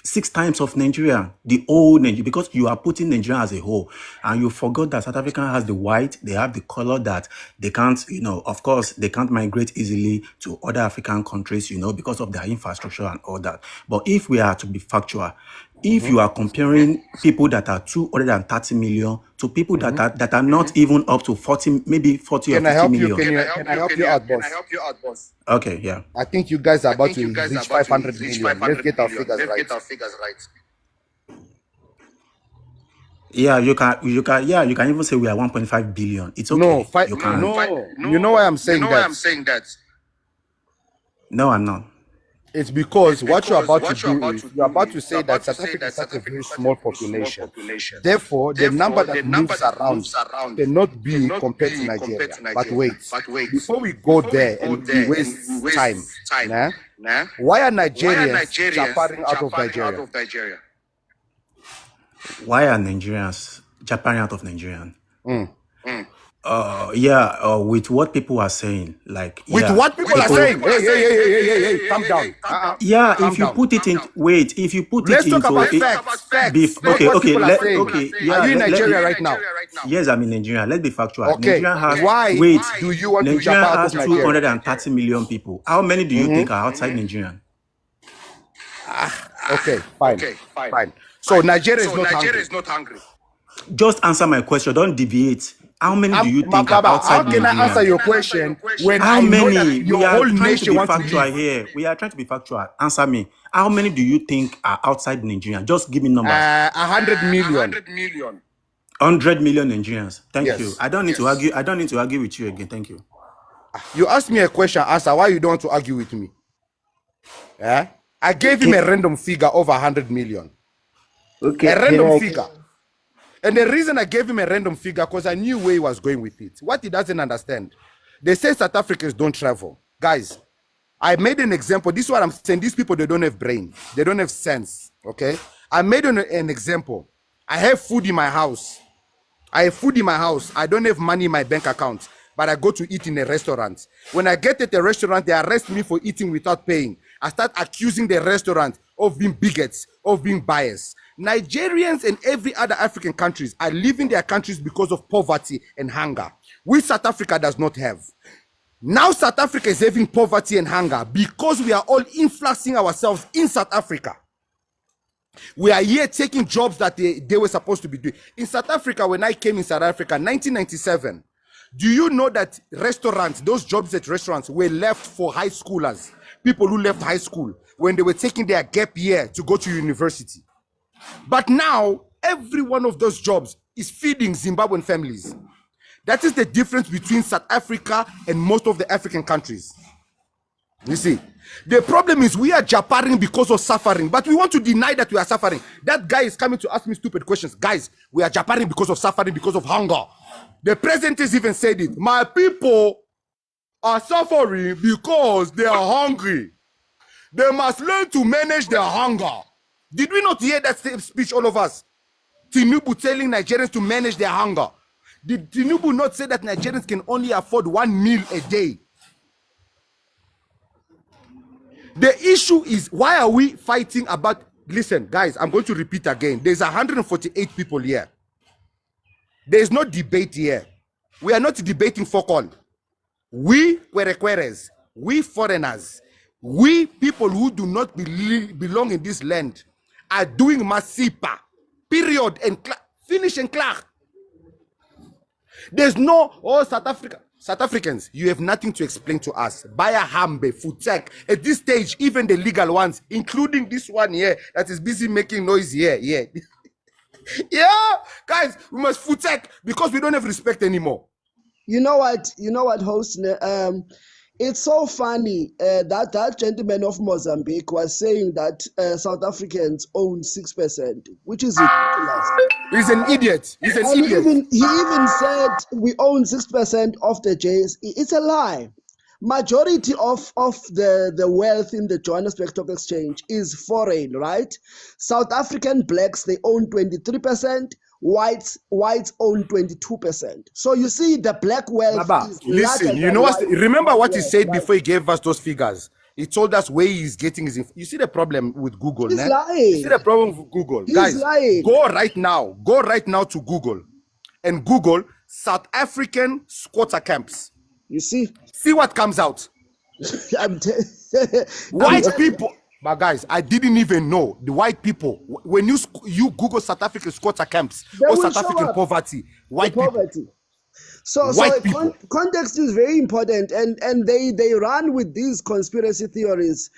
M: 6 times of Nigeria, the old Nigeria, because you are putting Nigeria as a whole, and you forgot that South Africa has the white, they have the color that they can't, of course, they can't migrate easily to other African countries, because of their infrastructure and all that. But if we are to be factual, if you are comparing people that are 230 million to people that are not even up to 40, maybe 40 or 50 million.
J: Can I help you out, boss?
M: Okay, yeah.
J: I think you guys are about to reach 500 million. Let's get our figures right.
M: Yeah, you can even say we are 1.5 billion. It's okay.
J: You know why I'm saying that?
M: No, I'm not.
J: It's because what you're about to do is you're about to say that South Africa is such a very small population. Therefore, the number that moves around cannot be compared to Nigeria. But wait, before we go there and we waste time, why are Nigerians japaring out of Nigeria?
M: Why are Nigerians japaring out of Nigeria? With what people are saying,
J: what people are saying. Hey, calm down.
M: If you put it in,
J: let's talk about facts. Are you in Nigeria right now?
M: Yes, I'm in Nigeria. Let's be factual.
J: Okay.
M: Nigeria
J: do you want
M: Nigeria
J: to jump out
M: has
J: of Nigeria?
M: 230 million people. How many do you think are outside Nigeria?
J: Okay, fine. So Nigeria is not hungry.
M: Just answer my question. Don't deviate. How many do you think are outside Nigeria?
J: How can I answer your question when
M: how
J: I
M: many?
J: know that your whole nation wants to leave?
M: Here. We are trying to be factual. Answer me. How many do you think are outside Nigeria? Just give me numbers.
J: 100 million.
M: 100 million Nigerians. Thank you. I don't need to argue. I don't need to argue with you again. Thank you.
J: You asked me a question. Answer. Why you don't want to argue with me? Yeah. I gave him a random figure over 100 million.
G: Okay.
J: A random figure. And the reason I gave him a random figure because I knew where he was going with it. What he doesn't understand. They say South Africans don't travel. Guys, I made an example. This is what I'm saying. These people, they don't have brain. They don't have sense. Okay? I made an example. I have food in my house. I don't have money in my bank account. But I go to eat in a restaurant. When I get at the restaurant, they arrest me for eating without paying. I start accusing the restaurant of being bigots, of being biased. Nigerians and every other African countries are leaving their countries because of poverty and hunger, which South Africa does not have. Now South Africa is having poverty and hunger because we are all influxing ourselves in South Africa. We are here taking jobs that they were supposed to be doing. In South Africa, when I came in South Africa, 1997, do you know that restaurants, those jobs at restaurants were left for high schoolers, people who left high school when they were taking their gap year to go to university. But now, every one of those jobs is feeding Zimbabwean families. That is the difference between South Africa and most of the African countries. You see, the problem is we are japaring because of suffering, but we want to deny that we are suffering. That guy is coming to ask me stupid questions. Guys, we are japaring because of suffering, because of hunger. The president has even said it. My people are suffering because they are hungry. They must learn to manage their hunger. Did we not hear that speech, all of us? Tinubu telling Nigerians to manage their hunger. Did Tinubu not say that Nigerians can only afford 1 meal a day? The issue is, why are we fighting about... Listen, guys, I'm going to repeat again. There's 148 people here. There is no debate here. We are not debating for all. We Kwerekweres, we foreigners, we people who do not belong in this land are doing Masipa, period, and finish and clear. There's no, South Africans, you have nothing to explain to us. Baya Hambe, Futek, at this stage, even the legal ones, including this one here that is busy making noise here, yeah. Yeah, guys, we must Futek because we don't have respect anymore.
K: You know what, host? It's so funny that gentleman of Mozambique was saying that South Africans own 6%, which is ridiculous.
J: He's an idiot. He's an idiot.
K: He even said we own 6% of the JSE. It's a lie. Majority of the wealth in the Johannesburg Stock Exchange is foreign, right? South African blacks, they own 23%. Whites own 22%. So you see, the black wealth is
J: listen, you know what? Remember what he said before he gave us those figures? He told us where he's getting his info. You see the problem with Google,
K: he's lying.
J: You see the problem with Google.
K: He's
J: guys,
K: lying.
J: Go right now to Google and Google South African squatter camps.
K: You see
J: what comes out. White people. But guys, I didn't even know the white people. When you Google South African squatter camps or South African poverty, white people.
K: So context is very important, and they run with these conspiracy theories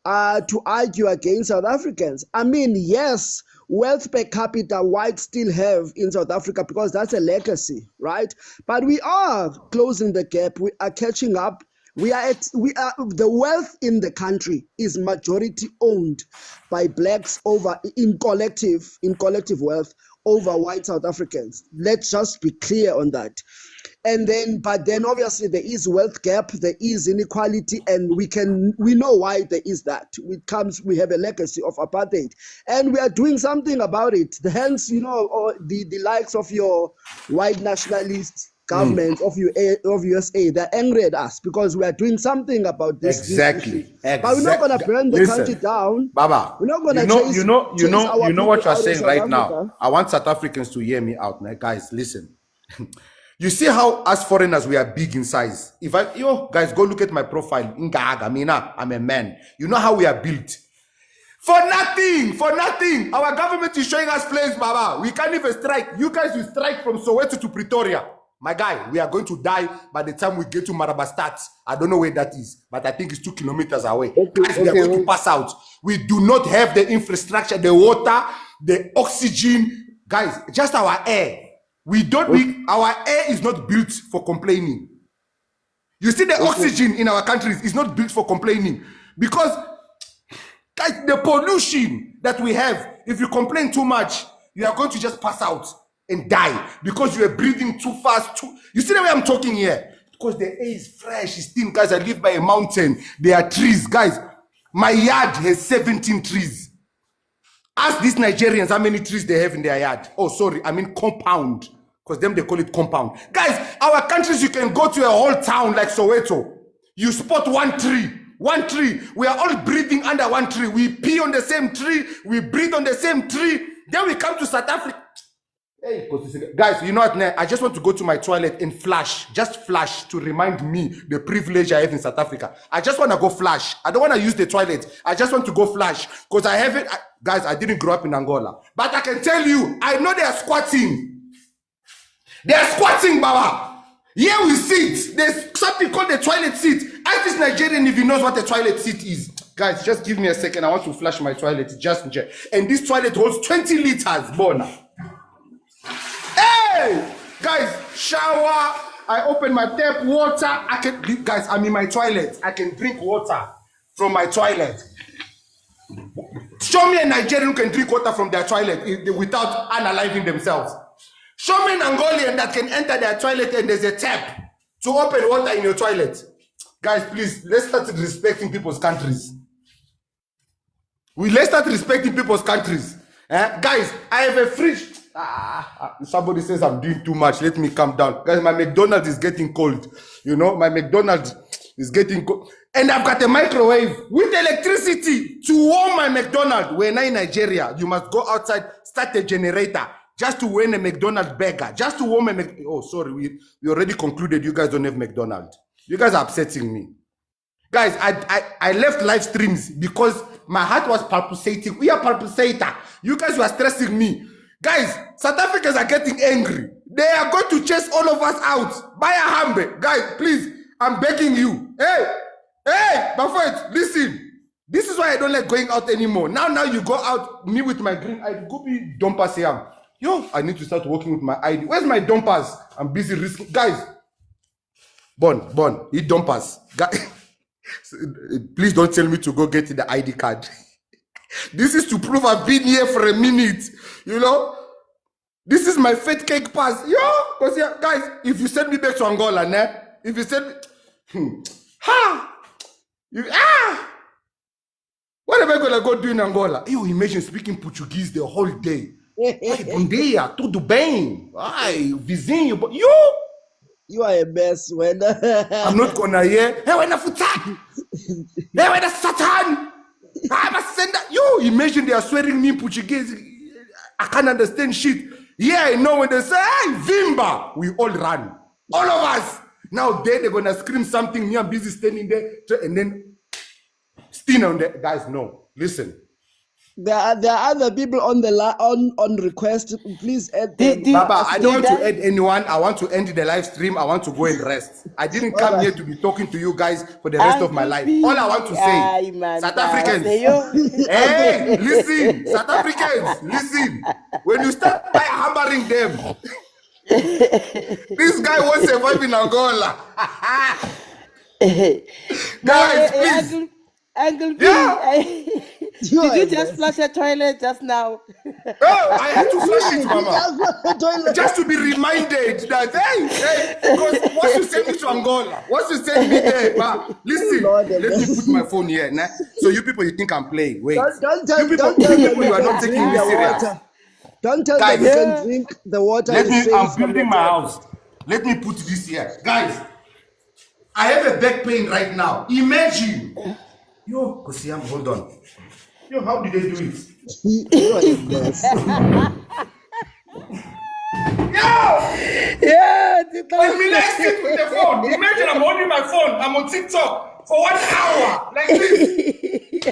K: to argue against South Africans. I mean, yes, wealth per capita whites still have in South Africa because that's a legacy, right? But we are closing the gap. We are catching up. The wealth in the country is majority owned by blacks in collective wealth over white South Africans. Let's just be clear on that. But then obviously there is wealth gap, there is inequality, and we know why there is that. We have a legacy of apartheid, and we are doing something about it. Hence, the likes of your white nationalist government of USA, they're angry at us because we are doing something about this.
J: Exactly.
K: But we're not going to burn the country down.
J: Baba,
K: we're not going to
J: you know what you're saying right now. I want South Africans to hear me out, man. Guys, listen. You see how as foreigners we are big in size. Guys, go look at my profile. I'm a man. You know how we are built. For nothing. Our government is showing us planes, Baba. We can't even strike. You guys will strike from Soweto to Pretoria. My guy, we are going to die by the time we get to Marabastat. I don't know where that is, but I think it's 2 kilometers away. Guys, we are going to pass out. We do not have the infrastructure, the water, the oxygen. Guys, just our air. Our air is not built for complaining. You see, the oxygen in our countries is not built for complaining because, guys, the pollution that we have, if you complain too much, you are going to just pass out and die because you are breathing too fast. You see the way I'm talking here? Because the air is fresh, it's thin. Guys, I live by a mountain. There are trees. Guys, my yard has 17 trees. Ask these Nigerians how many trees they have in their yard. Oh, sorry, I mean compound. Because them, they call it compound. Guys, our countries, you can go to a whole town like Soweto. You spot one tree. We are all breathing under one tree. We pee on the same tree. We breathe on the same tree. Then we come to South Africa. Hey, guys, you know what? I just want to go to my toilet and flash. Just flash to remind me the privilege I have in South Africa. I just want to go flash. I don't want to use the toilet. I just want to go flash. Because I haven't... Guys, I didn't grow up in Angola. But I can tell you, I know they are squatting. They are squatting, Baba. Here we sit. There's something called the toilet seat. Ask this Nigerian if he knows what the toilet seat is. Guys, just give me a second. I want to flash my toilet. And this toilet holds 20 liters, Bona. Hey! Guys, shower, I open my tap water. I can, guys, I'm in my toilet. I can drink water from my toilet. Show me a Nigerian who can drink water from their toilet without unaliving themselves. Show me an Angolian that can enter their toilet and there's a tap to open water in your toilet. Guys, please, let's start respecting people's countries. Let's start respecting people's countries. Guys, I have a fridge. Somebody says I'm doing too much. Let me calm down. Guys, my McDonald's is getting cold. You know, my McDonald's is getting cold. And I've got a microwave with electricity to warm my McDonald's. When I'm in Nigeria, you must go outside, start a generator just to warm a McDonald's burger. Just to warm a McDonald's. Oh, sorry, we already concluded you guys don't have McDonald's. You guys are upsetting me. Guys, I left live streams because my heart was palpitating. We are palpitator. You guys were stressing me. Guys, South Africans are getting angry. They are going to chase all of us out. Buy a hambe. Guys, please, I'm begging you. Hey, my friends, listen. This is why I don't like going out anymore. Now you go out, me with my green ID. Go be dumpers here. Yo, I need to start working with my ID. Where's my dumpers? I'm busy risking. Guys, Bon, eat dumpers. Guys, please don't tell me to go get the ID card. This is to prove I've been here for a minute. You know? This is my fat cake pass. Yo, because guys, if you send me back to Angola, if you send me, what am I gonna go do in Angola? You imagine speaking Portuguese the whole day. Ai, bom dia, tudo bem? Ai, vizinho,
K: you are a mess, when
J: I'm not gonna hear. Hey, when I futak. Hey, when I Satan. I'm a sender. You imagine they are swearing me in Portuguese. I can't understand shit. Yeah, I know when they say, hey, Vimba, we all run. All of us. Now they're gonna scream something. Me, I'm busy standing there, and then Stina on there. Guys, no. Listen.
K: There are other people on the on request. Please add them.
J: Baba, I don't want to add anyone. I want to end the live stream. I want to go and rest. I didn't come here to be talking to you guys for the rest of my life. All I want to say, South Africans, hey, listen, South Africans, listen. When you start by hammering them, this guy won't survive in Angola. Guys, please.
F: Uncle P, did you just flush a toilet just now?
J: Oh, I had to flush it, Mama. Just to be reminded that, hey, because once you send me to Angola, once you send me there, listen, let me put my phone here. Nah? So you people, you think I'm playing. Wait.
K: Don't tell you are not taking me serious. Don't tell them you can drink the water.
J: I'm building my house. Let me put this here. Guys, I have a back pain right now. Imagine. Yo, Kosiam, hold on. Yo, how did they do it? I'm relaxing with the phone. Imagine I'm holding my phone. I'm on TikTok for 1 hour. Like this.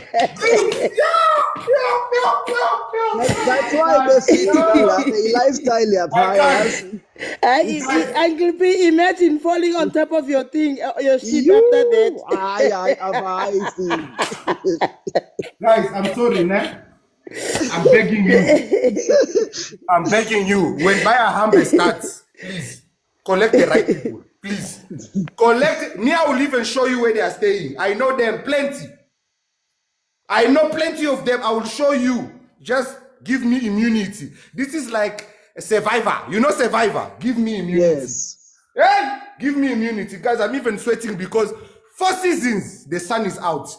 K: That's why the city lifestyle.
F: Uncle P, imagine falling on top of your thing, your shit after that.
J: Guys, I'm sorry, man. I'm begging you. I'm begging you. When Buy a Hambe starts, please collect the right people. Please collect. Me, I will even show you where they are staying. I know them plenty. I know plenty of them. I will show you. Just give me immunity. This is like a Survivor. You know Survivor? Give me immunity.
K: Yes.
J: Hey, give me immunity. Guys, I'm even sweating because 4 seasons, the sun is out.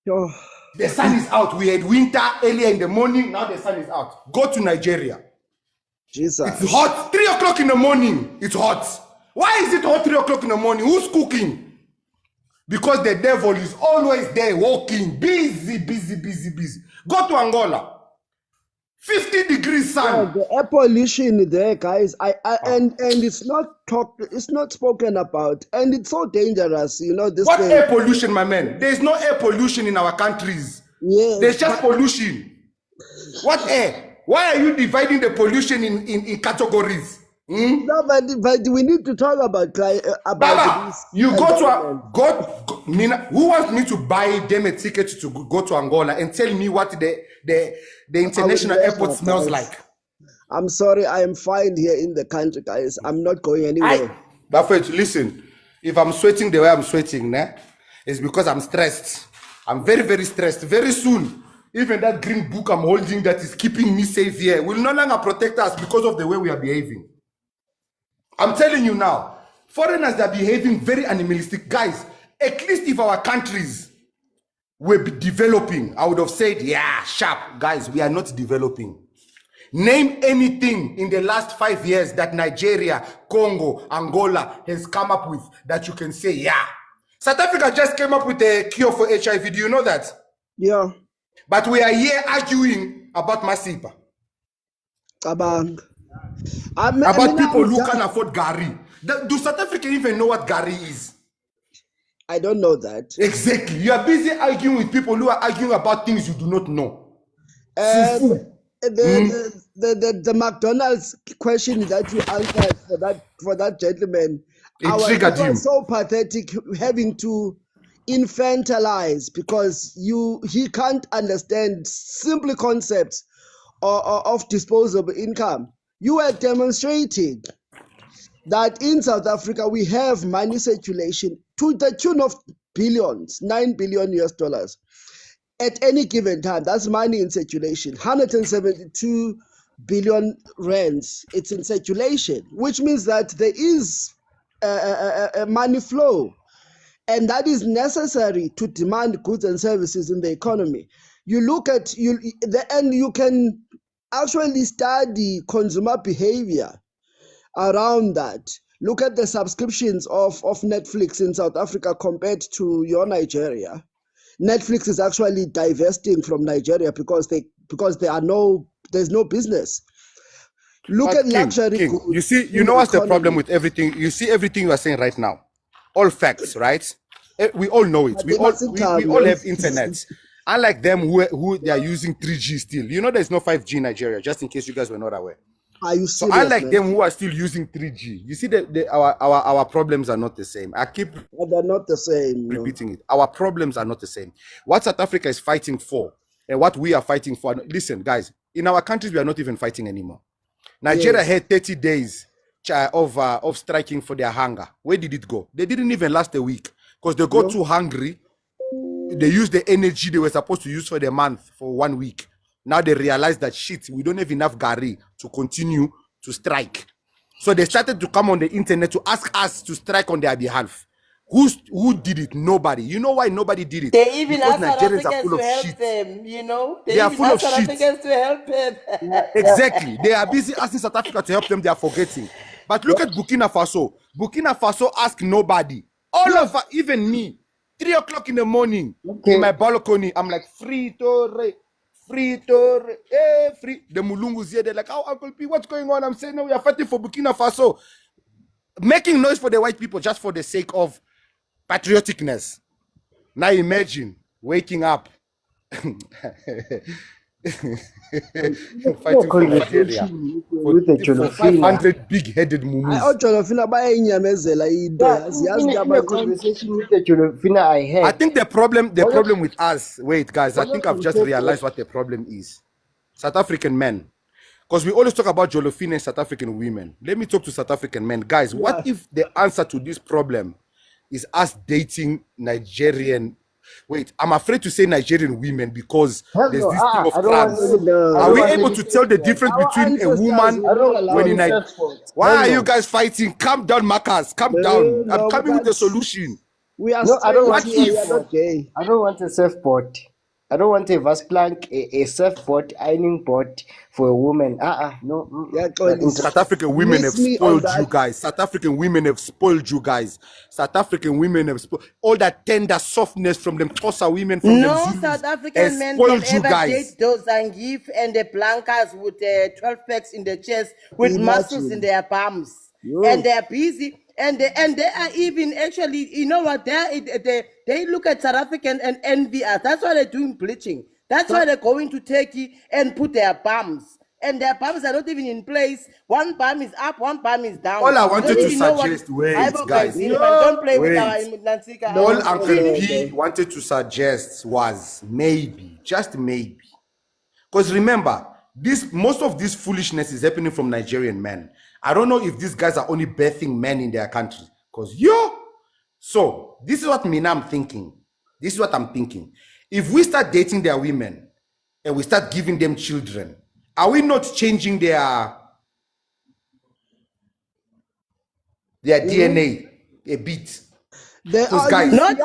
K: Oh.
J: The sun is out. We had winter earlier in the morning. Now the sun is out. Go to Nigeria.
K: Jesus.
J: It's hot. 3 o'clock in the morning. It's hot. Why is it hot 3 o'clock in the morning? Who's cooking? Because the devil is always there walking. Busy. Go to Angola. 50 degrees sun.
K: Yeah, the air pollution there, guys. And it's not spoken about, and it's so dangerous. You know this.
J: What thing. Air pollution, my man? There is no air pollution in our countries.
K: Yes,
J: there's just pollution. What air? Why are you dividing the pollution in categories?
K: No, but we need to talk about
J: Baba,
K: this.
J: You go Nina, who wants me to buy them a ticket to go to Angola and tell me what the international airport smells like?
K: I'm sorry, I am fine here in the country, guys. I'm not going anywhere.
J: Buffett, listen, if I'm sweating the way I'm sweating, it's because I'm stressed. I'm very, very stressed. Very soon, even that green book I'm holding that is keeping me safe here will no longer protect us because of the way we are behaving. I'm telling you now, foreigners are behaving very animalistic. Guys, at least if our countries were developing, I would have said, yeah, sharp. Guys, we are not developing. Name anything in the last 5 years that Nigeria, Congo, Angola has come up with that you can say, yeah. South Africa just came up with a cure for HIV. Do you know that?
K: Yeah.
J: But we are here arguing about Masipa.
K: About
J: people who can afford Gary. Do South Africans even know what Gary is?
K: I don't know that.
J: Exactly. You are busy arguing with people who are arguing about things you do not know.
K: The McDonald's question that you answered for that gentleman, it was so pathetic having to infantilize because he can't understand simple concepts of disposable income. You were demonstrating that in South Africa we have money circulation to the tune of billions, $9 billion US. At any given time, that's money in circulation. 172 billion rands, it's in circulation, which means that there is a money flow, and that is necessary to demand goods and services in the economy. You look at and you can actually study consumer behavior around that. Look at the subscriptions of Netflix in South Africa compared to your Nigeria. Netflix is actually divesting from Nigeria because there's no business. Look at luxury goods.
J: You see, you know what's the problem with everything? You see everything you are saying right now. All facts, right? We all know it. We all have internet. Unlike them who they are using 3G still. You know there's no 5G in Nigeria, just in case you guys were not aware.
K: Are you serious?
J: So unlike them who are still using 3G, you see that our problems are not the same.
K: They're not the same.
J: Repeating it. Our problems are not the same. What South Africa is fighting for and what we are fighting for. Listen, guys, in our countries we are not even fighting anymore. Nigeria had 30 days of striking for their hunger. Where did it go? They didn't even last a week because they got too hungry. They used the energy they were supposed to use for the month for 1 week. Now they realize that shit, we don't have enough Gary to continue to strike. So they started to come on the internet to ask us to strike on their behalf. Who did it? Nobody. You know why nobody did it?
F: They even
J: because
F: asked
J: Nigerians
F: South
J: are full
F: Africans
J: of
F: to help
J: shit.
F: them, you know?
J: They are full of
F: South
J: shit.
F: Africans to help them.
J: Exactly. They are busy asking South Africa to help them. They are forgetting. But look at Burkina Faso. Burkina Faso asked nobody. All of us, even me, 3 o'clock in the morning in my balcony, I'm like, free. The Mulungus here, they're like, oh, Uncle P, what's going on? I'm saying, no, we are fighting for Burkina Faso. Making noise for the white people just for the sake of patrioticness. Now imagine waking up fighting for Nigeria for 500 big-headed mumus. I think the problem with us, wait guys, I think I've just realized what the problem is. South African men. Because we always talk about Jolofine and South African women. Let me talk to South African men. Guys, what if the answer to this problem is us dating Nigerian... Wait, I'm afraid to say Nigerian women because there's this thing of clans. Are we able to tell the difference between a woman when in Nigeria? Why are you guys fighting? Calm down, Marcus. Calm down. I'm coming with a solution.
K: I
G: don't want a surfboard. I don't want a vase plank, a surfboard, ironing board for a woman. No.
J: South African women have spoiled you guys. South African women have spoiled you guys. South African women have spoiled all that tender softness from them Xhosa women. From
F: no
J: them
F: South African men can ever date those Zangief and the Blancas with 12 packs in the chest with muscles in their palms. And they're busy. And they are even actually, you know what, they look at South African and envy us. That's why they're doing bleaching. That's why they're going to Turkey and put their bums. And their bums are not even in place. One bum is up, one bum is down.
J: All I wanted to suggest, guys.
F: Don't play with our Nansika.
J: All Uncle P wanted to suggest was maybe, just maybe. Because remember, most of this foolishness is happening from Nigerian men. I don't know if these guys are only birthing men in their country. Because so this is what I'm thinking. This is what I'm thinking. If we start dating their women and we start giving them children, are we not changing their DNA a bit?
K: Guys,
F: not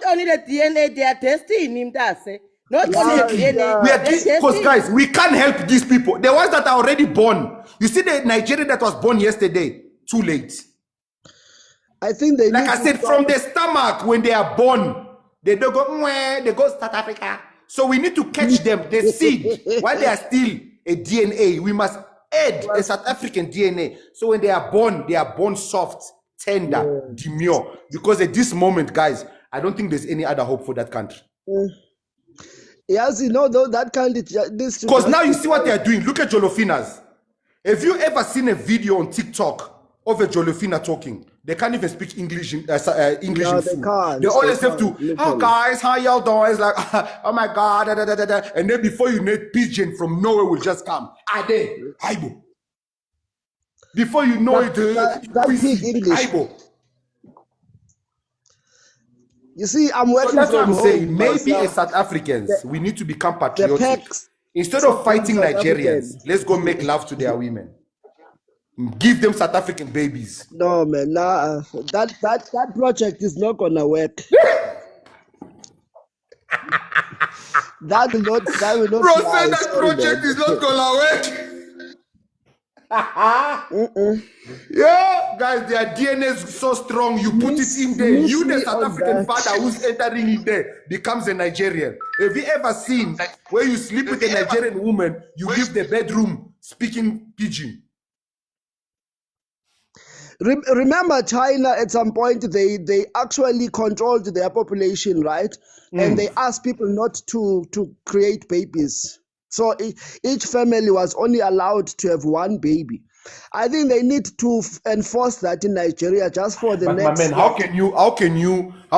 F: only the DNA, they are testing him. Not only the DNA.
J: Because guys, we can't help these people. The ones that are already born. You see the Nigerian that was born yesterday, too late.
K: I think they
J: like I said, from the stomach when they are born, they don't go, they go South Africa. So we need to catch them, the seed, while they are still a DNA. We must add a South African DNA. So when they are born soft, tender, demure. Because at this moment, guys, I don't think there's any other hope for that country.
K: Yes, you know, though, that country.
J: Because now you see what they are doing. Look at Jolofinas. Have you ever seen a video on TikTok of a Jolofina talking? They can't even speak English. English
K: no,
J: in full. They always have to. Oh, guys, how y'all doing? It's like, oh my God, and then before you know, pigeon from nowhere will just come. Ade, Aibo. Before you know
K: that big English.
J: Aibo.
K: You see, I'm working.
J: So that's what I'm saying. Maybe as South Africans, we need to become patriotic. Instead of fighting Nigerians, let's go make love to their women. Give them South African babies.
K: No, man, nah. That project is not gonna work. that will not.
J: Bro said that project is not gonna work. Yeah, guys, their DNA is so strong. You put it in there. You, the South African father who's entering in there, becomes a Nigerian. Have you ever seen where you sleep with a Nigerian woman, you leave the bedroom speaking pidgin?
K: Remember, China at some point they actually controlled their population, right? And they asked people not to create babies. So each family was only allowed to have one baby. I think they need to enforce that in Nigeria just for the next.
J: My man, how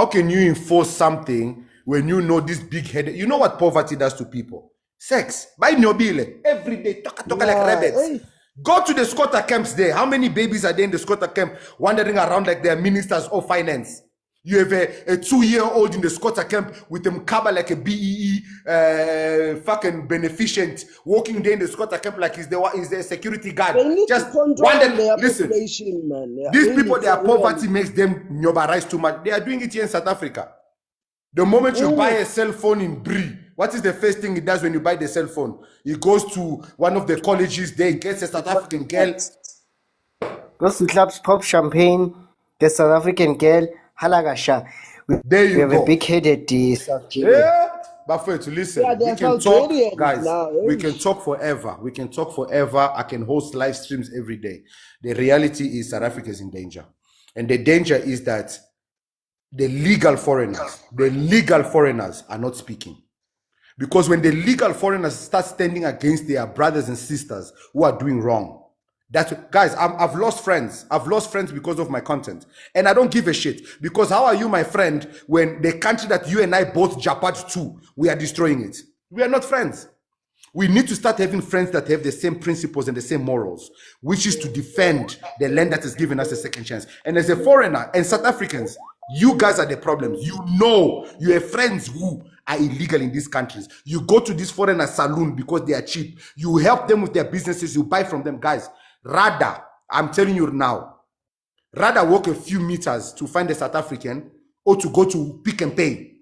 J: can you enforce something when you know this big headed? You know what poverty does to people? Sex. Buy nobile every day. Talk like rabbits. Hey. Go to the squatter camps there. How many babies are there in the squatter camp wandering around like they're ministers of finance? You have a 2-year-old in the squatter camp with them cover like a BEE fucking beneficent walking there in the squatter camp like he's the security guard.
K: They need
J: just
K: to control their population, man.
J: These people, their poverty makes them nobarize too much. They are doing it here in South Africa. The moment you buy a cell phone in Brie, what is the first thing it does when you buy the cell phone? It goes to one of the colleges there, gets a South African girl.
G: Goes to clubs, pop champagne, the South African girl, halagasha.
J: There you
G: have
J: go.
G: A big-headed South
J: Yeah, but for you to listen,
K: Yeah,
J: we can talk, guys. Now, we can talk forever. We can talk forever. I can host live streams every day. The reality is South Africa is in danger, and the danger is that the legal foreigners are not speaking. Because when the legal foreigners start standing against their brothers and sisters who are doing wrong, guys, I've lost friends. I've lost friends because of my content. And I don't give a shit. Because how are you my friend when the country that you and I both japad to, we are destroying it? We are not friends. We need to start having friends that have the same principles and the same morals, which is to defend the land that has given us a second chance. And as a foreigner and South Africans, you guys are the problems. You know, you have friends who are illegal in these countries. You go to this foreigner saloon because they are cheap. You help them with their businesses. You buy from them. Guys, rather, I'm telling you now, rather walk a few meters to find a South African or to go to Pick and Pay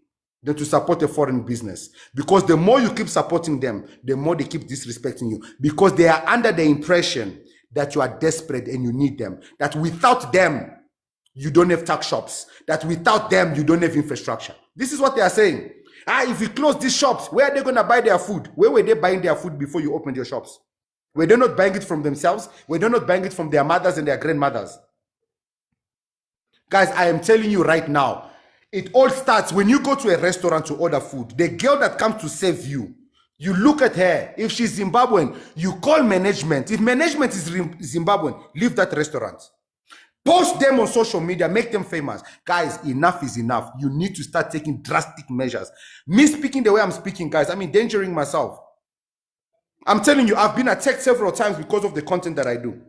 J: than to support a foreign business. Because the more you keep supporting them, the more they keep disrespecting you. Because they are under the impression that you are desperate and you need them. That without them, you don't have tax shops. That without them, you don't have infrastructure. This is what they are saying. If you close these shops, where are they going to buy their food? Where were they buying their food before you opened your shops? Were they not buying it from themselves? Were they not buying it from their mothers and their grandmothers? Guys, I am telling you right now, it all starts when you go to a restaurant to order food. The girl that comes to serve you, you look at her. If she's Zimbabwean, you call management. If management is Zimbabwean, leave that restaurant. Post them on social media, make them famous. Guys, enough is enough. You need to start taking drastic measures. Me speaking the way I'm speaking, guys, I'm endangering myself. I'm telling you, I've been attacked several times because of the content that I do.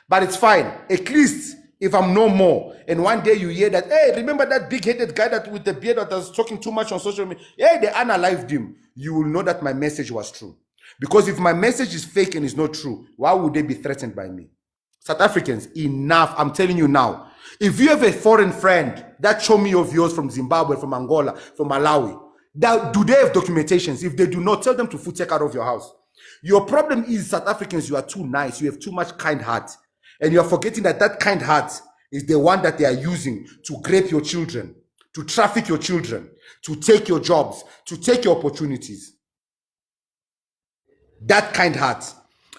J: But it's fine. At least if I'm no more, and one day you hear that, hey, remember that big-headed guy that with the beard that was talking too much on social media? Hey, they unalived him. You will know that my message was true. Because if my message is fake and is not true, why would they be threatened by me? South Africans, enough. I'm telling you now. If you have a foreign friend, that show me of yours from Zimbabwe, from Angola, from Malawi, do they have documentations? If they do not, tell them to take out of your house. Your problem is, South Africans, you are too nice. You have too much kind heart. And you are forgetting that that kind heart is the one that they are using to grape your children, to traffic your children, to take your jobs, to take your opportunities. That kind heart.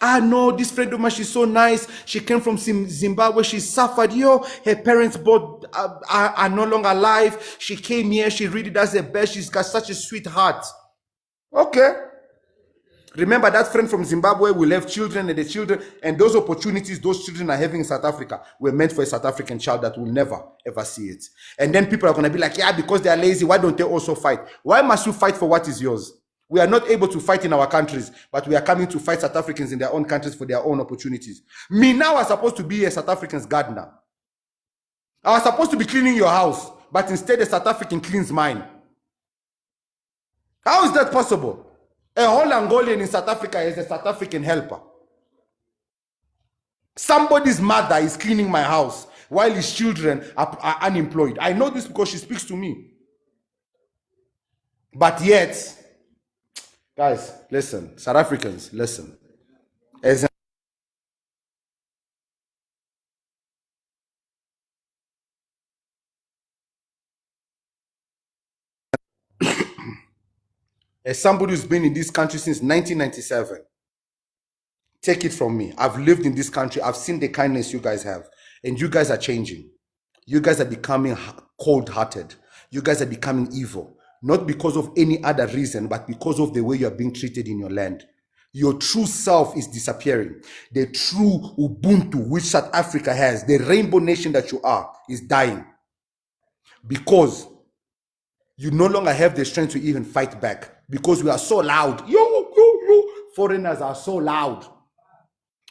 J: Ah, no, this friend of mine, she's so nice. She came from Zimbabwe. She suffered. Her parents both are no longer alive. She came here. She really does her best. She's got such a sweet heart. Okay. Remember, that friend from Zimbabwe will have children, and the children, and those opportunities those children are having in South Africa were meant for a South African child that will never, ever see it. And then people are going to be like, yeah, because they are lazy, why don't they also fight? Why must you fight for what is yours? We are not able to fight in our countries, but we are coming to fight South Africans in their own countries for their own opportunities. Me now are supposed to be a South African's gardener. I was supposed to be cleaning your house, but instead a South African cleans mine. How is that possible? A whole Angolan in South Africa is a South African helper. Somebody's mother is cleaning my house while his children are unemployed. I know this because she speaks to me. But yet, guys, listen, South Africans, listen. As somebody who's been in this country since 1997, take it from me. I've lived in this country. I've seen the kindness you guys have. And you guys are changing. You guys are becoming cold-hearted. You guys are becoming evil. Not because of any other reason, but because of the way you are being treated in your land. Your true self is disappearing. The true Ubuntu which South Africa has, the rainbow nation that you are, is dying. Because you no longer have the strength to even fight back. Because we are so loud. Foreigners are so loud.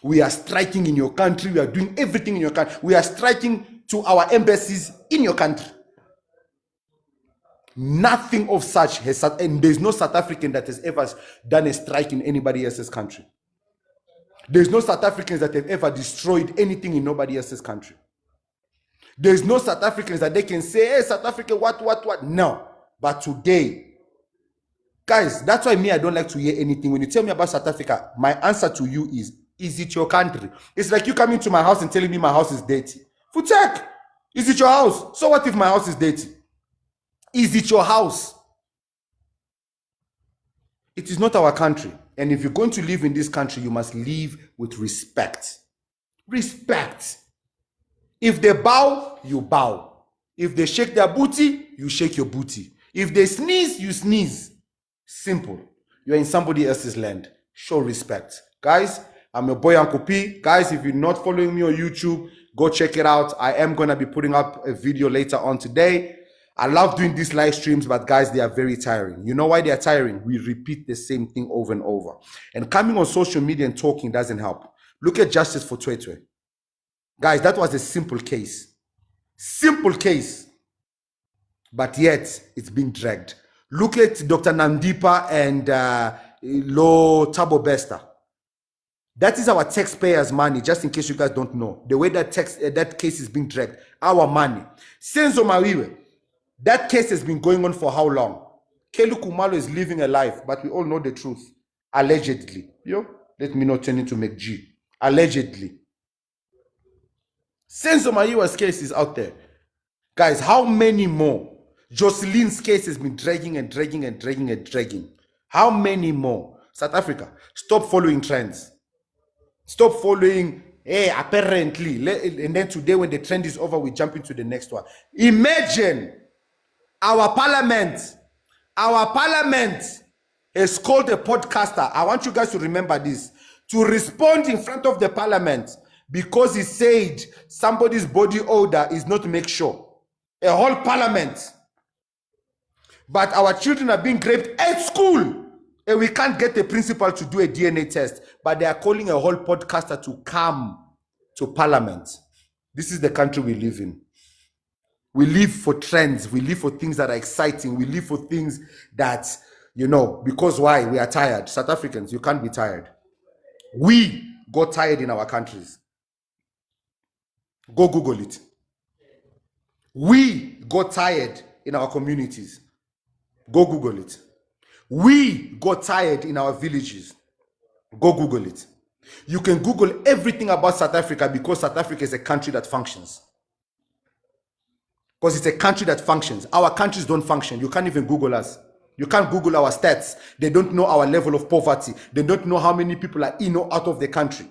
J: We are striking in your country. We are doing everything in your country. We are striking to our embassies in your country. Nothing of such has, and there's no South African that has ever done a strike in anybody else's country. There's no South Africans that have ever destroyed anything in nobody else's country. There's no South Africans that they can say, hey, South Africa, what? No. But today, guys, that's why me, I don't like to hear anything. When you tell me about South Africa, my answer to you is it your country? It's like you coming to my house and telling me my house is dirty. Futek, is it your house? So what if my house is dirty? Is it your house? It is not our country. And if you're going to live in this country, you must live with respect. Respect. If they bow, you bow. If they shake their booty, you shake your booty. If they sneeze, you sneeze. Simple. You're in somebody else's land. Show respect. Guys, I'm your boy Uncle P. Guys, if you're not following me on YouTube, go check it out. I am going to be putting up a video later on today. I love doing these live streams, but guys, they are very tiring. You know why they are tiring? We repeat the same thing over and over. And coming on social media and talking doesn't help. Look at Justice for Twetwe. Guys, that was a simple case. Simple case. But yet, it's being dragged. Look at Dr. Namdipa and Lo Thabo Bester. That is our taxpayers' money, just in case you guys don't know. The way that case is being dragged. Our money. Senzo Mawiwe. That case has been going on for how long? Kelu Kumalo is living a life, but we all know the truth. Allegedly. Let me not turn into McG. Allegedly. Senzo Mawiwe's case is out there. Guys, how many more? Jocelyn's case has been dragging and dragging and dragging and dragging. How many more? South Africa, stop following trends. Stop following, hey, apparently. And then today when the trend is over, we jump into the next one. Imagine our parliament has called a podcaster. I want you guys to remember this. To respond in front of the parliament because he said somebody's body odor is not make sure. A whole parliament. But our children are being raped at school. And we can't get the principal to do a DNA test. But they are calling a whole podcaster to come to parliament. This is the country we live in. We live for trends. We live for things that are exciting. We live for things that, you know, because why? We are tired. South Africans, you can't be tired. We got tired in our countries. Go Google it. We got tired in our communities. Go Google it. We got tired in our villages. Go Google it. You can Google everything about South Africa because South Africa is a country that functions. Because it's a country that functions. Our countries don't function. You can't even Google us. You can't Google our stats. They don't know our level of poverty. They don't know how many people are in or out of the country.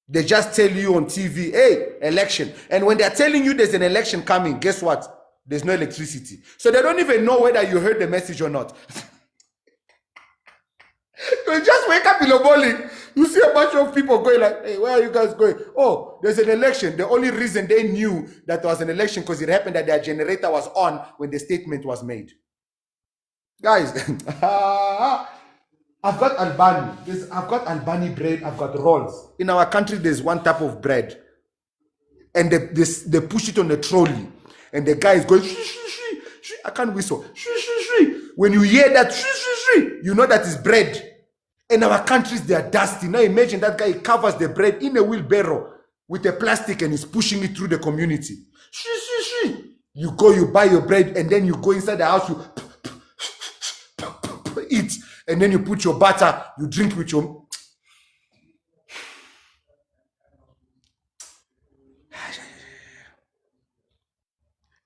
J: They just tell you on TV, hey, election. And when they're telling you there's an election coming, guess what? There's no electricity. So they don't even know whether you heard the message or not. You just wake up in the morning, you see a bunch of people going like, hey, where are you guys going? Oh, there's an election. The only reason they knew that there was an election because it happened that their generator was on when the statement was made. Guys, I've got Albani. I've got Albani bread. I've got rolls. In our country, there's one type of bread. And they push it on the trolley. And the guy is going, shh, shh, shh, shh. I can't whistle. Shh, shh, shh. When you hear that, shh, shh, shh, you know that is bread. In our countries, they are dusty. Now imagine that guy covers the bread in a wheelbarrow with a plastic and is pushing it through the community. Shh, shh, shh. You go, you buy your bread, and then you go inside the house, you eat, and then you put your butter, you drink with your...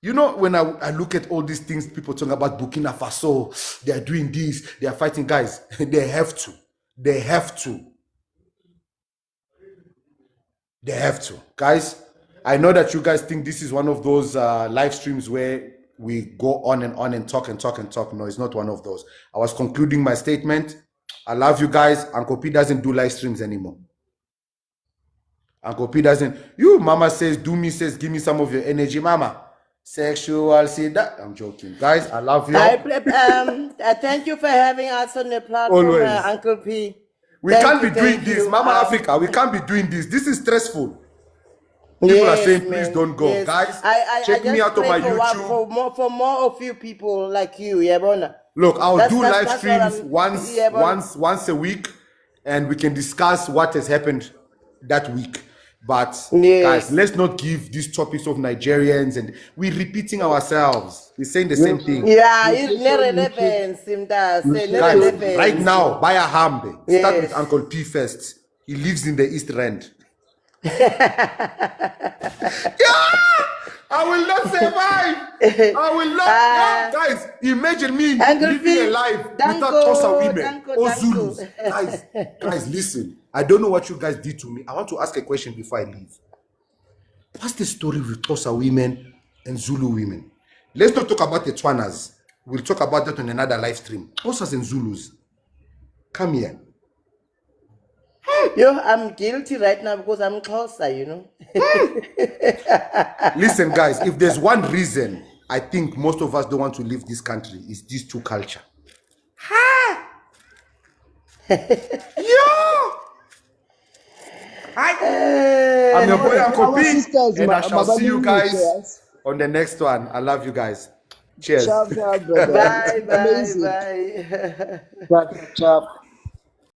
J: You know, when I look at all these things, people talking about Burkina Faso, they are doing this, they are fighting, guys. They have to. They have to. They have to. Guys, I know that you guys think this is one of those live streams where we go on and talk and talk and talk. No, it's not one of those. I was concluding my statement. I love you guys. Uncle P doesn't do live streams anymore. Uncle P doesn't. You, Mama says, do me, says, give me some of your energy, Mama. Sexual, see that? I'm joking. Guys, I love you.
F: Thank you for having us on the platform, Uncle P.
J: We can't be doing this. Mama Africa, we can't be doing this. This is stressful. People are saying, please don't go.
F: Yes.
J: Guys, check me out on my YouTube.
F: For more of you people like you, Yabona.
J: Look, I'll do live streams once a week, and we can discuss what has happened that week. But guys, let's not give these topics of Nigerians, and we're repeating ourselves. We're saying the same thing.
F: Yeah, it's no relevance.
J: Guys, right now, buy a hambe. Start with Uncle P first. He lives in the East Rand. I will not survive. I will not. Guys, imagine me living a life without Tosa women or Zulus. Guys, listen. I don't know what you guys did to me. I want to ask a question before I leave. What's the story with Tosa women and Zulu women? Let's not talk about the Tswanas. We'll talk about that on another live stream. Tosas and Zulus. Come here.
F: Yo, I'm guilty right now because I'm closer, you know.
J: Listen, guys, if there's one reason I think most of us don't want to leave this country, is these two culture. Yo! Hi. I'm your boy Uncle P, and I shall see you guys on the next one. I love you guys. Cheers.
K: Ciao, ciao, brother.
F: Bye.
K: Ciao, ciao.